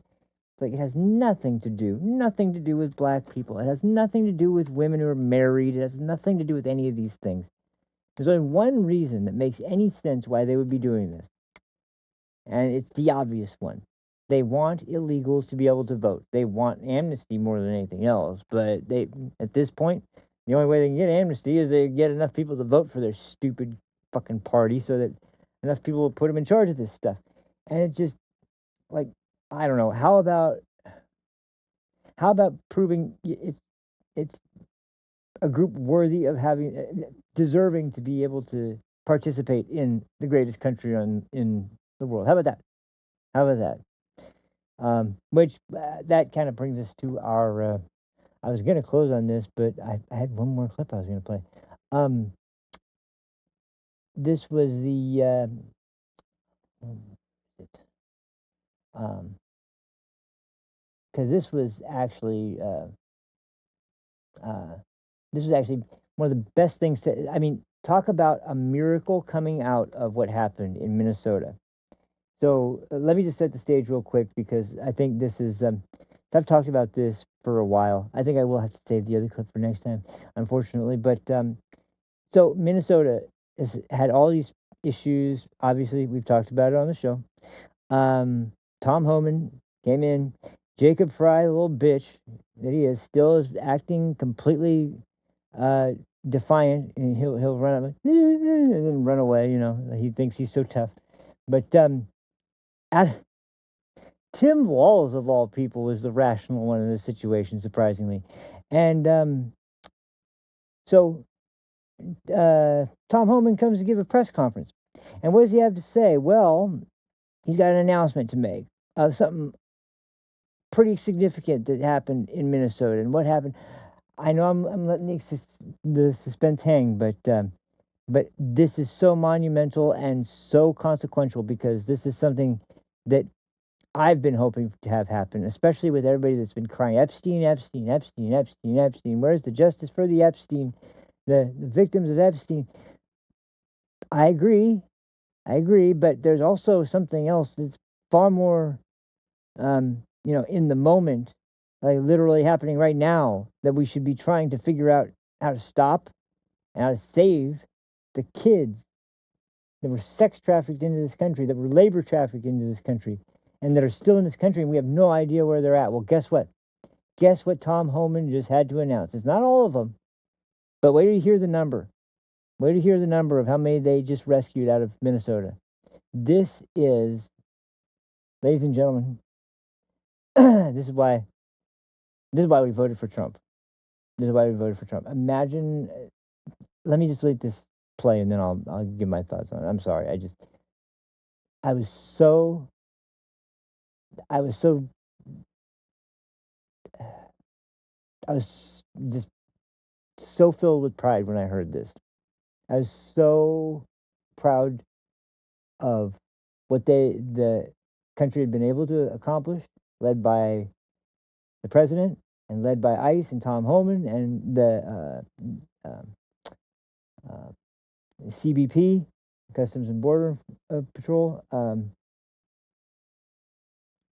It has nothing to do with black people. It has nothing to do with women who are married. It has nothing to do with any of these things. There's only one reason that makes any sense why they would be doing this. And it's the obvious one. They want illegals to be able to vote. They want amnesty more than anything else. But at this point, the only way they can get amnesty is they get enough people to vote for their stupid fucking party so that enough people will put them in charge of this stuff. And it just, I don't know. How about proving it's a group worthy of deserving to be able to participate in the greatest country in the world. How about that? How about that? Which that kind of brings us to our. I was going to close on this, but I had one more clip I was going to play. This was the. Because this was actually. This was actually one of the best things to. I mean, talk about a miracle coming out of what happened in Minnesota. So let me just set the stage real quick because I think this is. I've talked about this for a while. I think I will have to save the other clip for next time, unfortunately. But so Minnesota has had all these issues. Obviously, we've talked about it on the show. Tom Homan came in. Jacob Fry, the little bitch that he is, still is acting completely defiant, and he'll run up and then run away. You know, he thinks he's so tough. But Tim Walz, of all people, was the rational one in this situation, surprisingly. And so Tom Homan comes to give a press conference. And what does he have to say? Well, he's got an announcement to make of something pretty significant that happened in Minnesota. And what happened? I know I'm letting the suspense hang, but this is so monumental and so consequential because this is something that I've been hoping to have happen, especially with everybody that's been crying, Epstein, Epstein, Epstein, Epstein, Epstein. Where's the justice for the Epstein, the victims of Epstein? I agree, but there's also something else that's far more, in the moment, like literally happening right now, that we should be trying to figure out how to stop and how to save the kids that were sex trafficked into this country, that were labor trafficked into this country, and that are still in this country, and we have no idea where they're at. Well, guess what? Guess what Tom Homan just had to announce? It's not all of them, but wait till you hear the number. Wait till you hear the number of how many they just rescued out of Minnesota. This is, ladies and gentlemen, this is why we voted for Trump. This is why we voted for Trump. Imagine, let me just let this play, and then I'll give my thoughts on it. I'm sorry. I was just so filled with pride when I heard this. I was so proud of what the country had been able to accomplish, led by the president and led by ICE and Tom Homan and the CBP, Customs and Border Patrol,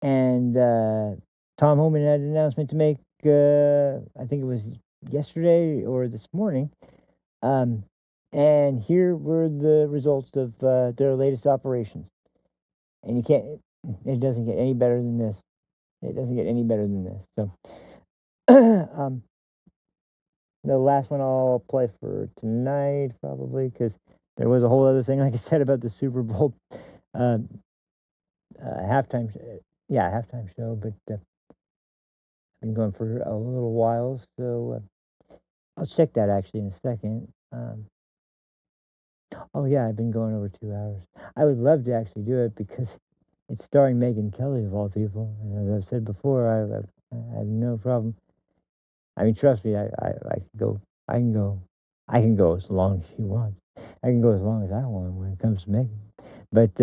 and Tom Homan had an announcement to make. I think it was yesterday or this morning. And here were the results of their latest operations. And it doesn't get any better than this. It doesn't get any better than this. So, the last one I'll play for tonight, probably, because there was a whole other thing, like I said, about the Super Bowl halftime show, but I've been going for a little while, so I'll check that actually in a second. Oh yeah, I've been going over 2 hours. I would love to actually do it because it's starring Megyn Kelly of all people. And as I've said before, I have no problem. I mean, trust me, I can go as long as she wants. I can go as long as I want when it comes to Megyn. But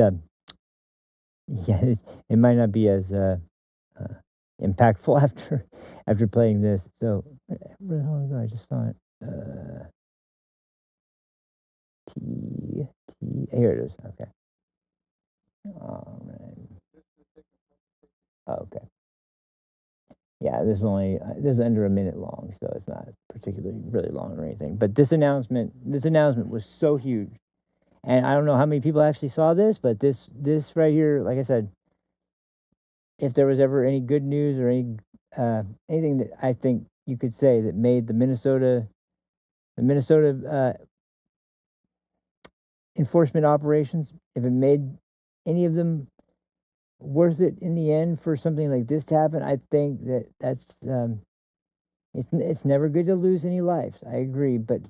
yeah, it might not be as impactful after playing this. So where the hell is it? I just saw it. Here it is. Okay. All right. Okay. Yeah, this is under a minute long, so it's not particularly really long or anything. But this announcement was so huge, and I don't know how many people actually saw this, but this right here, like I said, if there was ever any good news or anything that I think you could say that made the Minnesota enforcement operations, if it made any of them worth it in the end for something like this to happen, I think that's it's never good to lose any lives. I agree, but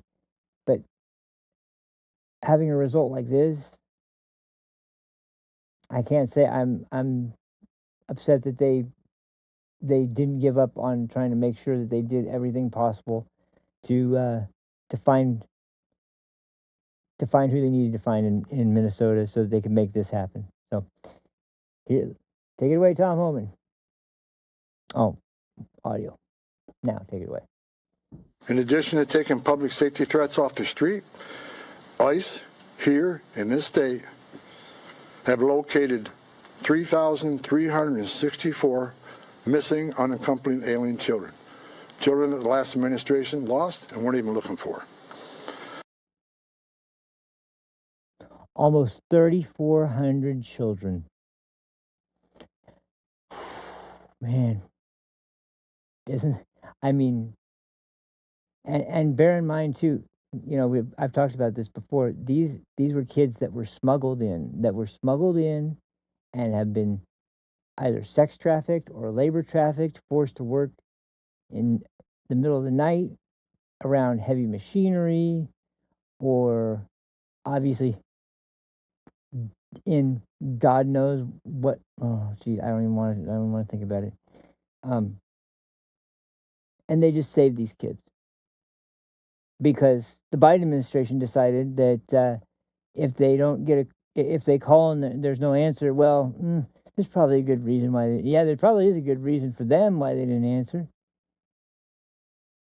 having a result like this I can't say I'm upset that they didn't give up on trying to make sure that they did everything possible to find who they needed to find in Minnesota so that they could make this happen. So here, take it away, Tom Homan. Oh, audio. Now take it away. In addition to taking public safety threats off the street, ICE here in this state have located 3,364 missing unaccompanied alien children. Children that the last administration lost and weren't even looking for. Almost 3,400 children. Man, and bear in mind too, I've talked about this before. These were kids that were smuggled in, and have been either sex trafficked or labor trafficked, forced to work in the middle of the night around heavy machinery, or obviously in God knows what. Oh, gee, I don't even want to think about it. And they just saved these kids because the Biden administration decided that if they call and there's no answer, well, there's probably a good reason why. There probably is a good reason for them why they didn't answer.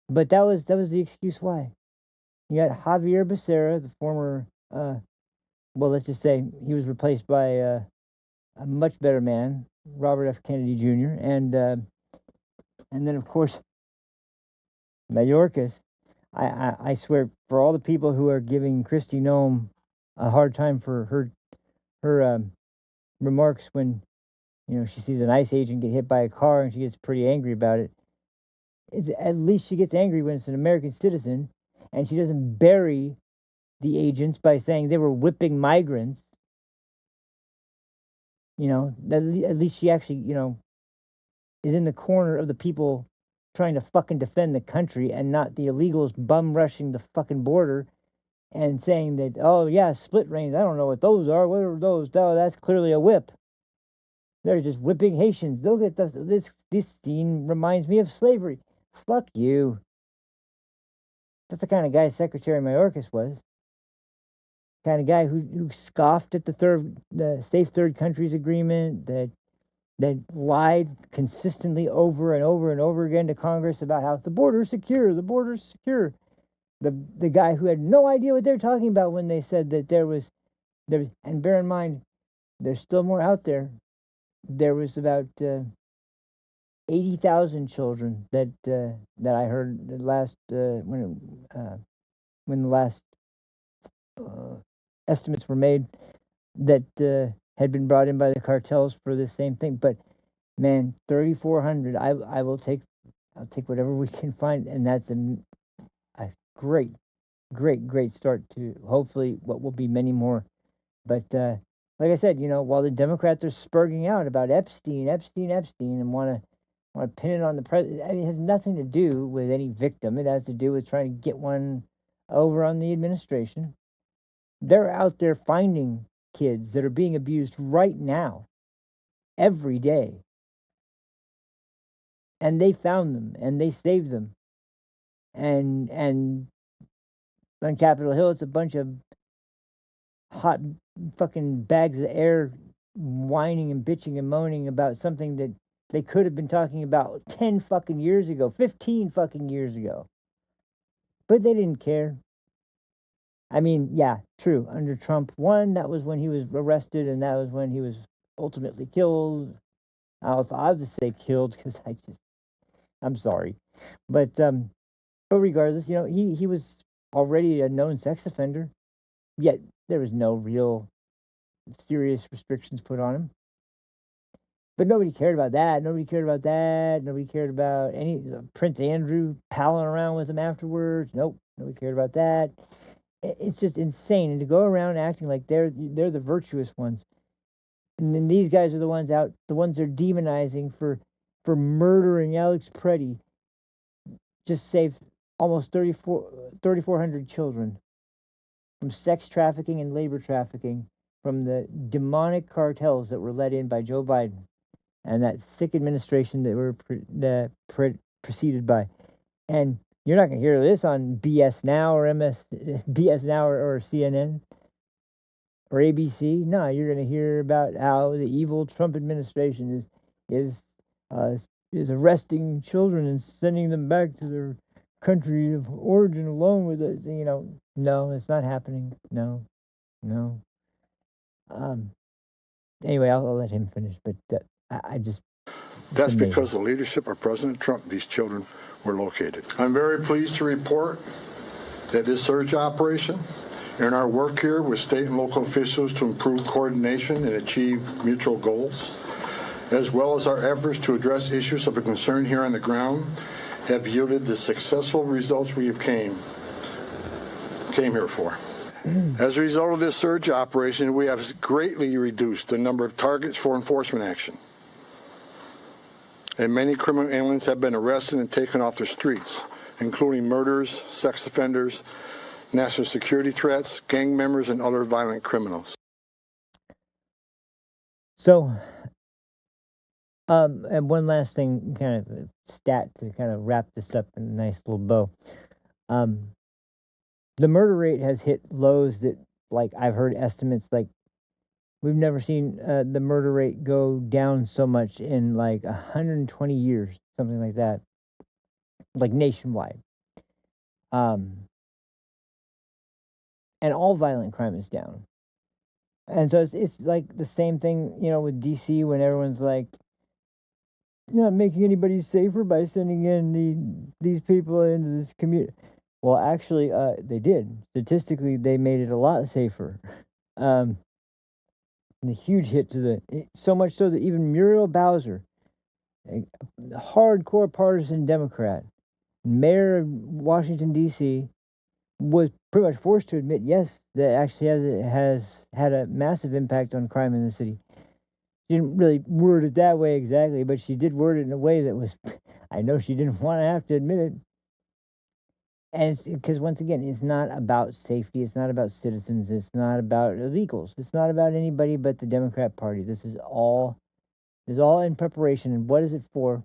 But that was the excuse why. You got Javier Becerra, the former, let's just say he was replaced by a much better man, Robert F. Kennedy Jr., and then of course Mayorkas. I swear, for all the people who are giving Kristi Noem a hard time for her remarks when she sees an ICE agent get hit by a car and she gets pretty angry about it. At least she gets angry when it's an American citizen, and she doesn't bury the agents by saying they were whipping migrants. At least she actually, is in the corner of the people trying to fucking defend the country and not the illegals bum rushing the fucking border and saying that, oh yeah, split reins, I don't know what those are. What are those? Oh, that's clearly a whip. They're just whipping Haitians. Look at this scene reminds me of slavery. Fuck you. That's the kind of guy Secretary Mayorkas was. Kind of guy who scoffed at the Safe Third Countries Agreement, that lied consistently over and over and over again to Congress about how the border's secure, the border's secure. The guy who had no idea what they're talking about when they said that there was, and bear in mind, there's still more out there. There was about 80,000 children that I heard last when the last estimates were made that had been brought in by the cartels for the same thing. But man, 3,400. I'll take whatever we can find, and that's a great start to hopefully what will be many more. But like I said, while the Democrats are spurging out about Epstein, and want to pin it on the president, it has nothing to do with any victim. It has to do with trying to get one over on the administration. They're out there finding kids that are being abused right now, every day. And they found them and they saved them. And on Capitol Hill, it's a bunch of hot fucking bags of air whining and bitching and moaning about something that they could have been talking about 10 fucking years ago, 15 fucking years ago. But they didn't care. I mean, yeah, true. Under Trump 1, that was when he was arrested, and that was when he was ultimately killed. I'll just say killed because I'm sorry. But regardless, he was already a known sex offender, yet there was no real serious restrictions put on him. But nobody cared about that. Nobody cared about any Prince Andrew palling around with him afterwards. Nope, nobody cared about that. It's just insane. And to go around acting like they're the virtuous ones, and then these guys are the ones they're demonizing for murdering Alex Preddy. Just saved almost 3,400 children from sex trafficking and labor trafficking from the demonic cartels that were led in by Joe Biden and that sick administration that were preceded by. And you're not going to hear this on BS Now or BS Now or CNN or ABC. No, you're going to hear about how the evil Trump administration is arresting children and sending them back to their country of origin alone with us. No, it's not happening. No. Anyway, I'll let him finish, but I just... That's because the leadership of President Trump, these children were located. I'm very pleased to report that this search operation and our work here with state and local officials to improve coordination and achieve mutual goals, as well as our efforts to address issues of concern here on the ground, have yielded the successful results we have came here for. As a result of this surge operation, we have greatly reduced the number of targets for enforcement action. And many criminal aliens have been arrested and taken off the streets, including murderers, sex offenders, national security threats, gang members, and other violent criminals. So, and one last thing, kind of stat to kind of wrap this up in a nice little bow. The murder rate has hit lows that, like, I've heard estimates, like, we've never seen the murder rate go down so much in, like, 120 years, something like that, like, nationwide. And all violent crime is down. And so it's like the same thing, with D.C. when everyone's like, you're not making anybody safer by sending in these people into this community. Well, actually, they did. Statistically, they made it a lot safer. And a huge hit to so much so that even Muriel Bowser, a hardcore partisan Democrat, mayor of Washington, D.C., was pretty much forced to admit, yes, that actually has had a massive impact on crime in the city. She didn't really word it that way exactly, but she did word it in a way that was, I know she didn't want to have to admit it. And it's because, once again, it's not about safety. It's not about citizens. It's not about illegals. It's not about anybody but the Democrat Party. This is all in preparation. And what is it for?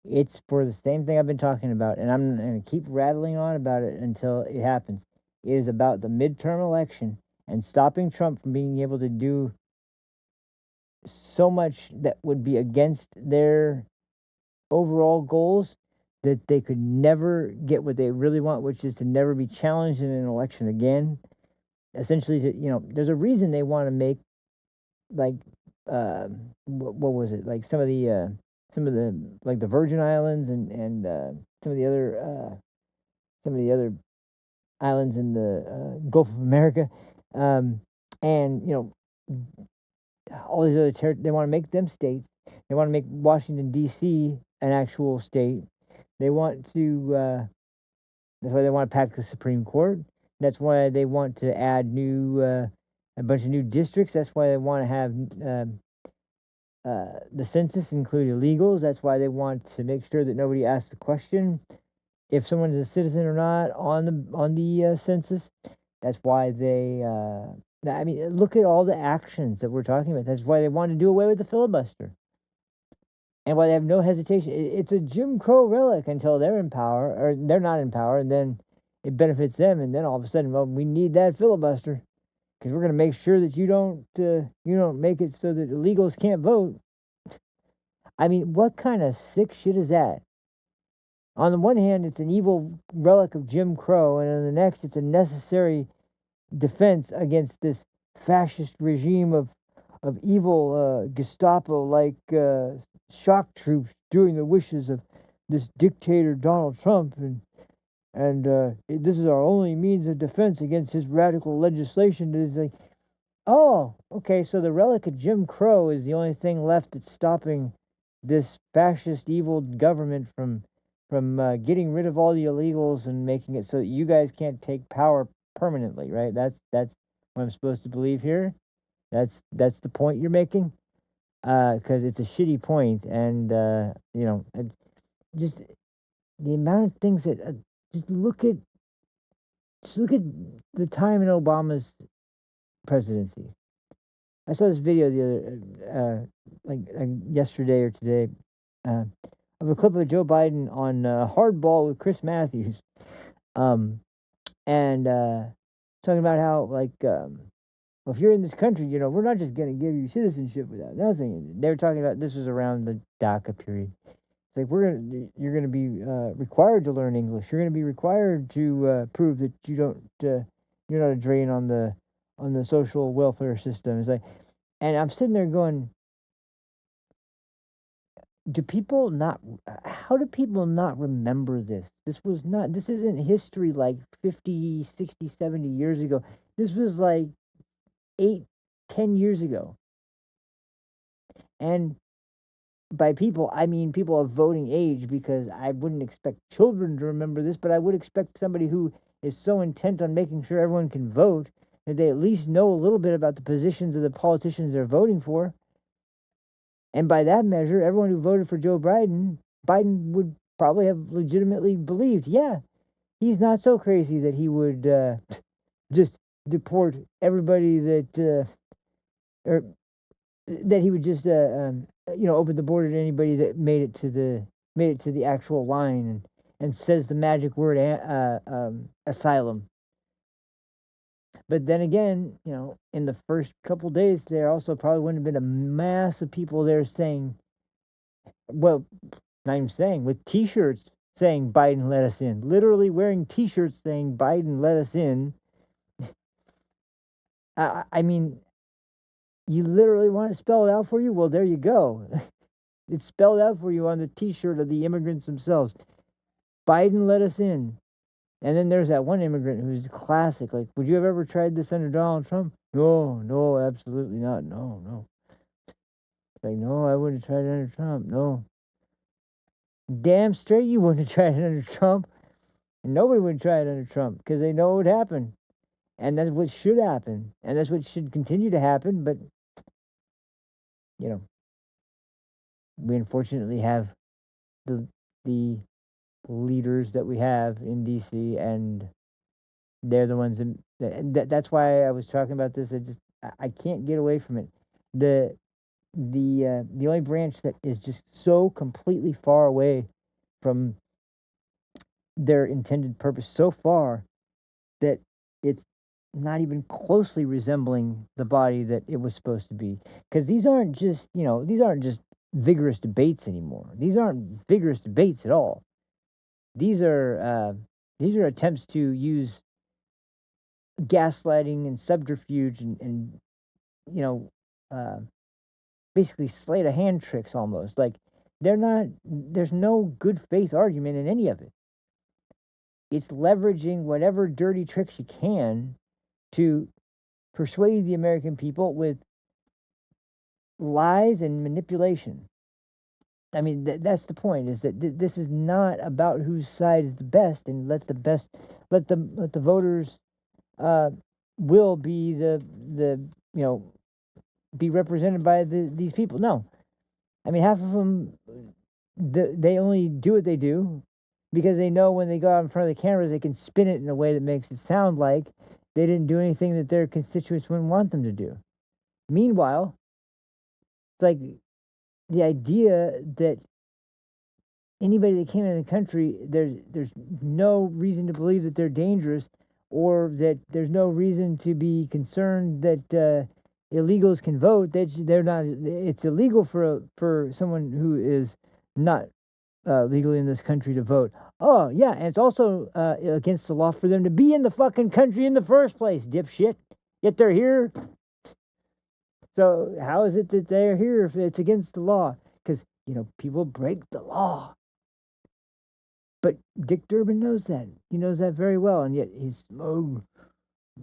It's for the same thing I've been talking about, and I'm going to keep rattling on about it until it happens. It is about the midterm election and stopping Trump from being able to do so much that would be against their overall goals, that they could never get what they really want, which is to never be challenged in an election again. Essentially, there's a reason they want to make, like, what was it? Like some of the like the Virgin Islands and some of the other islands in the Gulf of America, and all these other territories. They want to make them states. They want to make Washington D.C. an actual state. They want to. That's why they want to pack the Supreme Court. That's why they want to add a bunch of new districts. That's why they want to have the census include illegals. That's why they want to make sure that nobody asks the question if someone is a citizen or not on the census. That's why they. I mean, look at all the actions that we're talking about. That's why they want to do away with the filibuster. And why they have no hesitation. It's a Jim Crow relic until they're in power, or they're not in power, and then it benefits them. And then all of a sudden, well, we need that filibuster because we're going to make sure that you don't make it so that illegals can't vote. I mean, what kind of sick shit is that? On the one hand, it's an evil relic of Jim Crow, and on the next, it's a necessary defense against this fascist regime of evil Gestapo-like shock troops doing the wishes of this dictator Donald Trump, and this is our only means of defense against his radical legislation. It is like, oh, okay, so the relic of Jim Crow is the only thing left that's stopping this fascist evil government from getting rid of all the illegals and making it so that you guys can't take power permanently, right? That's what I'm supposed to believe here. That's the point you're making, because it's a shitty point, and just the amount of things that just look at the time in Obama's presidency. I saw this video the other, like yesterday or today, of a clip of Joe Biden on Hardball with Chris Matthews, and talking about how well, if you're in this country, we're not just going to give you citizenship without nothing. They were talking about, this was around the DACA period. It's like you're going to be required to learn English. You're going to be required to prove that you're not a drain on the social welfare system. It's like, and I'm sitting there going, how do people not remember this? This isn't history like 50, 60, 70 years ago. This was like 8, 10 years ago. And by people, I mean people of voting age, because I wouldn't expect children to remember this, but I would expect somebody who is so intent on making sure everyone can vote that they at least know a little bit about the positions of the politicians they're voting for. And by that measure, everyone who voted for Joe Biden would probably have legitimately believed, yeah, he's not so crazy that he would just deport everybody or that he would just open the border to anybody that made it to the actual line and says the magic word asylum. But then again, in the first couple days, there also probably wouldn't have been a mass of people there saying, well, not even saying, with T-shirts saying Biden let us in, literally wearing T-shirts saying Biden let us in. I mean, you literally want it spelled out for you? Well, there you go. It's spelled out for you on the T-shirt of the immigrants themselves. Biden let us in. And then there's that one immigrant who's classic. Like, would you have ever tried this under Donald Trump? No, absolutely not. No. Like, no, I wouldn't have tried it under Trump. No. Damn straight you wouldn't have tried it under Trump. And nobody would try it under Trump because they know what would happen. And that's what should happen. And that's what should continue to happen. But, we unfortunately have the leaders that we have in D.C., and they're the ones that's why I was talking about this. I can't get away from it. The only branch that is just so completely far away from their intended purpose, so far that it's not even closely resembling the body that it was supposed to be. Because these aren't just vigorous debates anymore. These aren't vigorous debates at all. These are attempts to use gaslighting and subterfuge and basically sleight of hand tricks almost. Like, there's no good faith argument in any of it. It's leveraging whatever dirty tricks you can to persuade the American people with lies and manipulation. I mean, that's the point, is that this is not about whose side is the best, and let the voters will be be represented by these people. No. I mean, half of them, they only do what they do because they know when they go out in front of the cameras, they can spin it in a way that makes it sound like they didn't do anything that their constituents wouldn't want them to do. Meanwhile, it's like the idea that anybody that came into the country, there's no reason to believe that they're dangerous, or that there's no reason to be concerned that illegals can vote. They're not. It's illegal for someone who is not legally in this country to vote. Oh yeah, and it's also against the law for them to be in the fucking country in the first place, dipshit. Yet they're here. So how is it that they're here if it's against the law? Because people break the law. But Dick Durbin knows that. He knows that very well, and yet he's smug,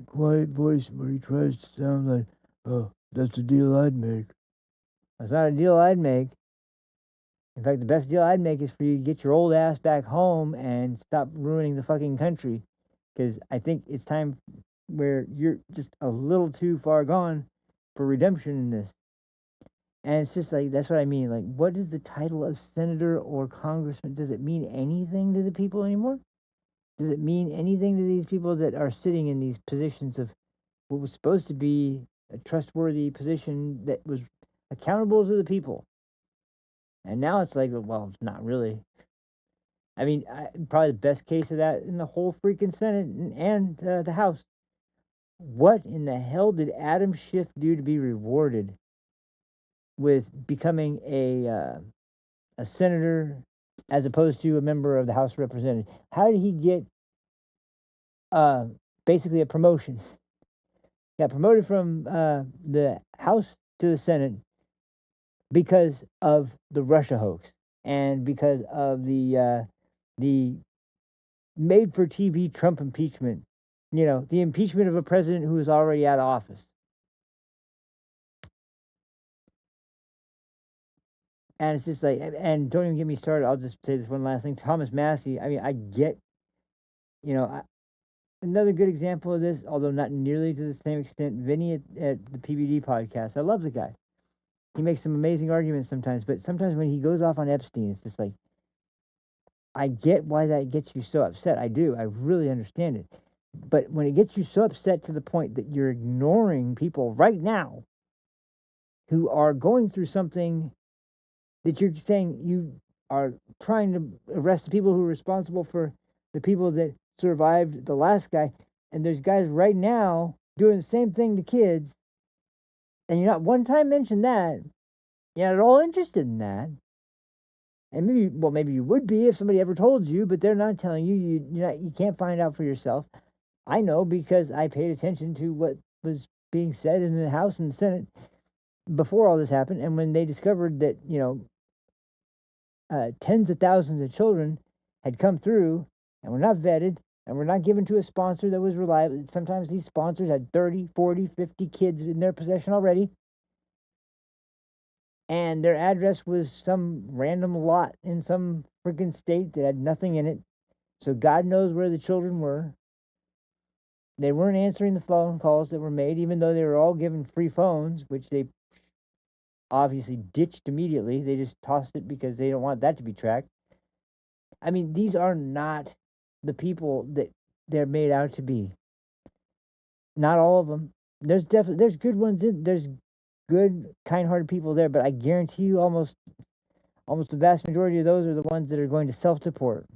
quiet voice where he tries to sound like, oh, that's a deal I'd make. That's not a deal I'd make. In fact, the best deal I'd make is for you to get your old ass back home and stop ruining the fucking country. Because I think it's time where you're just a little too far gone for redemption in this. And it's just like, that's what I mean. Like, what is the title of senator or congressman? Does it mean anything to the people anymore? Does it mean anything to these people that are sitting in these positions of what was supposed to be a trustworthy position that was accountable to the people. And now it's like, well, it's not really. I mean, probably the best case of that in the whole freaking Senate and the House. What in the hell did Adam Schiff do to be rewarded with becoming a senator as opposed to a member of the House of Representatives? How did he get basically a promotion? Got promoted from the House to the Senate because of the Russia hoax and because of the made-for-TV Trump impeachment. You know, the impeachment of a president who is already out of office. And it's just like, and don't even get me started. I'll just say this one last thing. Thomas Massey, I mean, I get, you know, another good example of this, although not nearly to the same extent, Vinny at the PBD podcast. I love the guy. He makes some amazing arguments sometimes, but sometimes when he goes off on Epstein, it's just like, I get why that gets you so upset. I do. I really understand it. But when it gets you so upset to the point that you're ignoring people right now who are going through something that you're saying you are trying to arrest the people who are responsible for the people that survived the last guy, and there's guys right now doing the same thing to kids, and you're not one time mentioned that, you're not at all interested in that. And maybe you would be if somebody ever told you, but they're not telling you. You can't find out for yourself. I know because I paid attention to what was being said in the House and the Senate before all this happened, and when they discovered that, you know, tens of thousands of children had come through and were not vetted and were not given to a sponsor that was reliable. Sometimes these sponsors had 30, 40, 50 kids in their possession already, and their address was some random lot in some freaking state that had nothing in it. So God knows where the children were. They weren't answering the phone calls that were made, even though they were all given free phones, which they obviously ditched immediately. They just tossed it because they don't want that to be tracked. I mean, these are not the people that they're made out to be. Not all of them. There's good ones there's good, kind-hearted people there, but I guarantee you almost the vast majority of those are the ones that are going to self-deport.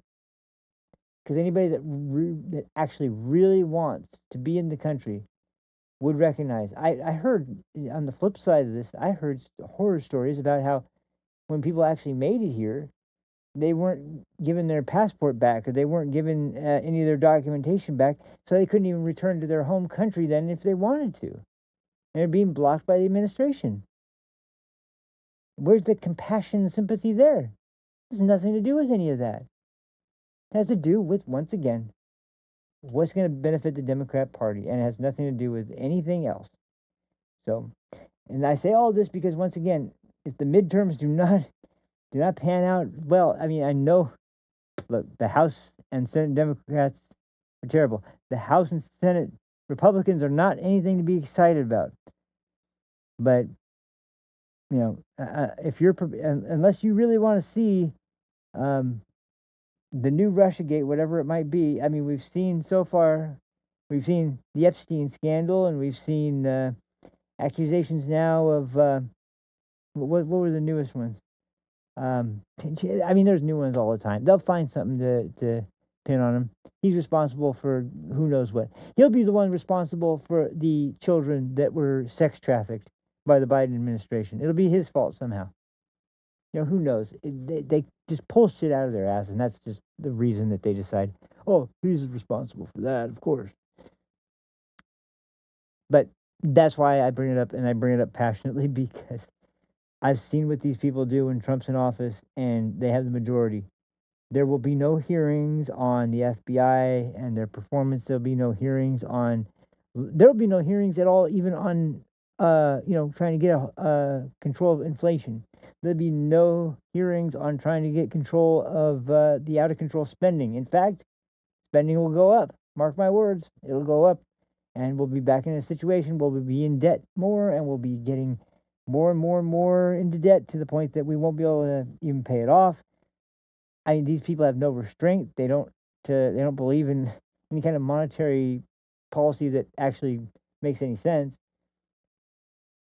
Because anybody that actually really wants to be in the country would recognize. I heard, on the flip side of this, I heard horror stories about how when people actually made it here, they weren't given their passport back, or they weren't given any of their documentation back, so they couldn't even return to their home country then if they wanted to. And they're being blocked by the administration. Where's the compassion and sympathy there? It has nothing to do with any of that. It has to do with, once again, what's going to benefit the Democrat Party, and it has nothing to do with anything else. So, and I say all this because, once again, if the midterms do not pan out well, I mean, I know, look, the House and Senate Democrats are terrible. The House and Senate Republicans are not anything to be excited about. But, you know, if you're, unless you really want to see the new Russiagate, whatever it might be, I mean, we've seen the Epstein scandal, and we've seen accusations now of, what were the newest ones? I mean, there's new ones all the time. They'll find something to pin on him. He's responsible for who knows what. He'll be the one responsible for the children that were sex trafficked by the Biden administration. It'll be his fault somehow. You know, who knows? They just pull shit out of their ass, and that's just the reason that they decide, oh, he's responsible for that, of course. But that's why I bring it up, and I bring it up passionately, because I've seen what these people do when Trump's in office and they have the majority. There will be no hearings on the FBI and their performance. There'll be no hearings at all, even on, trying to get a control of inflation. There'll be no hearings on trying to get control of the out of control spending. In fact, spending will go up. Mark my words, it'll go up. And we'll be back in a situation where we'll be in debt more, and we'll be getting more and more and more into debt to the point that we won't be able to even pay it off. I mean, these people have no restraint. They don't believe in any kind of monetary policy that actually makes any sense.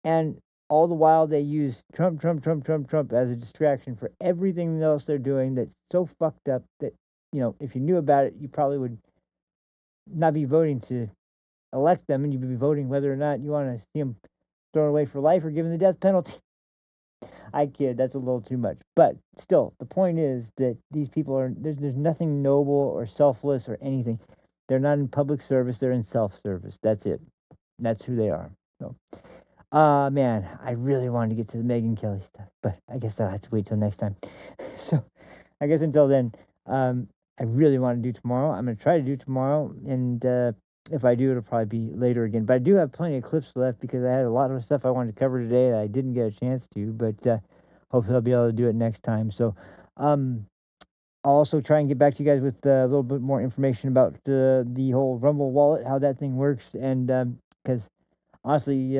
And all the while they use Trump, Trump, Trump, Trump, Trump as a distraction for everything else they're doing that's so fucked up that, you know, if you knew about it, you probably would not be voting to elect them, and you'd be voting whether or not you want to see them thrown away for life or given the death penalty. I kid, that's a little too much. But still, the point is that these people are, there's nothing noble or selfless or anything. They're not in public service, they're in self-service. That's it. That's who they are. So, man, I really wanted to get to the Megyn Kelly stuff, but I guess I'll have to wait till next time. So, I guess until then, I really want to do tomorrow. I'm going to try to do tomorrow, and if I do, it'll probably be later again. But I do have plenty of clips left because I had a lot of stuff I wanted to cover today that I didn't get a chance to, but hopefully I'll be able to do it next time. So, I'll also try and get back to you guys with a little bit more information about the whole Rumble wallet, how that thing works, and because honestly,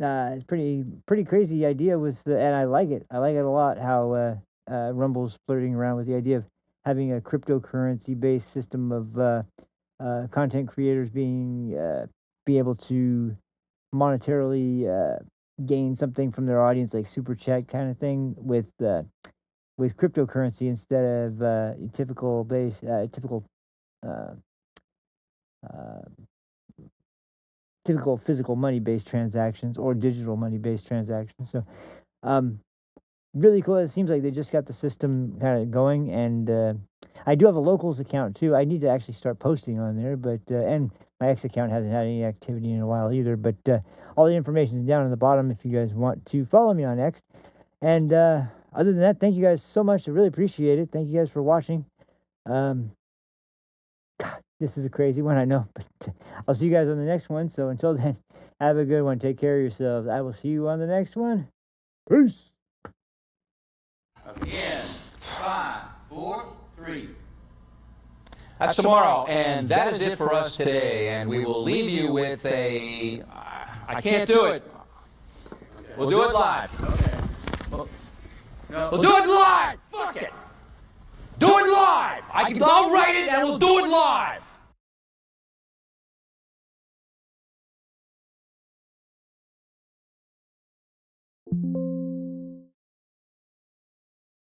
it's pretty crazy idea with and I like it. I like it a lot how Rumble's flirting around with the idea of having a cryptocurrency based system of content creators be able to monetarily gain something from their audience, like super chat kind of thing, with cryptocurrency instead of typical uh, typical physical money-based transactions or digital money-based transactions. So, really cool. It seems like they just got the system kind of going, and I do have a locals account too. I need to actually start posting on there, but and my X account hasn't had any activity in a while either. But all the information is down in the bottom if you guys want to follow me on X. And other than that, thank you guys so much. I really appreciate it. Thank you guys for watching. God, this is a crazy one, I know, but I'll see you guys on the next one. So until then, have a good one. Take care of yourselves. I will see you on the next one. Peace. Again, 5, 4, 3. That's tomorrow, and that is it for us today. And we will leave you with a. I can't do it. We'll do it live. Okay. We'll do it live. Fuck it. Do it live. I'll write it, and we'll do it live.